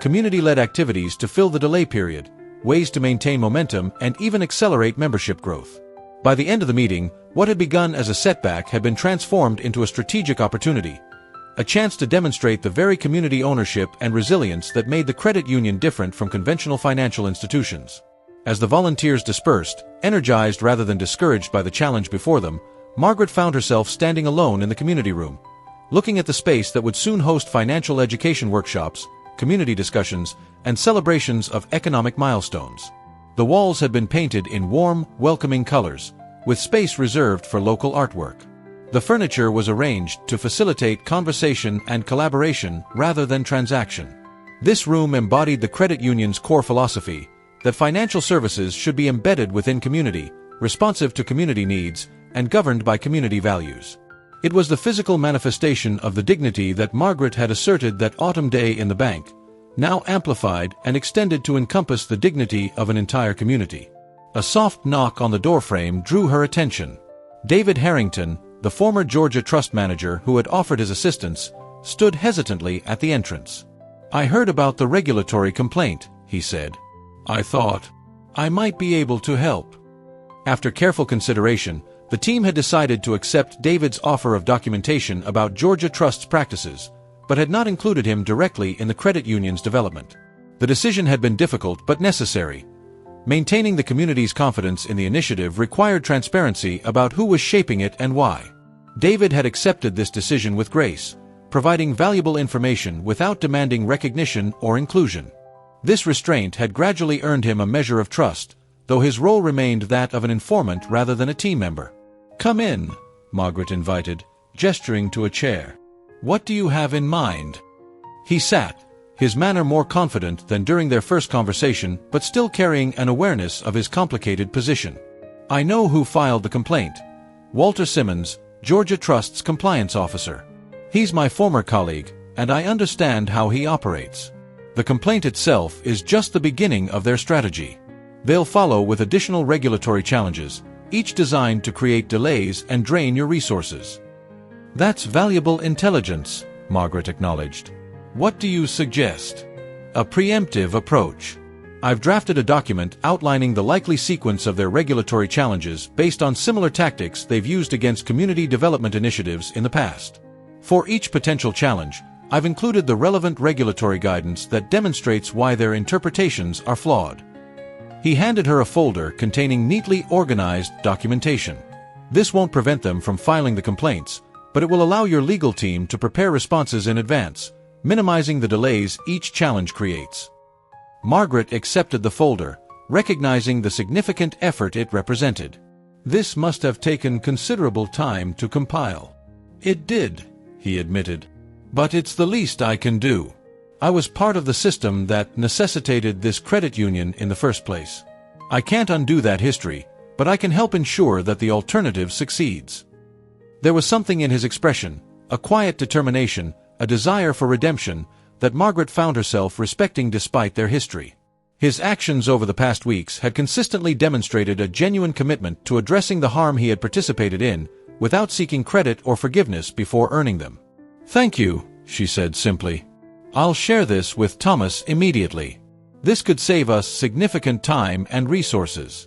Speaker 1: community-led activities to fill the delay period, ways to maintain momentum and even accelerate membership growth. By the end of the meeting, what had begun as a setback had been transformed into a strategic opportunity, a chance to demonstrate the very community ownership and resilience that made the credit union different from conventional financial institutions. As the volunteers dispersed, energized rather than discouraged by the challenge before them, Margaret found herself standing alone in the community room, looking at the space that would soon host financial education workshops, community discussions, and celebrations of economic milestones. The walls had been painted in warm, welcoming colors, with space reserved for local artwork. The furniture was arranged to facilitate conversation and collaboration rather than transaction. This room embodied the credit union's core philosophy, that financial services should be embedded within community, responsive to community needs, and governed by community values. It was the physical manifestation of the dignity that Margaret had asserted that autumn day in the bank, now amplified and extended to encompass the dignity of an entire community. A soft knock on the doorframe drew her attention. David Harrington, the former Georgia Trust manager who had offered his assistance, stood hesitantly at the entrance. "I heard about the regulatory complaint," he said. "I thought I might be able to help." After careful consideration, the team had decided to accept David's offer of documentation about Georgia Trust's practices, but had not included him directly in the credit union's development. The decision had been difficult but necessary. Maintaining the community's confidence in the initiative required transparency about who was shaping it and why. David had accepted this decision with grace, providing valuable information without demanding recognition or inclusion. This restraint had gradually earned him a measure of trust, though his role remained that of an informant rather than a team member. "Come in," Margaret invited, gesturing to a chair. "What do you have in mind?" He sat, his manner more confident than during their first conversation, but still carrying an awareness of his complicated position. "I know who filed the complaint. Walter Simmons, Georgia Trust's compliance officer. He's my former colleague, and I understand how he operates. The complaint itself is just the beginning of their strategy. They'll follow with additional regulatory challenges, each designed to create delays and drain your resources." "That's valuable intelligence," Margaret acknowledged. "What do you suggest?" "A preemptive approach. I've drafted a document outlining the likely sequence of their regulatory challenges based on similar tactics they've used against community development initiatives in the past. For each potential challenge, I've included the relevant regulatory guidance that demonstrates why their interpretations are flawed." He handed her a folder containing neatly organized documentation. "This won't prevent them from filing the complaints, but it will allow your legal team to prepare responses in advance, minimizing the delays each challenge creates." Margaret accepted the folder, recognizing the significant effort it represented. "This must have taken considerable time to compile." "It did," he admitted. "But it's the least I can do. I was part of the system that necessitated this credit union in the first place. I can't undo that history, but I can help ensure that the alternative succeeds." There was something in his expression, a quiet determination, a desire for redemption, that Margaret found herself respecting despite their history. His actions over the past weeks had consistently demonstrated a genuine commitment to addressing the harm he had participated in, without seeking credit or forgiveness before earning them. "Thank you," she said simply. I'll share this with Thomas immediately. This could save us significant time and resources.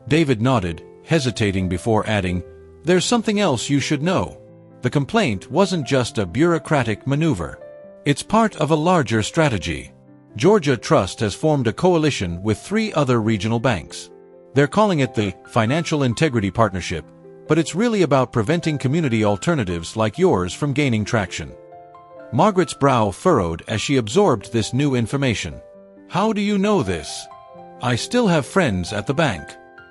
Speaker 1: David nodded, hesitating before adding, "There's something else you should know. The complaint wasn't just a bureaucratic maneuver. It's part of a larger strategy. Georgia Trust has formed a coalition with 3 other regional banks. They're calling it the Financial Integrity Partnership, but it's really about preventing community alternatives like yours from gaining traction." Margaret's brow furrowed as she absorbed this new information. "How do you know this?" "I still have friends at the bank.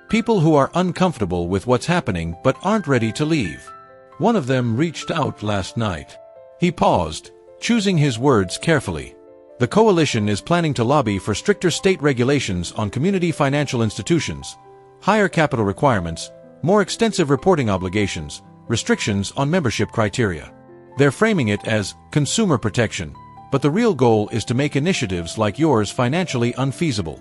Speaker 1: People who are uncomfortable with what's happening but aren't ready to leave. One of them reached out last night." He paused, choosing his words carefully. "The coalition is planning to lobby for stricter state regulations on community financial institutions, higher capital requirements, more extensive reporting obligations, restrictions on membership criteria. They're framing it as consumer protection, but the real goal is to make initiatives like yours financially unfeasible."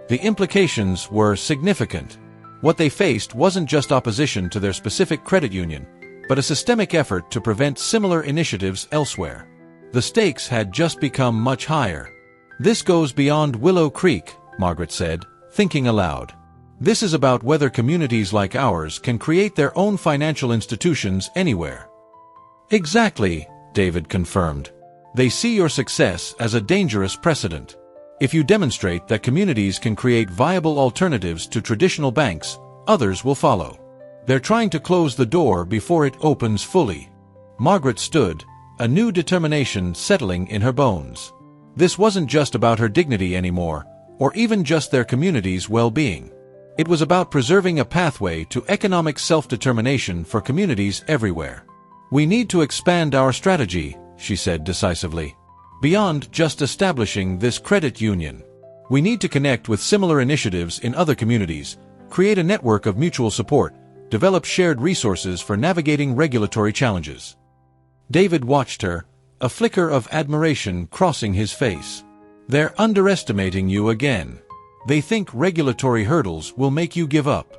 Speaker 1: The implications were significant. What they faced wasn't just opposition to their specific credit union, but a systemic effort to prevent similar initiatives elsewhere. The stakes had just become much higher. "This goes beyond Willow Creek," Margaret said, thinking aloud. "This is about whether communities like ours can create their own financial institutions anywhere." "Exactly," David confirmed. "They see your success as a dangerous precedent. If you demonstrate that communities can create viable alternatives to traditional banks, others will follow. They're trying to close the door before it opens fully." Margaret stood, a new determination settling in her bones. This wasn't just about her dignity anymore, or even just their community's well-being. It was about preserving a pathway to economic self-determination for communities everywhere. "We need to expand our strategy," she said decisively. "Beyond just establishing this credit union. We need to connect with similar initiatives in other communities, create a network of mutual support, develop shared resources for navigating regulatory challenges." David watched her, a flicker of admiration crossing his face. "They're underestimating you again. They think regulatory hurdles will make you give up."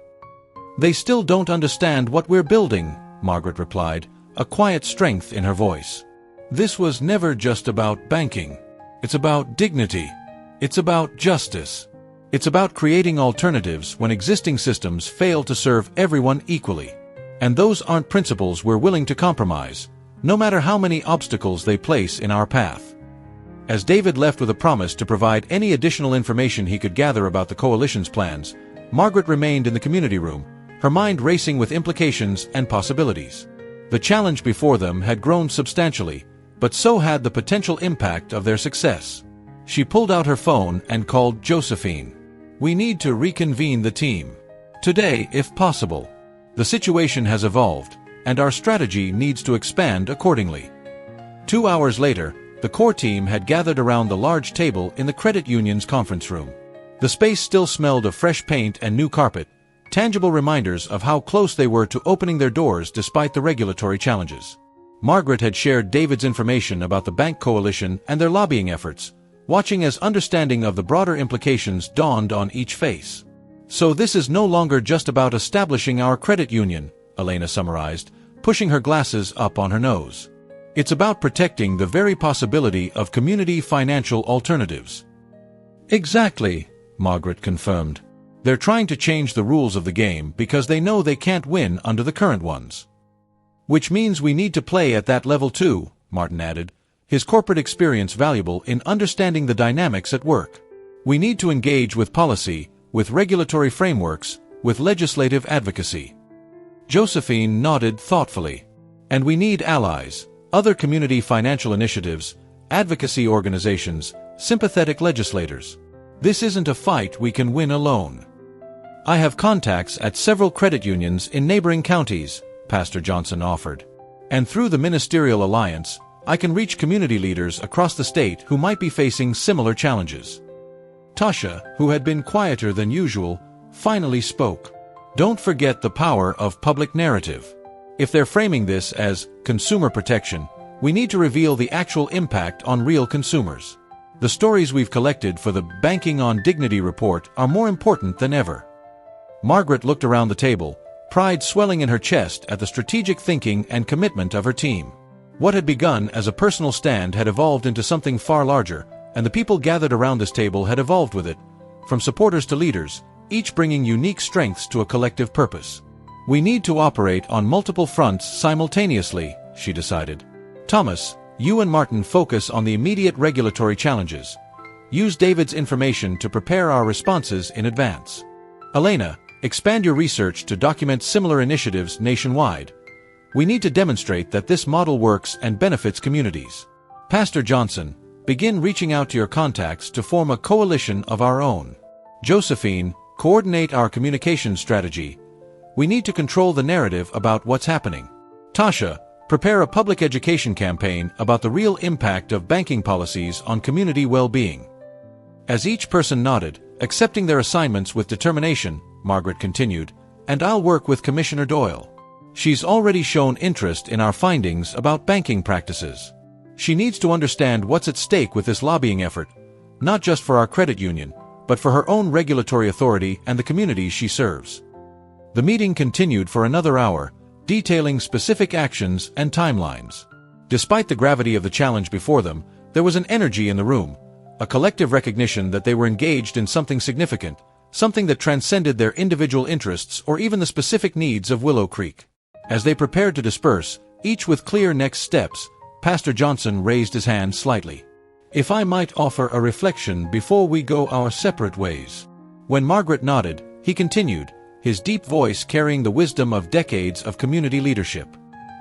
Speaker 1: "They still don't understand what we're building," Margaret replied, a quiet strength in her voice. "This was never just about banking. It's about dignity. It's about justice. It's about creating alternatives when existing systems fail to serve everyone equally. And those aren't principles we're willing to compromise, no matter how many obstacles they place in our path." As David left with a promise to provide any additional information he could gather about the coalition's plans, Margaret remained in the community room, her mind racing with implications and possibilities. The challenge before them had grown substantially, but so had the potential impact of their success. She pulled out her phone and called Josephine. "We need to reconvene the team. Today, if possible. The situation has evolved, and our strategy needs to expand accordingly." 2 hours later, the core team had gathered around the large table in the credit union's conference room. The space still smelled of fresh paint and new carpet, tangible reminders of how close they were to opening their doors despite the regulatory challenges. Margaret had shared David's information about the bank coalition and their lobbying efforts, watching as understanding of the broader implications dawned on each face. "So this is no longer just about establishing our credit union," Elena summarized, pushing her glasses up on her nose. "It's about protecting the very possibility of community financial alternatives." "Exactly," Margaret confirmed. "They're trying to change the rules of the game because they know they can't win under the current ones." "Which means we need to play at that level too," Martin added, his corporate experience valuable in understanding the dynamics at work. "We need to engage with policy, with regulatory frameworks, with legislative advocacy." Josephine nodded thoughtfully. "And we need allies, other community financial initiatives, advocacy organizations, sympathetic legislators. This isn't a fight we can win alone." "I have contacts at several credit unions in neighboring counties," Pastor Johnson offered. "And through the Ministerial Alliance, I can reach community leaders across the state who might be facing similar challenges." Tasha, who had been quieter than usual, finally spoke. "Don't forget the power of public narrative. If they're framing this as consumer protection, we need to reveal the actual impact on real consumers. The stories we've collected for the Banking on Dignity report are more important than ever." Margaret looked around the table, pride swelling in her chest at the strategic thinking and commitment of her team. What had begun as a personal stand had evolved into something far larger, and the people gathered around this table had evolved with it, from supporters to leaders, each bringing unique strengths to a collective purpose. We need to operate on multiple fronts simultaneously, she decided. Thomas, you and Martin focus on the immediate regulatory challenges. Use David's information to prepare our responses in advance. Elena, expand your research to document similar initiatives nationwide. We need to demonstrate that this model works and benefits communities. Pastor Johnson, begin reaching out to your contacts to form a coalition of our own. Josephine, coordinate our communication strategy. We need to control the narrative about what's happening. Tasha, prepare a public education campaign about the real impact of banking policies on community well-being. As each person nodded, accepting their assignments with determination, Margaret continued, and I'll work with Commissioner Doyle. She's already shown interest in our findings about banking practices. She needs to understand what's at stake with this lobbying effort, not just for our credit union, but for her own regulatory authority and the communities she serves. The meeting continued for another hour, detailing specific actions and timelines. Despite the gravity of the challenge before them, there was an energy in the room, a collective recognition that they were engaged in something significant, something that transcended their individual interests or even the specific needs of Willow Creek. As they prepared to disperse, each with clear next steps, Pastor Johnson raised his hand slightly. If I might offer a reflection before we go our separate ways. When Margaret nodded, he continued, his deep voice carrying the wisdom of decades of community leadership.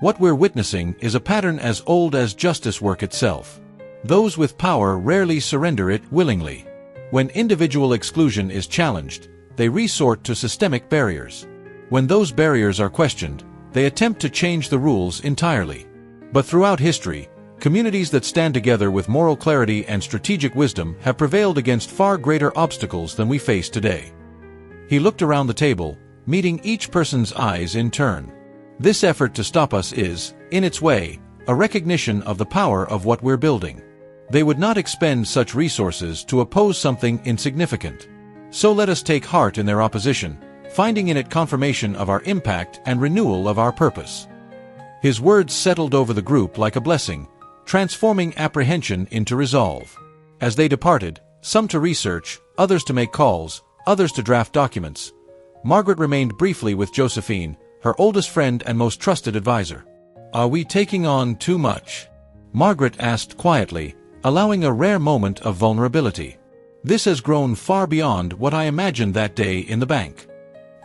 Speaker 1: What we're witnessing is a pattern as old as justice work itself. Those with power rarely surrender it willingly. When individual exclusion is challenged, they resort to systemic barriers. When those barriers are questioned, they attempt to change the rules entirely. But throughout history, communities that stand together with moral clarity and strategic wisdom have prevailed against far greater obstacles than we face today. He looked around the table, meeting each person's eyes in turn. This effort to stop us is, in its way, a recognition of the power of what we're building. They would not expend such resources to oppose something insignificant. So let us take heart in their opposition, finding in it confirmation of our impact and renewal of our purpose. His words settled over the group like a blessing, transforming apprehension into resolve. As they departed, some to research, others to make calls, others to draft documents, Margaret remained briefly with Josephine, her oldest friend and most trusted advisor. Are we taking on too much? Margaret asked quietly, allowing a rare moment of vulnerability. This has grown far beyond what I imagined that day in the bank.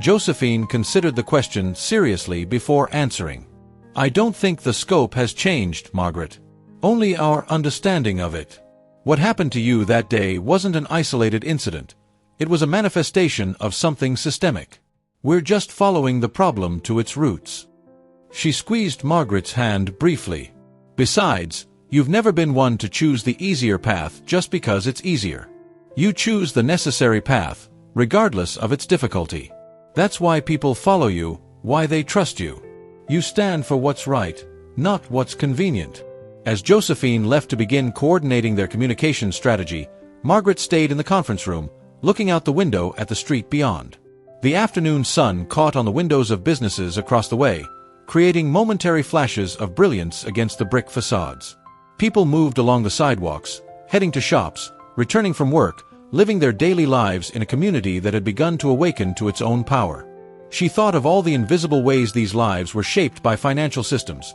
Speaker 1: Josephine considered the question seriously before answering. I don't think the scope has changed, Margaret. Only our understanding of it. What happened to you that day wasn't an isolated incident. It was a manifestation of something systemic. We're just following the problem to its roots. She squeezed Margaret's hand briefly. Besides, you've never been one to choose the easier path just because it's easier. You choose the necessary path, regardless of its difficulty. That's why people follow you, why they trust you. You stand for what's right, not what's convenient. As Josephine left to begin coordinating their communication strategy, Margaret stayed in the conference room, looking out the window at the street beyond. The afternoon sun caught on the windows of businesses across the way, creating momentary flashes of brilliance against the brick facades. People moved along the sidewalks, heading to shops, returning from work, living their daily lives in a community that had begun to awaken to its own power. She thought of all the invisible ways these lives were shaped by financial systems,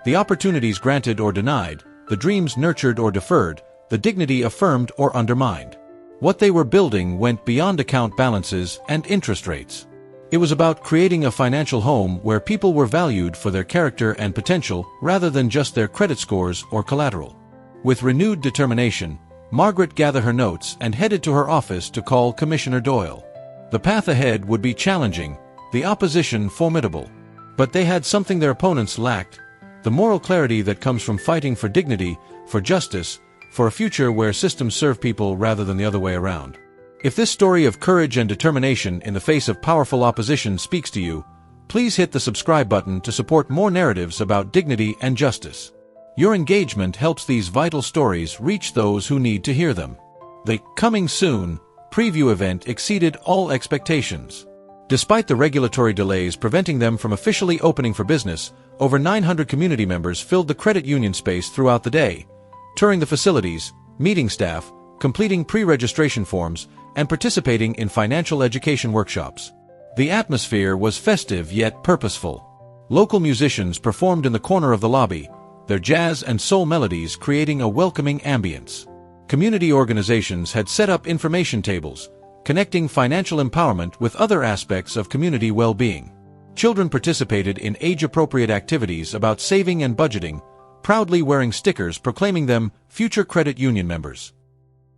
Speaker 1: the opportunities granted or denied, the dreams nurtured or deferred, the dignity affirmed or undermined. What they were building went beyond account balances and interest rates. It was about creating a financial home where people were valued for their character and potential rather than just their credit scores or collateral. With renewed determination, Margaret gathered her notes and headed to her office to call Commissioner Doyle. The path ahead would be challenging, the opposition formidable. But they had something their opponents lacked, the moral clarity that comes from fighting for dignity, for justice, for a future where systems serve people rather than the other way around. If this story of courage and determination in the face of powerful opposition speaks to you, please hit the subscribe button to support more narratives about dignity and justice. Your engagement helps these vital stories reach those who need to hear them. The Coming Soon preview event exceeded all expectations. Despite the regulatory delays preventing them from officially opening for business, over 900 community members filled the credit union space throughout the day, touring the facilities, meeting staff, completing pre-registration forms, and participating in financial education workshops. The atmosphere was festive yet purposeful. Local musicians performed in the corner of the lobby, their jazz and soul melodies creating a welcoming ambience. Community organizations had set up information tables, connecting financial empowerment with other aspects of community well-being. Children participated in age-appropriate activities about saving and budgeting, proudly wearing stickers proclaiming them future credit union members.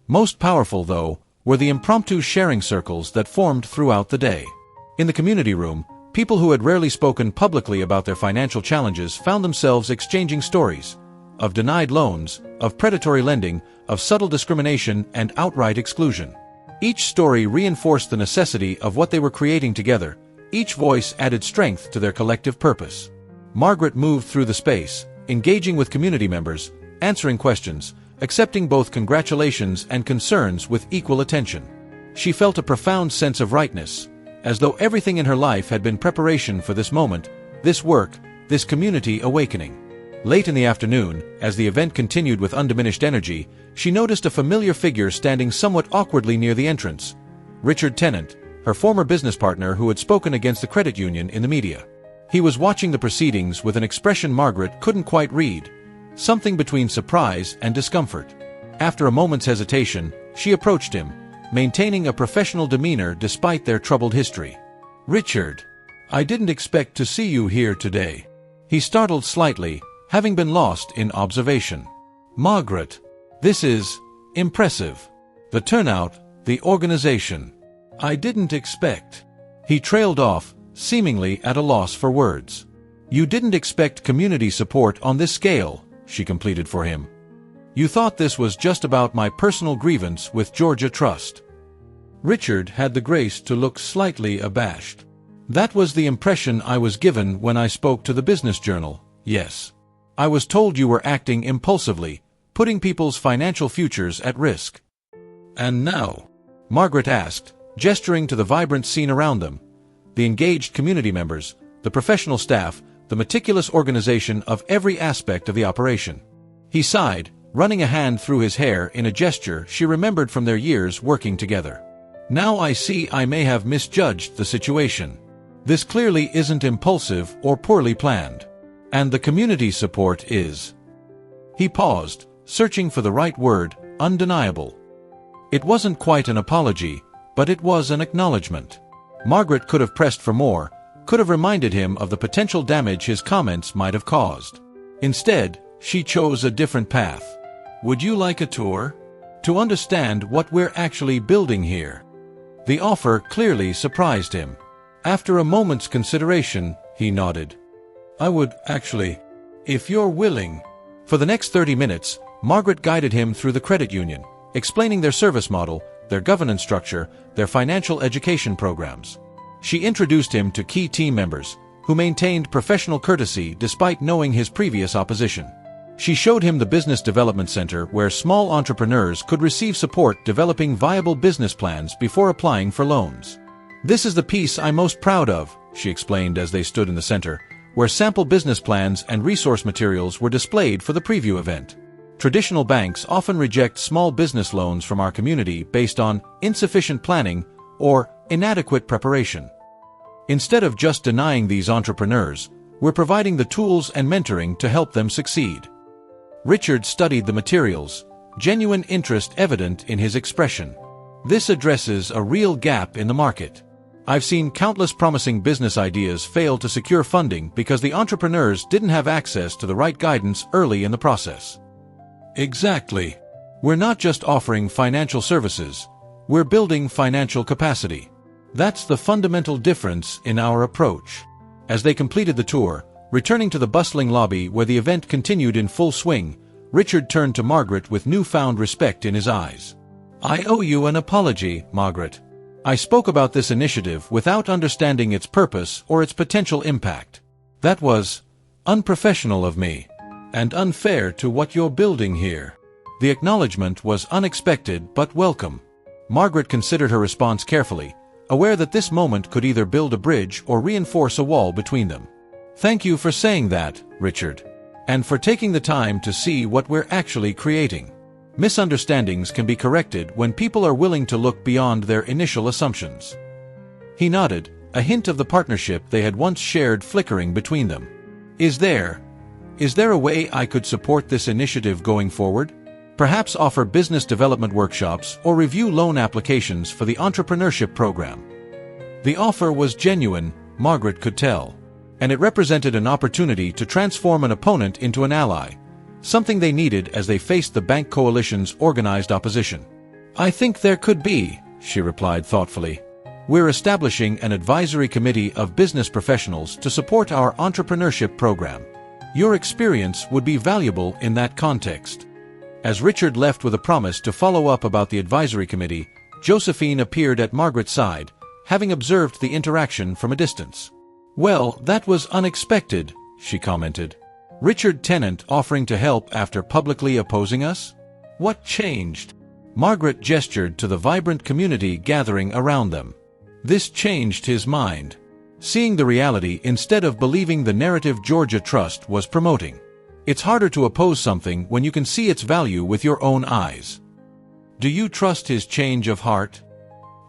Speaker 1: Most powerful, though, were the impromptu sharing circles that formed throughout the day. In the community room, people who had rarely spoken publicly about their financial challenges found themselves exchanging stories of denied loans, of predatory lending, of subtle discrimination and outright exclusion. Each story reinforced the necessity of what they were creating together. Each voice added strength to their collective purpose. Margaret moved through the space, engaging with community members, answering questions, accepting both congratulations and concerns with equal attention. She felt a profound sense of rightness, as though everything in her life had been preparation for this moment, this work, this community awakening. Late in the afternoon, as the event continued with undiminished energy, she noticed a familiar figure standing somewhat awkwardly near the entrance. Richard Tennant, her former business partner who had spoken against the credit union in the media. He was watching the proceedings with an expression Margaret couldn't quite read, something between surprise and discomfort. After a moment's hesitation, she approached him, maintaining a professional demeanor despite their troubled history. "Richard, I didn't expect to see you here today." He startled slightly, having been lost in observation. "Margaret, this is impressive. The turnout, the organization. I didn't expect." He trailed off, seemingly at a loss for words. "You didn't expect community support on this scale," she completed for him. "You thought this was just about my personal grievance with Georgia Trust." Richard had the grace to look slightly abashed. "That was the impression I was given when I spoke to the Business Journal, yes. I was told you were acting impulsively, putting people's financial futures at risk." "And now?" Margaret asked, gesturing to the vibrant scene around them. The engaged community members, the professional staff, the meticulous organization of every aspect of the operation. He sighed, running a hand through his hair in a gesture she remembered from their years working together. "Now I see I may have misjudged the situation. This clearly isn't impulsive or poorly planned. And the community support is..." He paused, searching for the right word, undeniable. It wasn't quite an apology, but it was an acknowledgement. Margaret could have pressed for more, could have reminded him of the potential damage his comments might have caused. Instead, she chose a different path. "Would you like a tour? To understand what we're actually building here?" The offer clearly surprised him. After a moment's consideration, he nodded. "I would, actually, if you're willing." For the next 30 minutes, Margaret guided him through the credit union, explaining their service model, their governance structure, their financial education programs. She introduced him to key team members, who maintained professional courtesy despite knowing his previous opposition. She showed him the Business Development Center where small entrepreneurs could receive support developing viable business plans before applying for loans. "This is the piece I'm most proud of," she explained as they stood in the center, where sample business plans and resource materials were displayed for the preview event. Traditional banks often reject small business loans from our community based on insufficient planning or inadequate preparation. Instead of just denying these entrepreneurs, we're providing the tools and mentoring to help them succeed. Richard studied the materials, genuine interest evident in his expression. "This addresses a real gap in the market. I've seen countless promising business ideas fail to secure funding because the entrepreneurs didn't have access to the right guidance early in the process." "Exactly. We're not just offering financial services, we're building financial capacity. That's the fundamental difference in our approach." As they completed the tour, returning to the bustling lobby where the event continued in full swing, Richard turned to Margaret with newfound respect in his eyes. "I owe you an apology, Margaret. I spoke about this initiative without understanding its purpose or its potential impact. That was unprofessional of me, and unfair to what you're building here." The acknowledgement was unexpected but welcome. Margaret considered her response carefully, aware that this moment could either build a bridge or reinforce a wall between them. "Thank you for saying that, Richard. And for taking the time to see what we're actually creating. Misunderstandings can be corrected when people are willing to look beyond their initial assumptions." He nodded, a hint of the partnership they had once shared flickering between them. Is there a way I could support this initiative going forward? Perhaps offer business development workshops or review loan applications for the entrepreneurship program." The offer was genuine, Margaret could tell, and it represented an opportunity to transform an opponent into an ally, something they needed as they faced the bank coalition's organized opposition. "I think there could be," she replied thoughtfully. "We're establishing an advisory committee of business professionals to support our entrepreneurship program. Your experience would be valuable in that context." As Richard left with a promise to follow up about the advisory committee, Josephine appeared at Margaret's side, having observed the interaction from a distance. "Well, that was unexpected," she commented. "Richard Tennant offering to help after publicly opposing us? What changed?" Margaret gestured to the vibrant community gathering around them. This changed his mind. Seeing the reality instead of believing the narrative Georgia Trust was promoting. It's harder to oppose something when you can see its value with your own eyes. "Do you trust his change of heart?"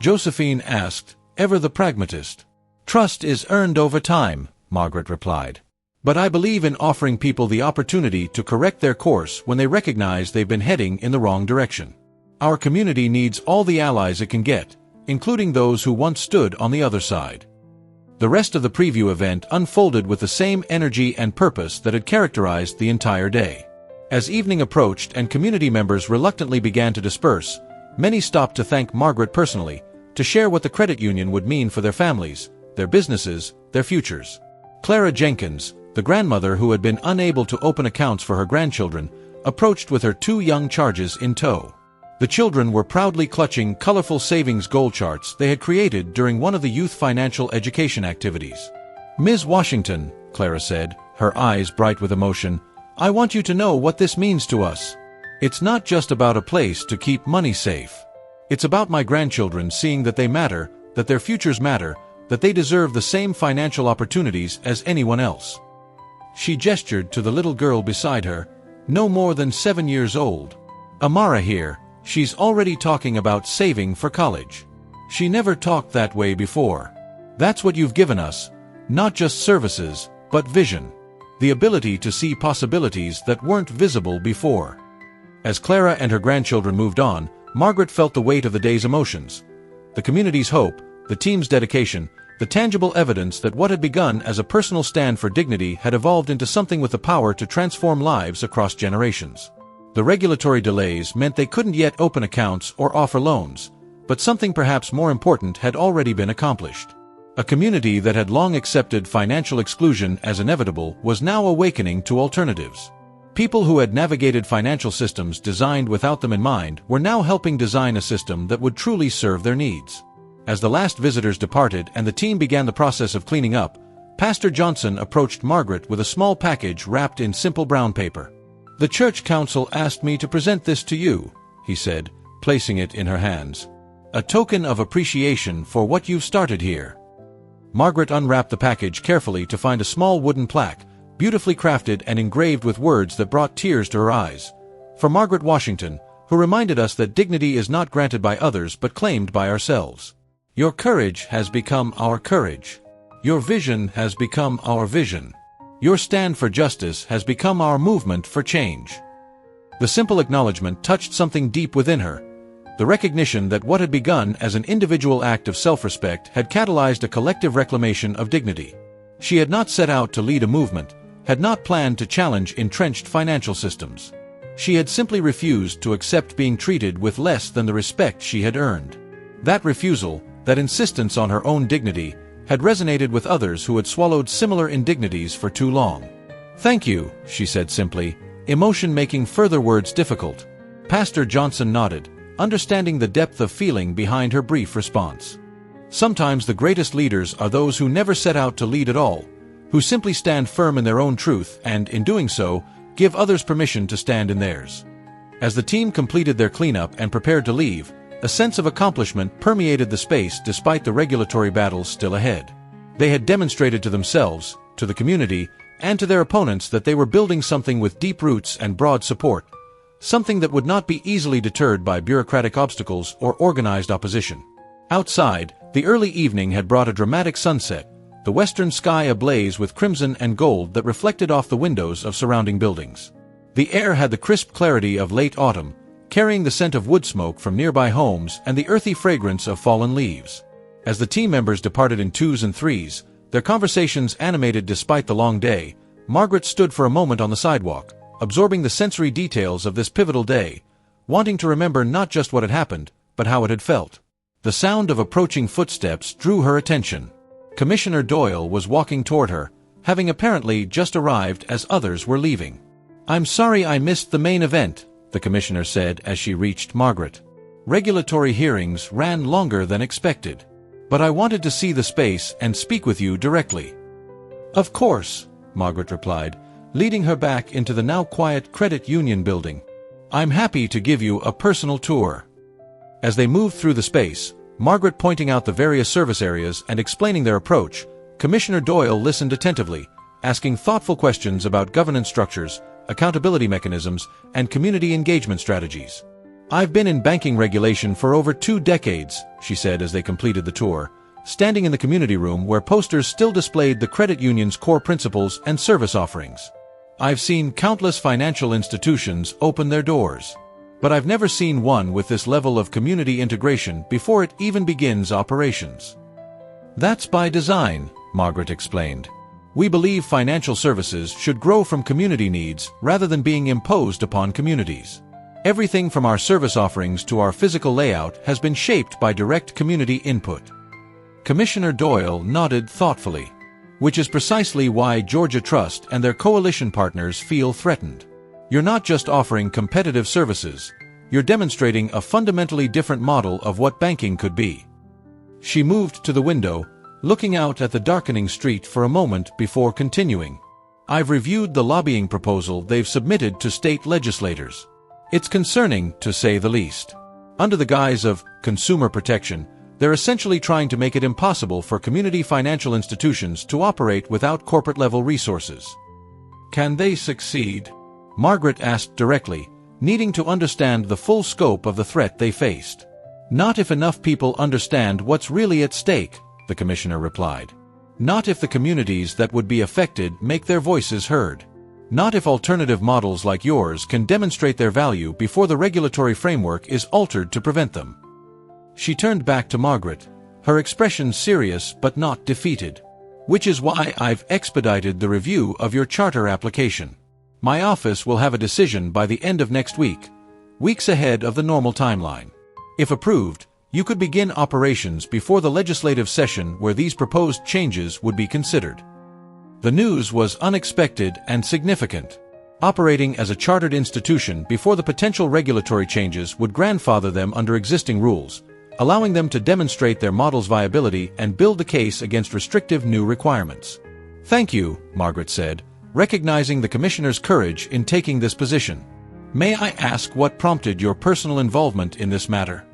Speaker 1: Josephine asked, ever the pragmatist. "Trust is earned over time," Margaret replied. "But I believe in offering people the opportunity to correct their course when they recognize they've been heading in the wrong direction. Our community needs all the allies it can get, including those who once stood on the other side." The rest of the preview event unfolded with the same energy and purpose that had characterized the entire day. As evening approached and community members reluctantly began to disperse, many stopped to thank Margaret personally, to share what the credit union would mean for their families, their businesses, their futures. Clara Jenkins, the grandmother who had been unable to open accounts for her grandchildren, approached with her 2 young charges in tow. The children were proudly clutching colorful savings goal charts they had created during one of the youth financial education activities. "Ms. Washington," Clara said, her eyes bright with emotion, "I want you to know what this means to us. It's not just about a place to keep money safe. It's about my grandchildren seeing that they matter, that their futures matter, that they deserve the same financial opportunities as anyone else." She gestured to the little girl beside her, no more than 7 years old. "Amara here. She's already talking about saving for college. She never talked that way before. That's what you've given us, not just services, but vision. The ability to see possibilities that weren't visible before." As Clara and her grandchildren moved on, Margaret felt the weight of the day's emotions. The community's hope, the team's dedication, the tangible evidence that what had begun as a personal stand for dignity had evolved into something with the power to transform lives across generations. The regulatory delays meant they couldn't yet open accounts or offer loans, but something perhaps more important had already been accomplished. A community that had long accepted financial exclusion as inevitable was now awakening to alternatives. People who had navigated financial systems designed without them in mind were now helping design a system that would truly serve their needs. As the last visitors departed and the team began the process of cleaning up, Pastor Johnson approached Margaret with a small package wrapped in simple brown paper. "The church council asked me to present this to you," he said, placing it in her hands. "A token of appreciation for what you've started here." Margaret unwrapped the package carefully to find a small wooden plaque, beautifully crafted and engraved with words that brought tears to her eyes. For Margaret Washington, who reminded us that dignity is not granted by others but claimed by ourselves. "Your courage has become our courage. Your vision has become our vision. Your stand for justice has become our movement for change." The simple acknowledgement touched something deep within her, the recognition that what had begun as an individual act of self-respect had catalyzed a collective reclamation of dignity. She had not set out to lead a movement, had not planned to challenge entrenched financial systems. She had simply refused to accept being treated with less than the respect she had earned. That refusal, that insistence on her own dignity, had resonated with others who had swallowed similar indignities for too long. "Thank you," she said simply, emotion making further words difficult. Pastor Johnson nodded, understanding the depth of feeling behind her brief response. Sometimes the greatest leaders are those who never set out to lead at all, who simply stand firm in their own truth and, in doing so, give others permission to stand in theirs. As the team completed their cleanup and prepared to leave, A sense of accomplishment permeated the space despite the regulatory battles still ahead. They had demonstrated to themselves, to the community, and to their opponents that they were building something with deep roots and broad support, something that would not be easily deterred by bureaucratic obstacles or organized opposition. Outside, the early evening had brought a dramatic sunset, the western sky ablaze with crimson and gold that reflected off the windows of surrounding buildings. The air had the crisp clarity of late autumn, carrying the scent of wood smoke from nearby homes and the earthy fragrance of fallen leaves. As the team members departed in twos and threes, their conversations animated despite the long day, Margaret stood for a moment on the sidewalk, absorbing the sensory details of this pivotal day, wanting to remember not just what had happened, but how it had felt. The sound of approaching footsteps drew her attention. Commissioner Doyle was walking toward her, having apparently just arrived as others were leaving. "I'm sorry I missed the main event," the commissioner said as she reached Margaret. "Regulatory hearings ran longer than expected. But I wanted to see the space and speak with you directly." "Of course," Margaret replied, leading her back into the now quiet credit union building. "I'm happy to give you a personal tour." As they moved through the space, Margaret pointing out the various service areas and explaining their approach, Commissioner Doyle listened attentively, asking thoughtful questions about governance structures, accountability mechanisms, and community engagement strategies. "I've been in banking regulation for over 2 decades, she said as they completed the tour, standing in the community room where posters still displayed the credit union's core principles and service offerings. "I've seen countless financial institutions open their doors. But I've never seen one with this level of community integration before it even begins operations." "That's by design," Margaret explained. "We believe financial services should grow from community needs rather than being imposed upon communities. Everything from our service offerings to our physical layout has been shaped by direct community input." Commissioner Doyle nodded thoughtfully. "Which is precisely why Georgia Trust and their coalition partners feel threatened. You're not just offering competitive services, you're demonstrating a fundamentally different model of what banking could be." She moved to the window, looking out at the darkening street for a moment before continuing. "I've reviewed the lobbying proposal they've submitted to state legislators. It's concerning, to say the least. Under the guise of consumer protection, they're essentially trying to make it impossible for community financial institutions to operate without corporate-level resources." "Can they succeed?" Margaret asked directly, needing to understand the full scope of the threat they faced. "Not if enough people understand what's really at stake," the commissioner replied. "Not if the communities that would be affected make their voices heard. Not if alternative models like yours can demonstrate their value before the regulatory framework is altered to prevent them." She turned back to Margaret, her expression serious but not defeated. "Which is why I've expedited the review of your charter application. My office will have a decision by the end of next week, weeks ahead of the normal timeline. If approved, you could begin operations before the legislative session where these proposed changes would be considered." The news was unexpected and significant. Operating as a chartered institution before the potential regulatory changes would grandfather them under existing rules, allowing them to demonstrate their model's viability and build the case against restrictive new requirements. "Thank you," Margaret said, recognizing the commissioner's courage in taking this position. "May I ask what prompted your personal involvement in this matter?"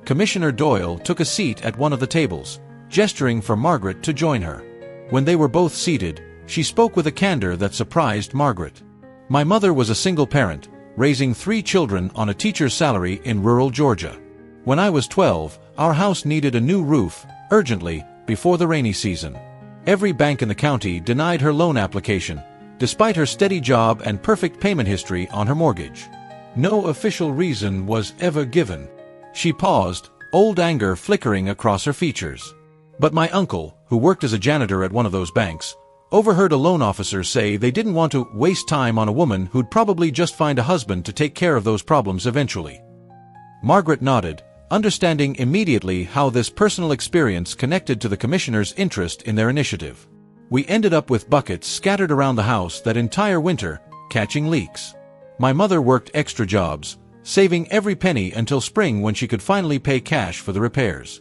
Speaker 1: Commissioner Doyle took a seat at one of the tables, gesturing for Margaret to join her. When they were both seated, she spoke with a candor that surprised Margaret. "My mother was a single parent, raising 3 children on a teacher's salary in rural Georgia. When I was 12, our house needed a new roof, urgently, before the rainy season. Every bank in the county denied her loan application, despite her steady job and perfect payment history on her mortgage. No official reason was ever given." She paused, old anger flickering across her features. "But my uncle, who worked as a janitor at one of those banks, overheard a loan officer say they didn't want to waste time on a woman who'd probably just find a husband to take care of those problems eventually." Margaret nodded, understanding immediately how this personal experience connected to the commissioner's interest in their initiative. "We ended up with buckets scattered around the house that entire winter, catching leaks. My mother worked extra jobs, saving every penny until spring when she could finally pay cash for the repairs."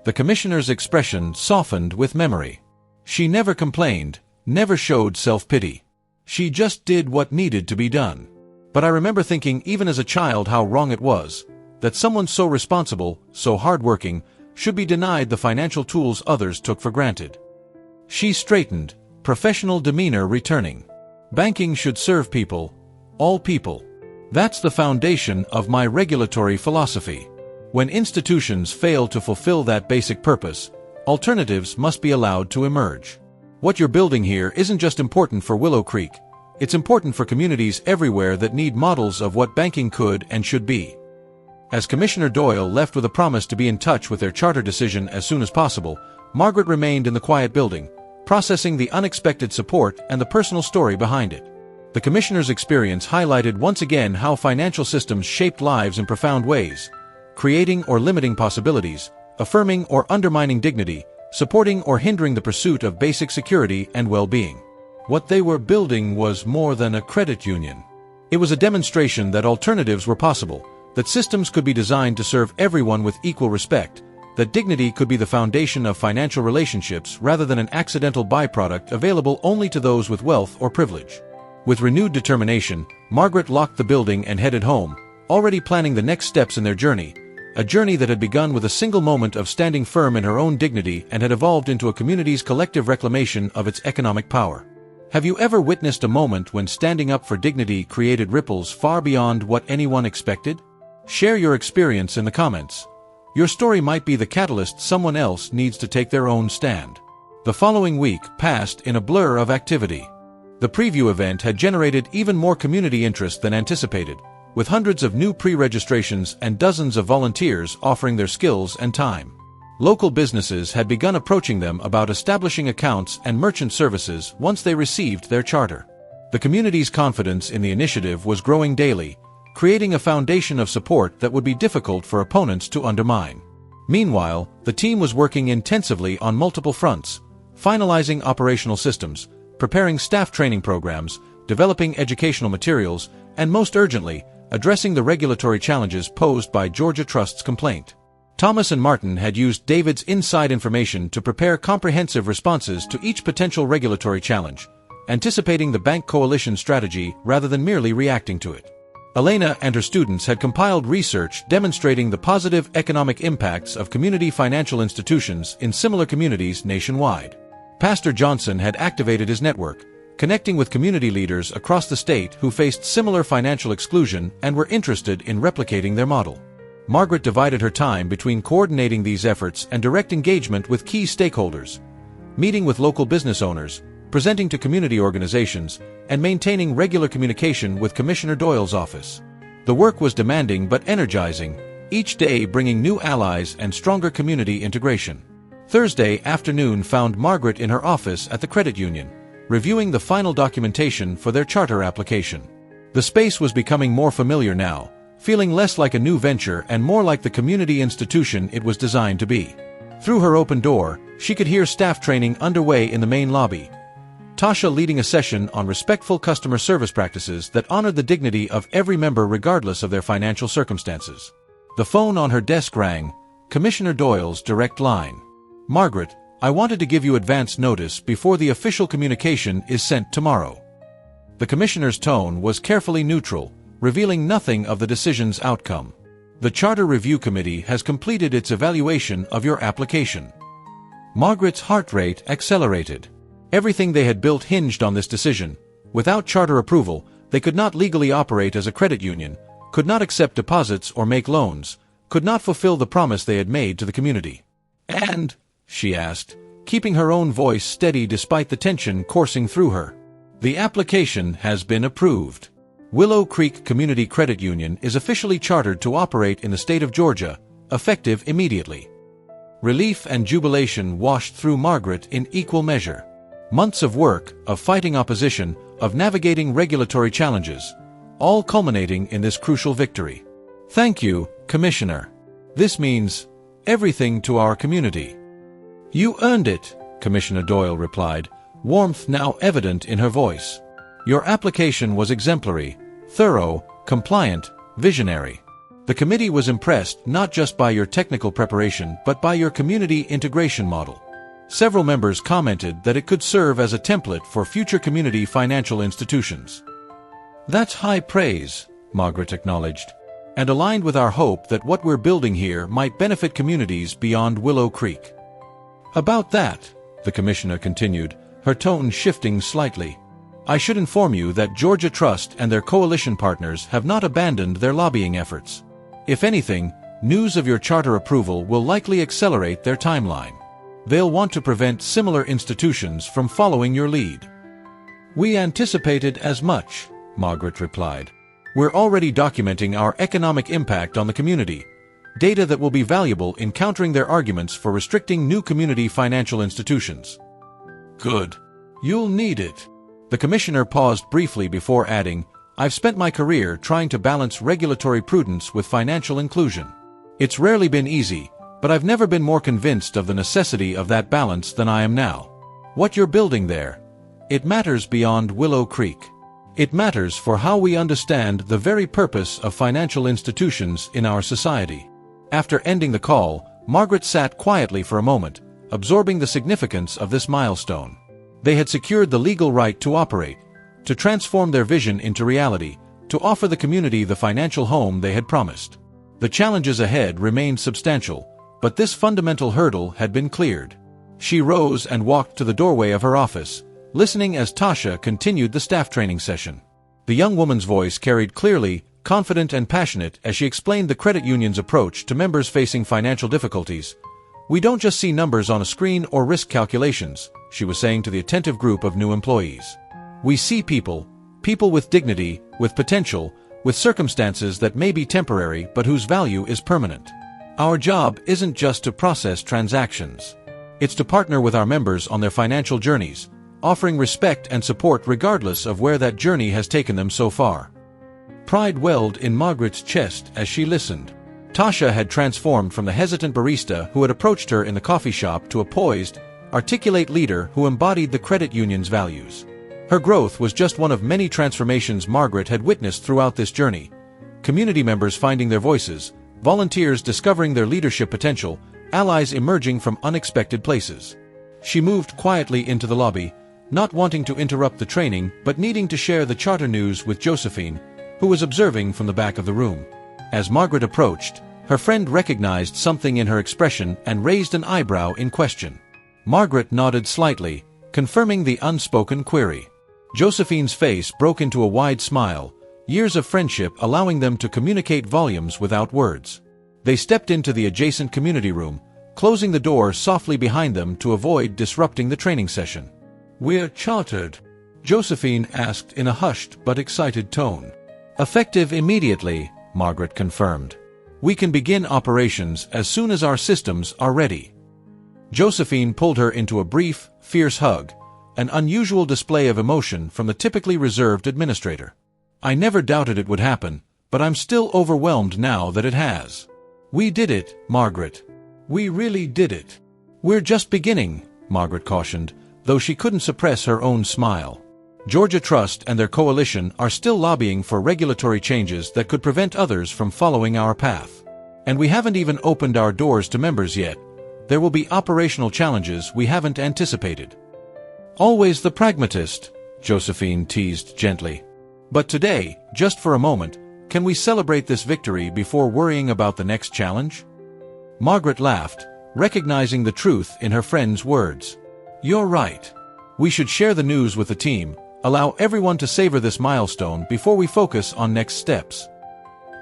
Speaker 1: The commissioner's expression softened with memory. "She never complained, never showed self-pity. She just did what needed to be done. But I remember thinking even as a child how wrong it was, that someone so responsible, so hardworking, should be denied the financial tools others took for granted. She straightened, professional demeanor returning. Banking should serve people, all people. That's the foundation of my regulatory philosophy. When institutions fail to fulfill that basic purpose, alternatives must be allowed to emerge. What you're building here isn't just important for Willow Creek, it's important for communities everywhere that need models of what banking could and should be. As Commissioner Doyle left with a promise to be in touch with their charter decision as soon as possible, Margaret remained in the quiet building, processing the unexpected support and the personal story behind it. The Commissioner's experience highlighted once again how financial systems shaped lives in profound ways, creating or limiting possibilities, affirming or undermining dignity, supporting or hindering the pursuit of basic security and well-being. What they were building was more than a credit union. It was a demonstration that alternatives were possible, that systems could be designed to serve everyone with equal respect, that dignity could be the foundation of financial relationships rather than an accidental byproduct available only to those with wealth or privilege. With renewed determination, Margaret locked the building and headed home, already planning the next steps in their journey, a journey that had begun with a single moment of standing firm in her own dignity and had evolved into a community's collective reclamation of its economic power. Have you ever witnessed a moment when standing up for dignity created ripples far beyond what anyone expected? Share your experience in the comments. Your story might be the catalyst someone else needs to take their own stand. The following week passed in a blur of activity. The preview event had generated even more community interest than anticipated, with hundreds of new pre-registrations and dozens of volunteers offering their skills and time. Local businesses had begun approaching them about establishing accounts and merchant services once they received their charter. The community's confidence in the initiative was growing daily, creating a foundation of support that would be difficult for opponents to undermine. Meanwhile, the team was working intensively on multiple fronts, finalizing operational systems, preparing staff training programs, developing educational materials, and most urgently, addressing the regulatory challenges posed by Georgia Trust's complaint. Thomas and Martin had used David's inside information to prepare comprehensive responses to each potential regulatory challenge, anticipating the bank coalition strategy rather than merely reacting to it. Elena and her students had compiled research demonstrating the positive economic impacts of community financial institutions in similar communities nationwide. Pastor Johnson had activated his network, connecting with community leaders across the state who faced similar financial exclusion and were interested in replicating their model. Margaret divided her time between coordinating these efforts and direct engagement with key stakeholders, meeting with local business owners, presenting to community organizations, and maintaining regular communication with Commissioner Doyle's office. The work was demanding but energizing, each day bringing new allies and stronger community integration. Thursday afternoon found Margaret in her office at the credit union, reviewing the final documentation for their charter application. The space was becoming more familiar now, feeling less like a new venture and more like the community institution it was designed to be. Through her open door, she could hear staff training underway in the main lobby, Tasha leading a session on respectful customer service practices that honored the dignity of every member regardless of their financial circumstances. The phone on her desk rang, Commissioner Doyle's direct line. "Margaret, I wanted to give you advance notice before the official communication is sent tomorrow." The Commissioner's tone was carefully neutral, revealing nothing of the decision's outcome. "The Charter Review Committee has completed its evaluation of your application." Margaret's heart rate accelerated. Everything they had built hinged on this decision. Without charter approval, they could not legally operate as a credit union, could not accept deposits or make loans, could not fulfill the promise they had made to the community. "And?" she asked, keeping her own voice steady despite the tension coursing through her. "The application has been approved. Willow Creek Community Credit Union is officially chartered to operate in the state of Georgia, effective immediately." Relief and jubilation washed through Margaret in equal measure. Months of work, of fighting opposition, of navigating regulatory challenges, all culminating in this crucial victory. "Thank you, Commissioner. This means everything to our community." "You earned it," Commissioner Doyle replied, warmth now evident in her voice. "Your application was exemplary, thorough, compliant, visionary. The committee was impressed not just by your technical preparation but by your community integration model." Several members commented that it could serve as a template for future community financial institutions. "That's high praise," Margaret acknowledged. and aligned with our hope that what we're building here might benefit communities beyond Willow Creek. About that, the commissioner continued, her tone shifting slightly, I should inform you that Georgia Trust and their coalition partners have not abandoned their lobbying efforts. If anything, news of your charter approval will likely accelerate their timeline. They'll want to prevent similar institutions from following your lead. We anticipated as much, Margaret replied. We're already documenting our economic impact on the community, data that will be valuable in countering their arguments for restricting new community financial institutions. Good. You'll need it. The commissioner paused briefly before adding, I've spent my career trying to balance regulatory prudence with financial inclusion. It's rarely been easy, but I've never been more convinced of the necessity of that balance than I am now. What you're building there, it matters beyond Willow Creek. It matters for how we understand the very purpose of financial institutions in our society. After ending the call, Margaret sat quietly for a moment, absorbing the significance of this milestone. They had secured the legal right to operate, to transform their vision into reality, to offer the community the financial home they had promised. The challenges ahead remained substantial, but this fundamental hurdle had been cleared. She rose and walked to the doorway of her office, listening as Tasha continued the staff training session. The young woman's voice carried clearly, confident and passionate as she explained the credit union's approach to members facing financial difficulties. We don't just see numbers on a screen or risk calculations, she was saying to the attentive group of new employees. We see people with dignity, with potential, with circumstances that may be temporary but whose value is permanent. Our job isn't just to process transactions. It's to partner with our members on their financial journeys, offering respect and support regardless of where that journey has taken them so far. Pride welled in Margaret's chest as she listened. Tasha had transformed from the hesitant barista who had approached her in the coffee shop to a poised, articulate leader who embodied the credit union's values. Her growth was just one of many transformations Margaret had witnessed throughout this journey. Community members finding their voices, volunteers discovering their leadership potential, allies emerging from unexpected places. She moved quietly into the lobby, not wanting to interrupt the training but needing to share the charter news with Josephine, who was observing from the back of the room. As Margaret approached, her friend recognized something in her expression and raised an eyebrow in question. Margaret nodded slightly, confirming the unspoken query. Josephine's face broke into a wide smile, years of friendship allowing them to communicate volumes without words. They stepped into the adjacent community room, closing the door softly behind them to avoid disrupting the training session. We're chartered? Josephine asked in a hushed but excited tone. Effective immediately, Margaret confirmed. We can begin operations as soon as our systems are ready. Josephine pulled her into a brief, fierce hug, an unusual display of emotion from the typically reserved administrator. I never doubted it would happen, but I'm still overwhelmed now that it has. We did it, Margaret. We really did it. We're just beginning, Margaret cautioned, though she couldn't suppress her own smile. Georgia Trust and their coalition are still lobbying for regulatory changes that could prevent others from following our path. And we haven't even opened our doors to members yet. There will be operational challenges we haven't anticipated. Always the pragmatist, Josephine teased gently. But today, just for a moment, can we celebrate this victory before worrying about the next challenge? Margaret laughed, recognizing the truth in her friend's words. You're right. We should share the news with the team, allow everyone to savor this milestone before we focus on next steps.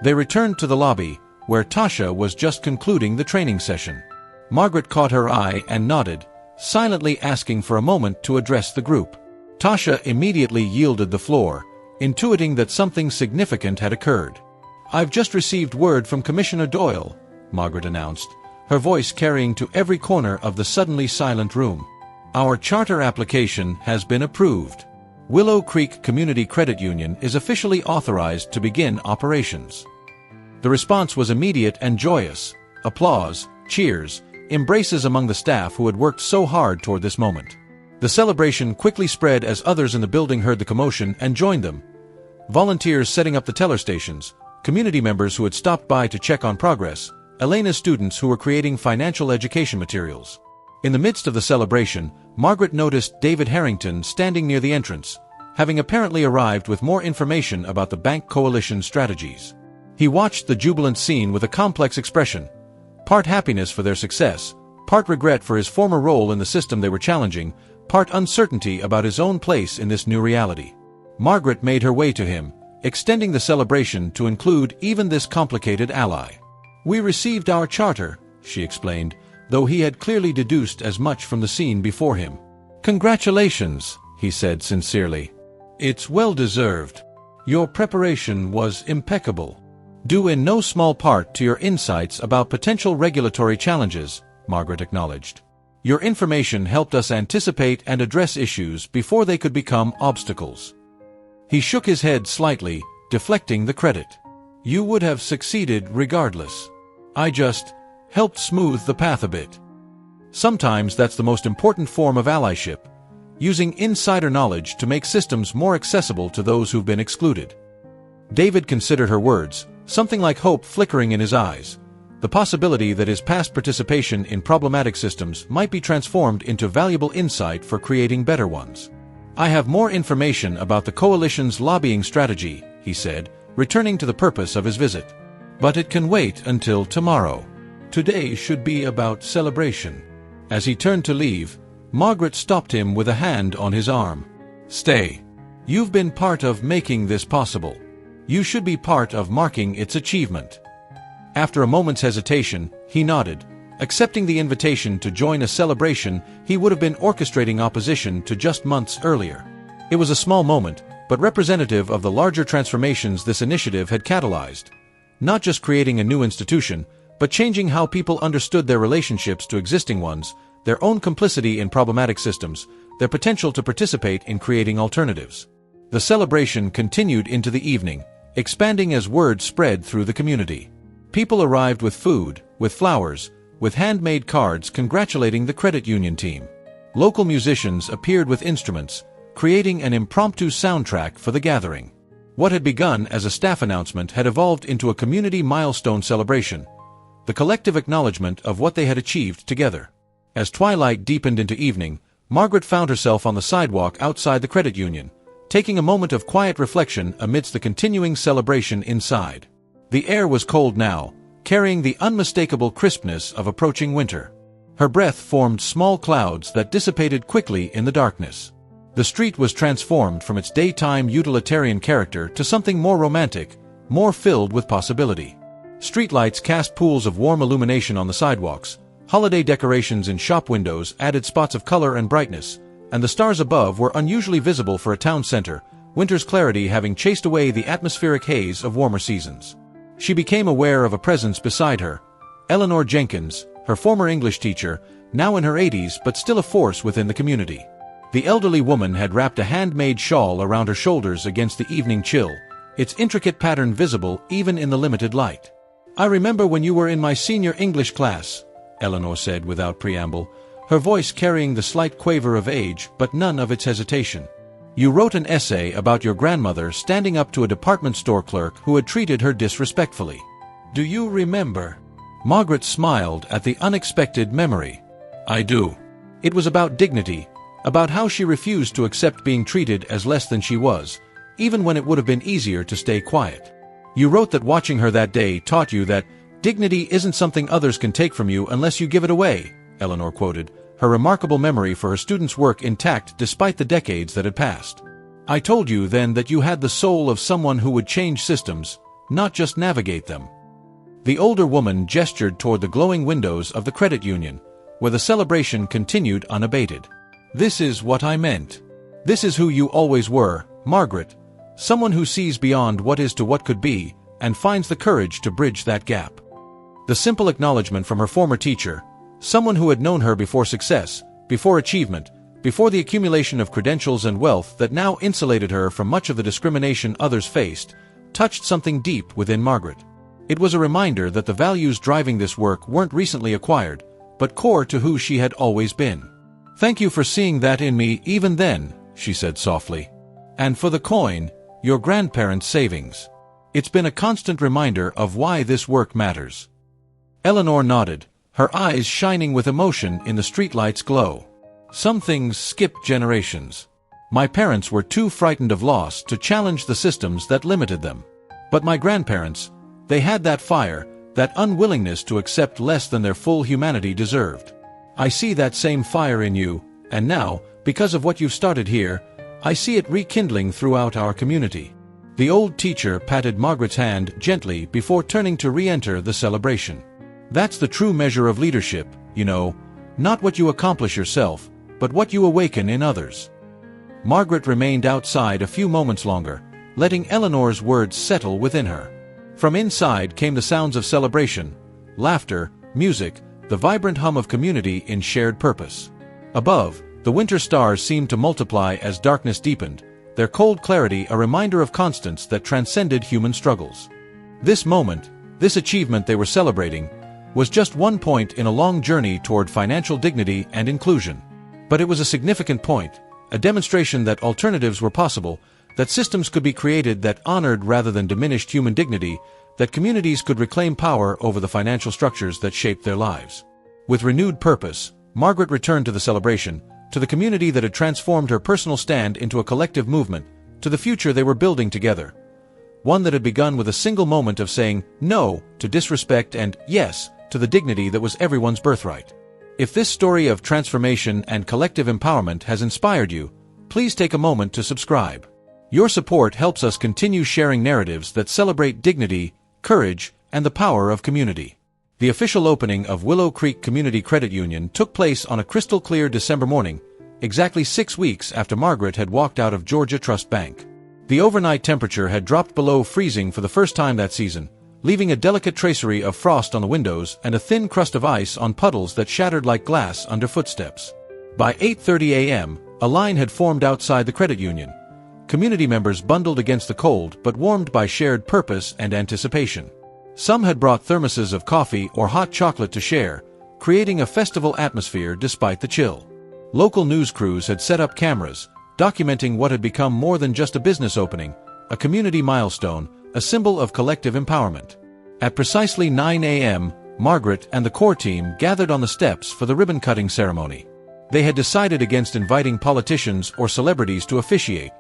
Speaker 1: They returned to the lobby, where Tasha was just concluding the training session. Margaret caught her eye and nodded, silently asking for a moment to address the group. Tasha immediately yielded the floor, intuiting that something significant had occurred. I've just received word from Commissioner Doyle, Margaret announced, her voice carrying to every corner of the suddenly silent room. Our charter application has been approved. Willow Creek Community Credit Union is officially authorized to begin operations. The response was immediate and joyous. Applause, cheers, embraces among the staff who had worked so hard toward this moment. The celebration quickly spread as others in the building heard the commotion and joined them. Volunteers setting up the teller stations, community members who had stopped by to check on progress, Elena's students who were creating financial education materials. In the midst of the celebration, Margaret noticed David Harrington standing near the entrance, having apparently arrived with more information about the bank coalition strategies. He watched the jubilant scene with a complex expression, part happiness for their success, part regret for his former role in the system they were challenging, part uncertainty about his own place in this new reality. Margaret made her way to him, extending the celebration to include even this complicated ally. "We received our charter," she explained, though he had clearly deduced as much from the scene before him. "Congratulations," he said sincerely. "It's well-deserved. Your preparation was impeccable. Due in no small part to your insights about potential regulatory challenges," Margaret acknowledged. "Your information helped us anticipate and address issues before they could become obstacles." He shook his head slightly, deflecting the credit. "You would have succeeded regardless. I just helped smooth the path a bit." Sometimes that's the most important form of allyship, using insider knowledge to make systems more accessible to those who've been excluded. David considered her words, something like hope flickering in his eyes, the possibility that his past participation in problematic systems might be transformed into valuable insight for creating better ones. "I have more information about the coalition's lobbying strategy," he said, returning to the purpose of his visit. "But it can wait until tomorrow. Today should be about celebration." As he turned to leave, Margaret stopped him with a hand on his arm. "Stay. You've been part of making this possible. You should be part of marking its achievement." After a moment's hesitation, he nodded, accepting the invitation to join a celebration he would have been orchestrating opposition to just months earlier. It was a small moment, but representative of the larger transformations this initiative had catalyzed. Not just creating a new institution, but changing how people understood their relationships to existing ones, their own complicity in problematic systems, their potential to participate in creating alternatives. The celebration continued into the evening, expanding as word spread through the community. People arrived with food, with flowers, with handmade cards congratulating the credit union team. Local musicians appeared with instruments, creating an impromptu soundtrack for the gathering. What had begun as a staff announcement had evolved into a community milestone celebration, the collective acknowledgement of what they had achieved together. As twilight deepened into evening, Margaret found herself on the sidewalk outside the credit union, taking a moment of quiet reflection amidst the continuing celebration inside. The air was cold now, carrying the unmistakable crispness of approaching winter. Her breath formed small clouds that dissipated quickly in the darkness. The street was transformed from its daytime utilitarian character to something more romantic, more filled with possibility. Streetlights cast pools of warm illumination on the sidewalks, holiday decorations in shop windows added spots of color and brightness, and the stars above were unusually visible for a town center, winter's clarity having chased away the atmospheric haze of warmer seasons. She became aware of a presence beside her, Eleanor Jenkins, her former English teacher, now in her 80s but still a force within the community. The elderly woman had wrapped a handmade shawl around her shoulders against the evening chill, its intricate pattern visible even in the limited light. "I remember when you were in my senior English class," Eleanor said without preamble, her voice carrying the slight quaver of age but none of its hesitation. "You wrote an essay about your grandmother standing up to a department store clerk who had treated her disrespectfully. Do you remember?" Margaret smiled at the unexpected memory. "I do." It was about dignity, about how she refused to accept being treated as less than she was, even when it would have been easier to stay quiet. "You wrote that watching her that day taught you that dignity isn't something others can take from you unless you give it away," Eleanor quoted, her remarkable memory for her students' work intact despite the decades that had passed. "I told you then that you had the soul of someone who would change systems, not just navigate them." The older woman gestured toward the glowing windows of the credit union, where the celebration continued unabated. "This is what I meant. This is who you always were, Margaret, someone who sees beyond what is to what could be, and finds the courage to bridge that gap." The simple acknowledgement from her former teacher, someone who had known her before success, before achievement, before the accumulation of credentials and wealth that now insulated her from much of the discrimination others faced, touched something deep within Margaret. It was a reminder that the values driving this work weren't recently acquired, but core to who she had always been. "Thank you for seeing that in me even then," she said softly. "And for the coin, your grandparents' savings. It's been a constant reminder of why this work matters." Eleanor nodded, her eyes shining with emotion in the streetlight's glow. "Some things skip generations. My parents were too frightened of loss to challenge the systems that limited them. But my grandparents, They had that fire, that unwillingness to accept less than their full humanity deserved. I see that same fire in you, and now, because of what you've started here, I see it rekindling throughout our community. The old teacher patted Margaret's hand gently before turning to re-enter the celebration. That's the true measure of leadership, you know, not what you accomplish yourself, but what you awaken in others. Margaret remained outside a few moments longer, letting Eleanor's words settle within her. From inside came the sounds of celebration, laughter, music, the vibrant hum of community in shared purpose. Above, the winter stars seemed to multiply as darkness deepened, their cold clarity a reminder of constants that transcended human struggles. This moment, this achievement they were celebrating, was just one point in a long journey toward financial dignity and inclusion. But it was a significant point, a demonstration that alternatives were possible, that systems could be created that honored rather than diminished human dignity, that communities could reclaim power over the financial structures that shaped their lives. With renewed purpose, Margaret returned to the celebration, to the community that had transformed her personal stand into a collective movement, to the future they were building together. One that had begun with a single moment of saying no to disrespect and yes to the dignity that was everyone's birthright. If this story of transformation and collective empowerment has inspired you, please take a moment to subscribe. Your support helps us continue sharing narratives that celebrate dignity, courage, and the power of community. The official opening of Willow Creek Community Credit Union took place on a crystal-clear December morning, exactly 6 weeks after Margaret had walked out of Georgia Trust Bank. The overnight temperature had dropped below freezing for the first time that season, leaving a delicate tracery of frost on the windows and a thin crust of ice on puddles that shattered like glass under footsteps. By 8:30 a.m., a line had formed outside the credit union. Community members bundled against the cold but warmed by shared purpose and anticipation. Some had brought thermoses of coffee or hot chocolate to share, creating a festival atmosphere despite the chill. Local news crews had set up cameras, documenting what had become more than just a business opening, a community milestone, a symbol of collective empowerment. At precisely 9 a.m., Margaret and the core team gathered on the steps for the ribbon-cutting ceremony. They had decided against inviting politicians or celebrities to officiate.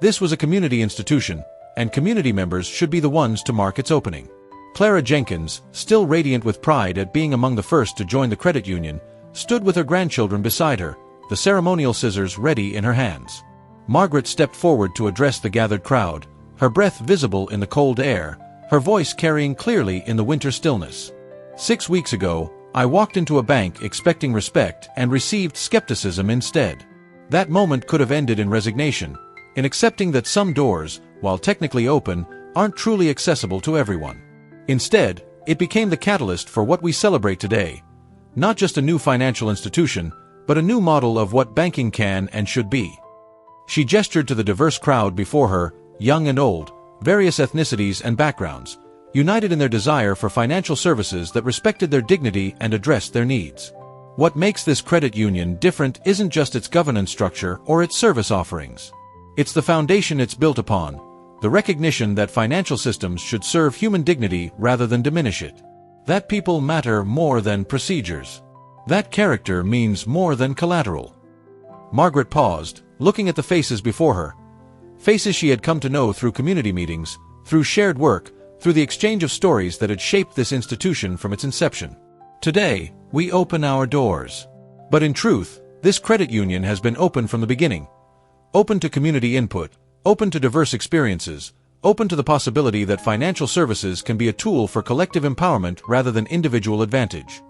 Speaker 1: This was a community institution, and community members should be the ones to mark its opening. Clara Jenkins, still radiant with pride at being among the first to join the credit union, stood with her grandchildren beside her, the ceremonial scissors ready in her hands. Margaret stepped forward to address the gathered crowd, her breath visible in the cold air, her voice carrying clearly in the winter stillness. 6 weeks ago, I walked into a bank expecting respect and received skepticism instead. That moment could have ended in resignation, in accepting that some doors, while technically open, aren't truly accessible to everyone. Instead, it became the catalyst for what we celebrate today. Not just a new financial institution, but a new model of what banking can and should be. She gestured to the diverse crowd before her, young and old, various ethnicities and backgrounds, united in their desire for financial services that respected their dignity and addressed their needs. What makes this credit union different isn't just its governance structure or its service offerings. It's the foundation it's built upon, the recognition that financial systems should serve human dignity rather than diminish it. That people matter more than procedures. That character means more than collateral. Margaret paused, looking at the faces before her. Faces she had come to know through community meetings, through shared work, through the exchange of stories that had shaped this institution from its inception. Today, we open our doors. But in truth, this credit union has been open from the beginning. Open to community input, open to diverse experiences, open to the possibility that financial services can be a tool for collective empowerment rather than individual advantage.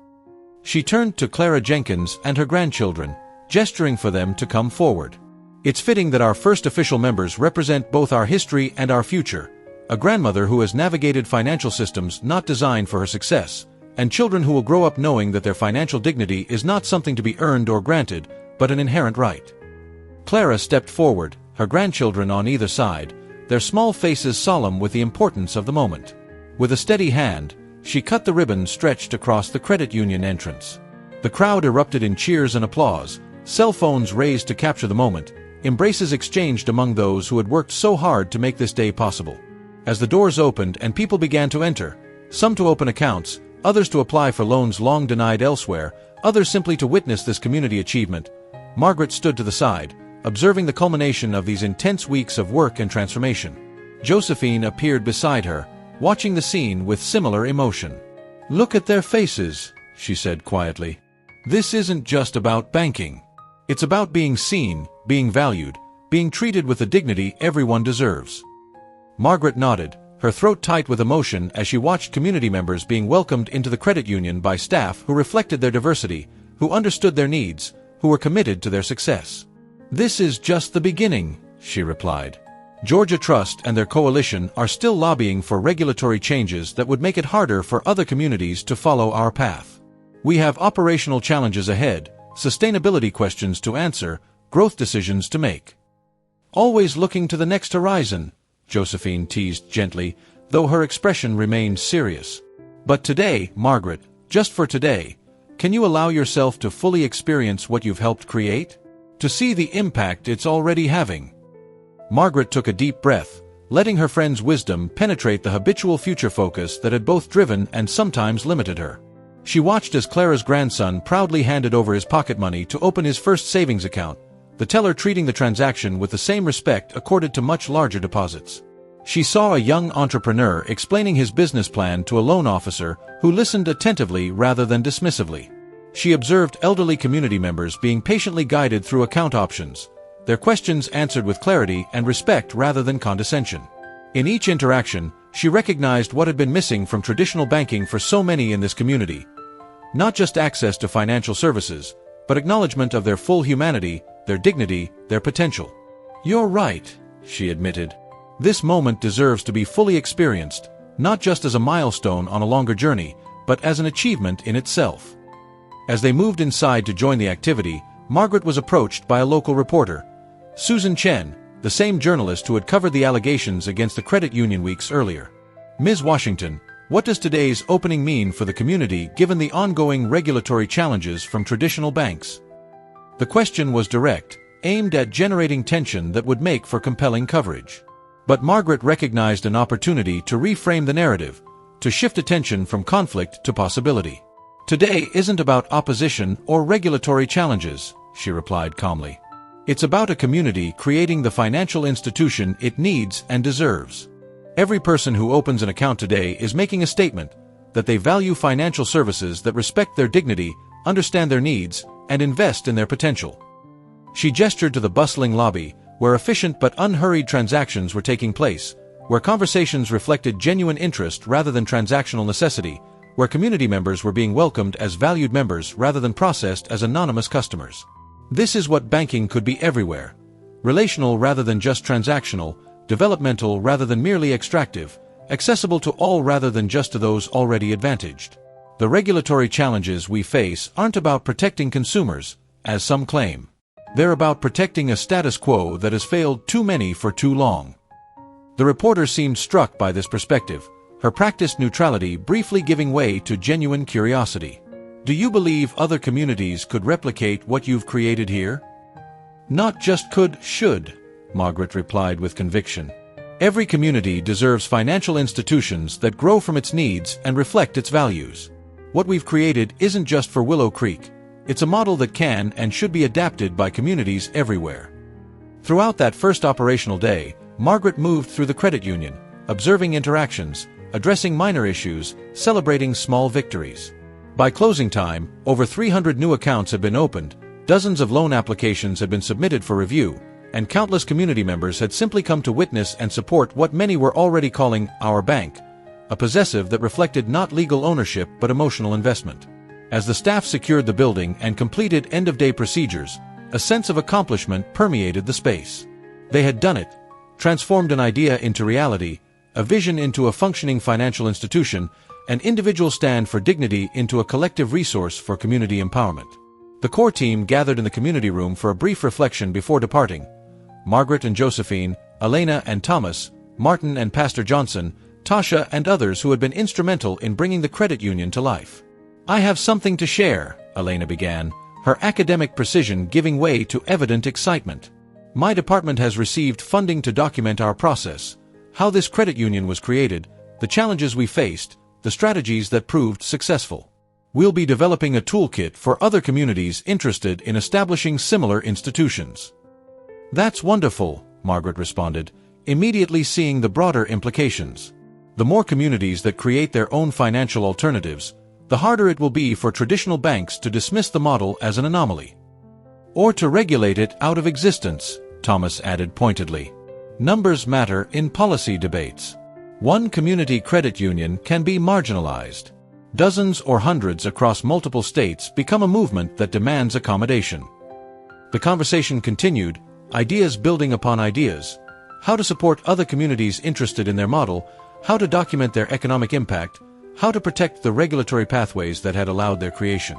Speaker 1: She turned to Clara Jenkins and her grandchildren, gesturing for them to come forward. It's fitting that our first official members represent both our history and our future, a grandmother who has navigated financial systems not designed for her success, and children who will grow up knowing that their financial dignity is not something to be earned or granted, but an inherent right. Clara stepped forward, her grandchildren on either side, their small faces solemn with the importance of the moment. With a steady hand, she cut the ribbon stretched across the credit union entrance. The crowd erupted in cheers and applause, cell phones raised to capture the moment, embraces exchanged among those who had worked so hard to make this day possible. As the doors opened and people began to enter, some to open accounts, others to apply for loans long denied elsewhere, others simply to witness this community achievement, Margaret stood to the side, observing the culmination of these intense weeks of work and transformation. Josephine appeared beside her, watching the scene with similar emotion. "Look at their faces," she said quietly. "This isn't just about banking. It's about being seen, being valued, being treated with the dignity everyone deserves." Margaret nodded, her throat tight with emotion as she watched community members being welcomed into the credit union by staff who reflected their diversity, who understood their needs, who were committed to their success. "This is just the beginning," she replied. "Georgia Trust and their coalition are still lobbying for regulatory changes that would make it harder for other communities to follow our path. We have operational challenges ahead, sustainability questions to answer, growth decisions to make." "Always looking to the next horizon," Josephine teased gently, though her expression remained serious. "But today, Margaret, just for today, can you allow yourself to fully experience what you've helped create? To see the impact it's already having?" Margaret took a deep breath, letting her friend's wisdom penetrate the habitual future focus that had both driven and sometimes limited her. She watched as Clara's grandson proudly handed over his pocket money to open his first savings account, the teller treating the transaction with the same respect accorded to much larger deposits. She saw a young entrepreneur explaining his business plan to a loan officer who listened attentively rather than dismissively. She observed elderly community members being patiently guided through account options, their questions answered with clarity and respect rather than condescension. In each interaction, she recognized what had been missing from traditional banking for so many in this community. Not just access to financial services, but acknowledgement of their full humanity, their dignity, their potential. "You're right," she admitted. "This moment deserves to be fully experienced, not just as a milestone on a longer journey, but as an achievement in itself." As they moved inside to join the activity, Margaret was approached by a local reporter, Susan Chen, the same journalist who had covered the allegations against the credit union weeks earlier. "Ms. Washington, what does today's opening mean for the community given the ongoing regulatory challenges from traditional banks?" The question was direct, aimed at generating tension that would make for compelling coverage. But Margaret recognized an opportunity to reframe the narrative, to shift attention from conflict to possibility. "Today isn't about opposition or regulatory challenges," she replied calmly. "It's about a community creating the financial institution it needs and deserves. Every person who opens an account today is making a statement that they value financial services that respect their dignity, understand their needs, and invest in their potential." She gestured to the bustling lobby, where efficient but unhurried transactions were taking place, where conversations reflected genuine interest rather than transactional necessity, where community members were being welcomed as valued members rather than processed as anonymous customers. This is what banking could be everywhere. Relational rather than just transactional, developmental rather than merely extractive, accessible to all rather than just to those already advantaged. The regulatory challenges we face aren't about protecting consumers, as some claim. They're about protecting a status quo that has failed too many for too long. The reporter seemed struck by this perspective, her practiced neutrality briefly giving way to genuine curiosity. "Do you believe other communities could replicate what you've created here?" "Not just could, should," Margaret replied with conviction. "Every community deserves financial institutions that grow from its needs and reflect its values. What we've created isn't just for Willow Creek. It's a model that can and should be adapted by communities everywhere." Throughout that first operational day, Margaret moved through the credit union, observing interactions, addressing minor issues, celebrating small victories. By closing time, over 300 new accounts had been opened, dozens of loan applications had been submitted for review, and countless community members had simply come to witness and support what many were already calling our bank, a possessive that reflected not legal ownership but emotional investment. As the staff secured the building and completed end-of-day procedures, a sense of accomplishment permeated the space. They had done it, transformed an idea into reality, a vision into a functioning financial institution, an individual stand for dignity into a collective resource for community empowerment. The core team gathered in the community room for a brief reflection before departing. Margaret and Josephine, Elena and Thomas, Martin and Pastor Johnson, Tasha and others who had been instrumental in bringing the credit union to life. "I have something to share," Elena began, her academic precision giving way to evident excitement. "My department has received funding to document our process, how this credit union was created, the challenges we faced, the strategies that proved successful. We'll be developing a toolkit for other communities interested in establishing similar institutions." "That's wonderful," Margaret responded, immediately seeing the broader implications. The more communities that create their own financial alternatives, the harder it will be for traditional banks to dismiss the model as an anomaly. Or to regulate it out of existence, Thomas added pointedly. Numbers matter in policy debates. One community credit union can be marginalized. Dozens or hundreds across multiple states become a movement that demands accommodation. The conversation continued, ideas building upon ideas. How to support other communities interested in their model, how to document their economic impact, how to protect the regulatory pathways that had allowed their creation.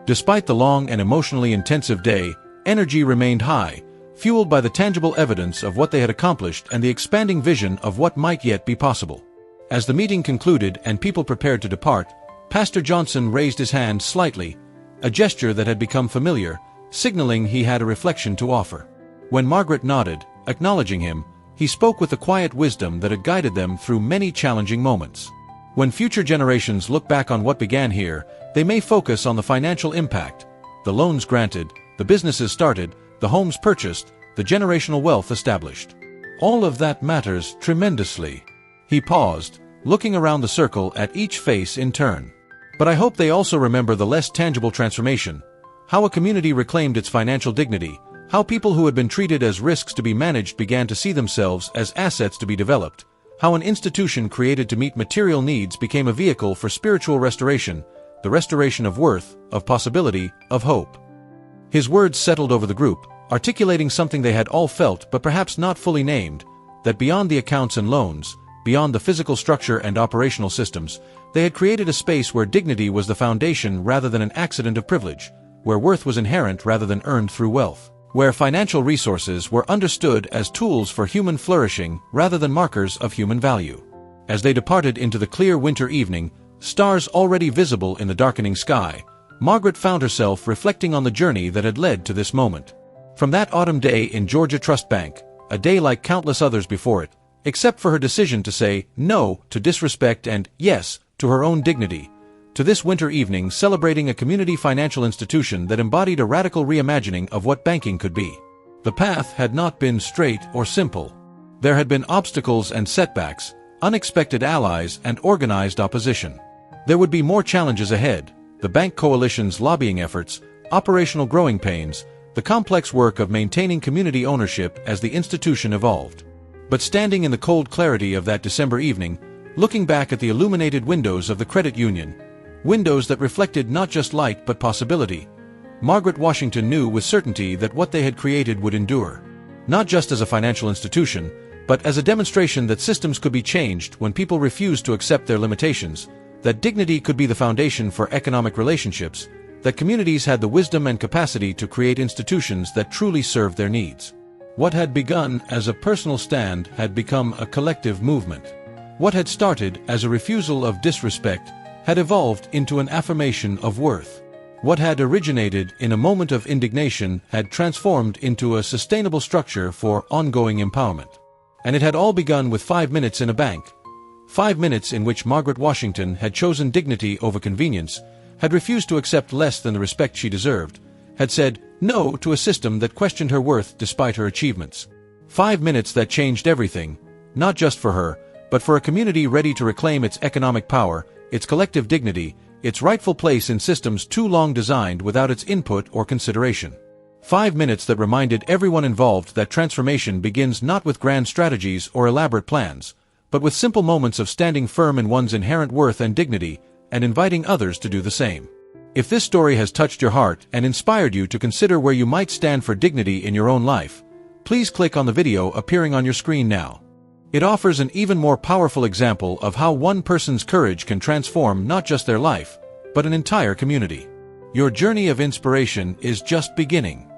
Speaker 1: Despite the long and emotionally intensive day, energy remained high, fueled by the tangible evidence of what they had accomplished and the expanding vision of what might yet be possible. As the meeting concluded and people prepared to depart, Pastor Johnson raised his hand slightly, a gesture that had become familiar, signaling he had a reflection to offer. When Margaret nodded, acknowledging him, he spoke with the quiet wisdom that had guided them through many challenging moments. When future generations look back on what began here, they may focus on the financial impact, the loans granted, the businesses started, the homes purchased, the generational wealth established. All of that matters tremendously. He paused, looking around the circle at each face in turn. But I hope they also remember the less tangible transformation, how a community reclaimed its financial dignity, how people who had been treated as risks to be managed began to see themselves as assets to be developed, how an institution created to meet material needs became a vehicle for spiritual restoration, the restoration of worth, of possibility, of hope. His words settled over the group, articulating something they had all felt but perhaps not fully named, that beyond the accounts and loans, beyond the physical structure and operational systems, they had created a space where dignity was the foundation rather than an accident of privilege, where worth was inherent rather than earned through wealth, where financial resources were understood as tools for human flourishing rather than markers of human value. As they departed into the clear winter evening, stars already visible in the darkening sky, Margaret found herself reflecting on the journey that had led to this moment. From that autumn day in Georgia Trust Bank, a day like countless others before it, except for her decision to say no to disrespect and yes to her own dignity, to this winter evening celebrating a community financial institution that embodied a radical reimagining of what banking could be. The path had not been straight or simple. There had been obstacles and setbacks, unexpected allies and organized opposition. There would be more challenges ahead, the bank coalition's lobbying efforts, operational growing pains, the complex work of maintaining community ownership as the institution evolved. But standing in the cold clarity of that December evening, looking back at the illuminated windows of the credit union, windows that reflected not just light but possibility, Margaret Washington knew with certainty that what they had created would endure. Not just as a financial institution, but as a demonstration that systems could be changed when people refused to accept their limitations, that dignity could be the foundation for economic relationships, that communities had the wisdom and capacity to create institutions that truly served their needs. What had begun as a personal stand had become a collective movement. What had started as a refusal of disrespect had evolved into an affirmation of worth. What had originated in a moment of indignation had transformed into a sustainable structure for ongoing empowerment. And it had all begun with 5 minutes in a bank. 5 minutes in which Margaret Washington had chosen dignity over convenience, had refused to accept less than the respect she deserved, had said no to a system that questioned her worth despite her achievements. 5 minutes that changed everything, not just for her, but for a community ready to reclaim its economic power, its collective dignity, its rightful place in systems too long designed without its input or consideration. 5 minutes that reminded everyone involved that transformation begins not with grand strategies or elaborate plans, but with simple moments of standing firm in one's inherent worth and dignity, and inviting others to do the same. If this story has touched your heart and inspired you to consider where you might stand for dignity in your own life, please click on the video appearing on your screen now. It offers an even more powerful example of how one person's courage can transform not just their life, but an entire community. Your journey of inspiration is just beginning.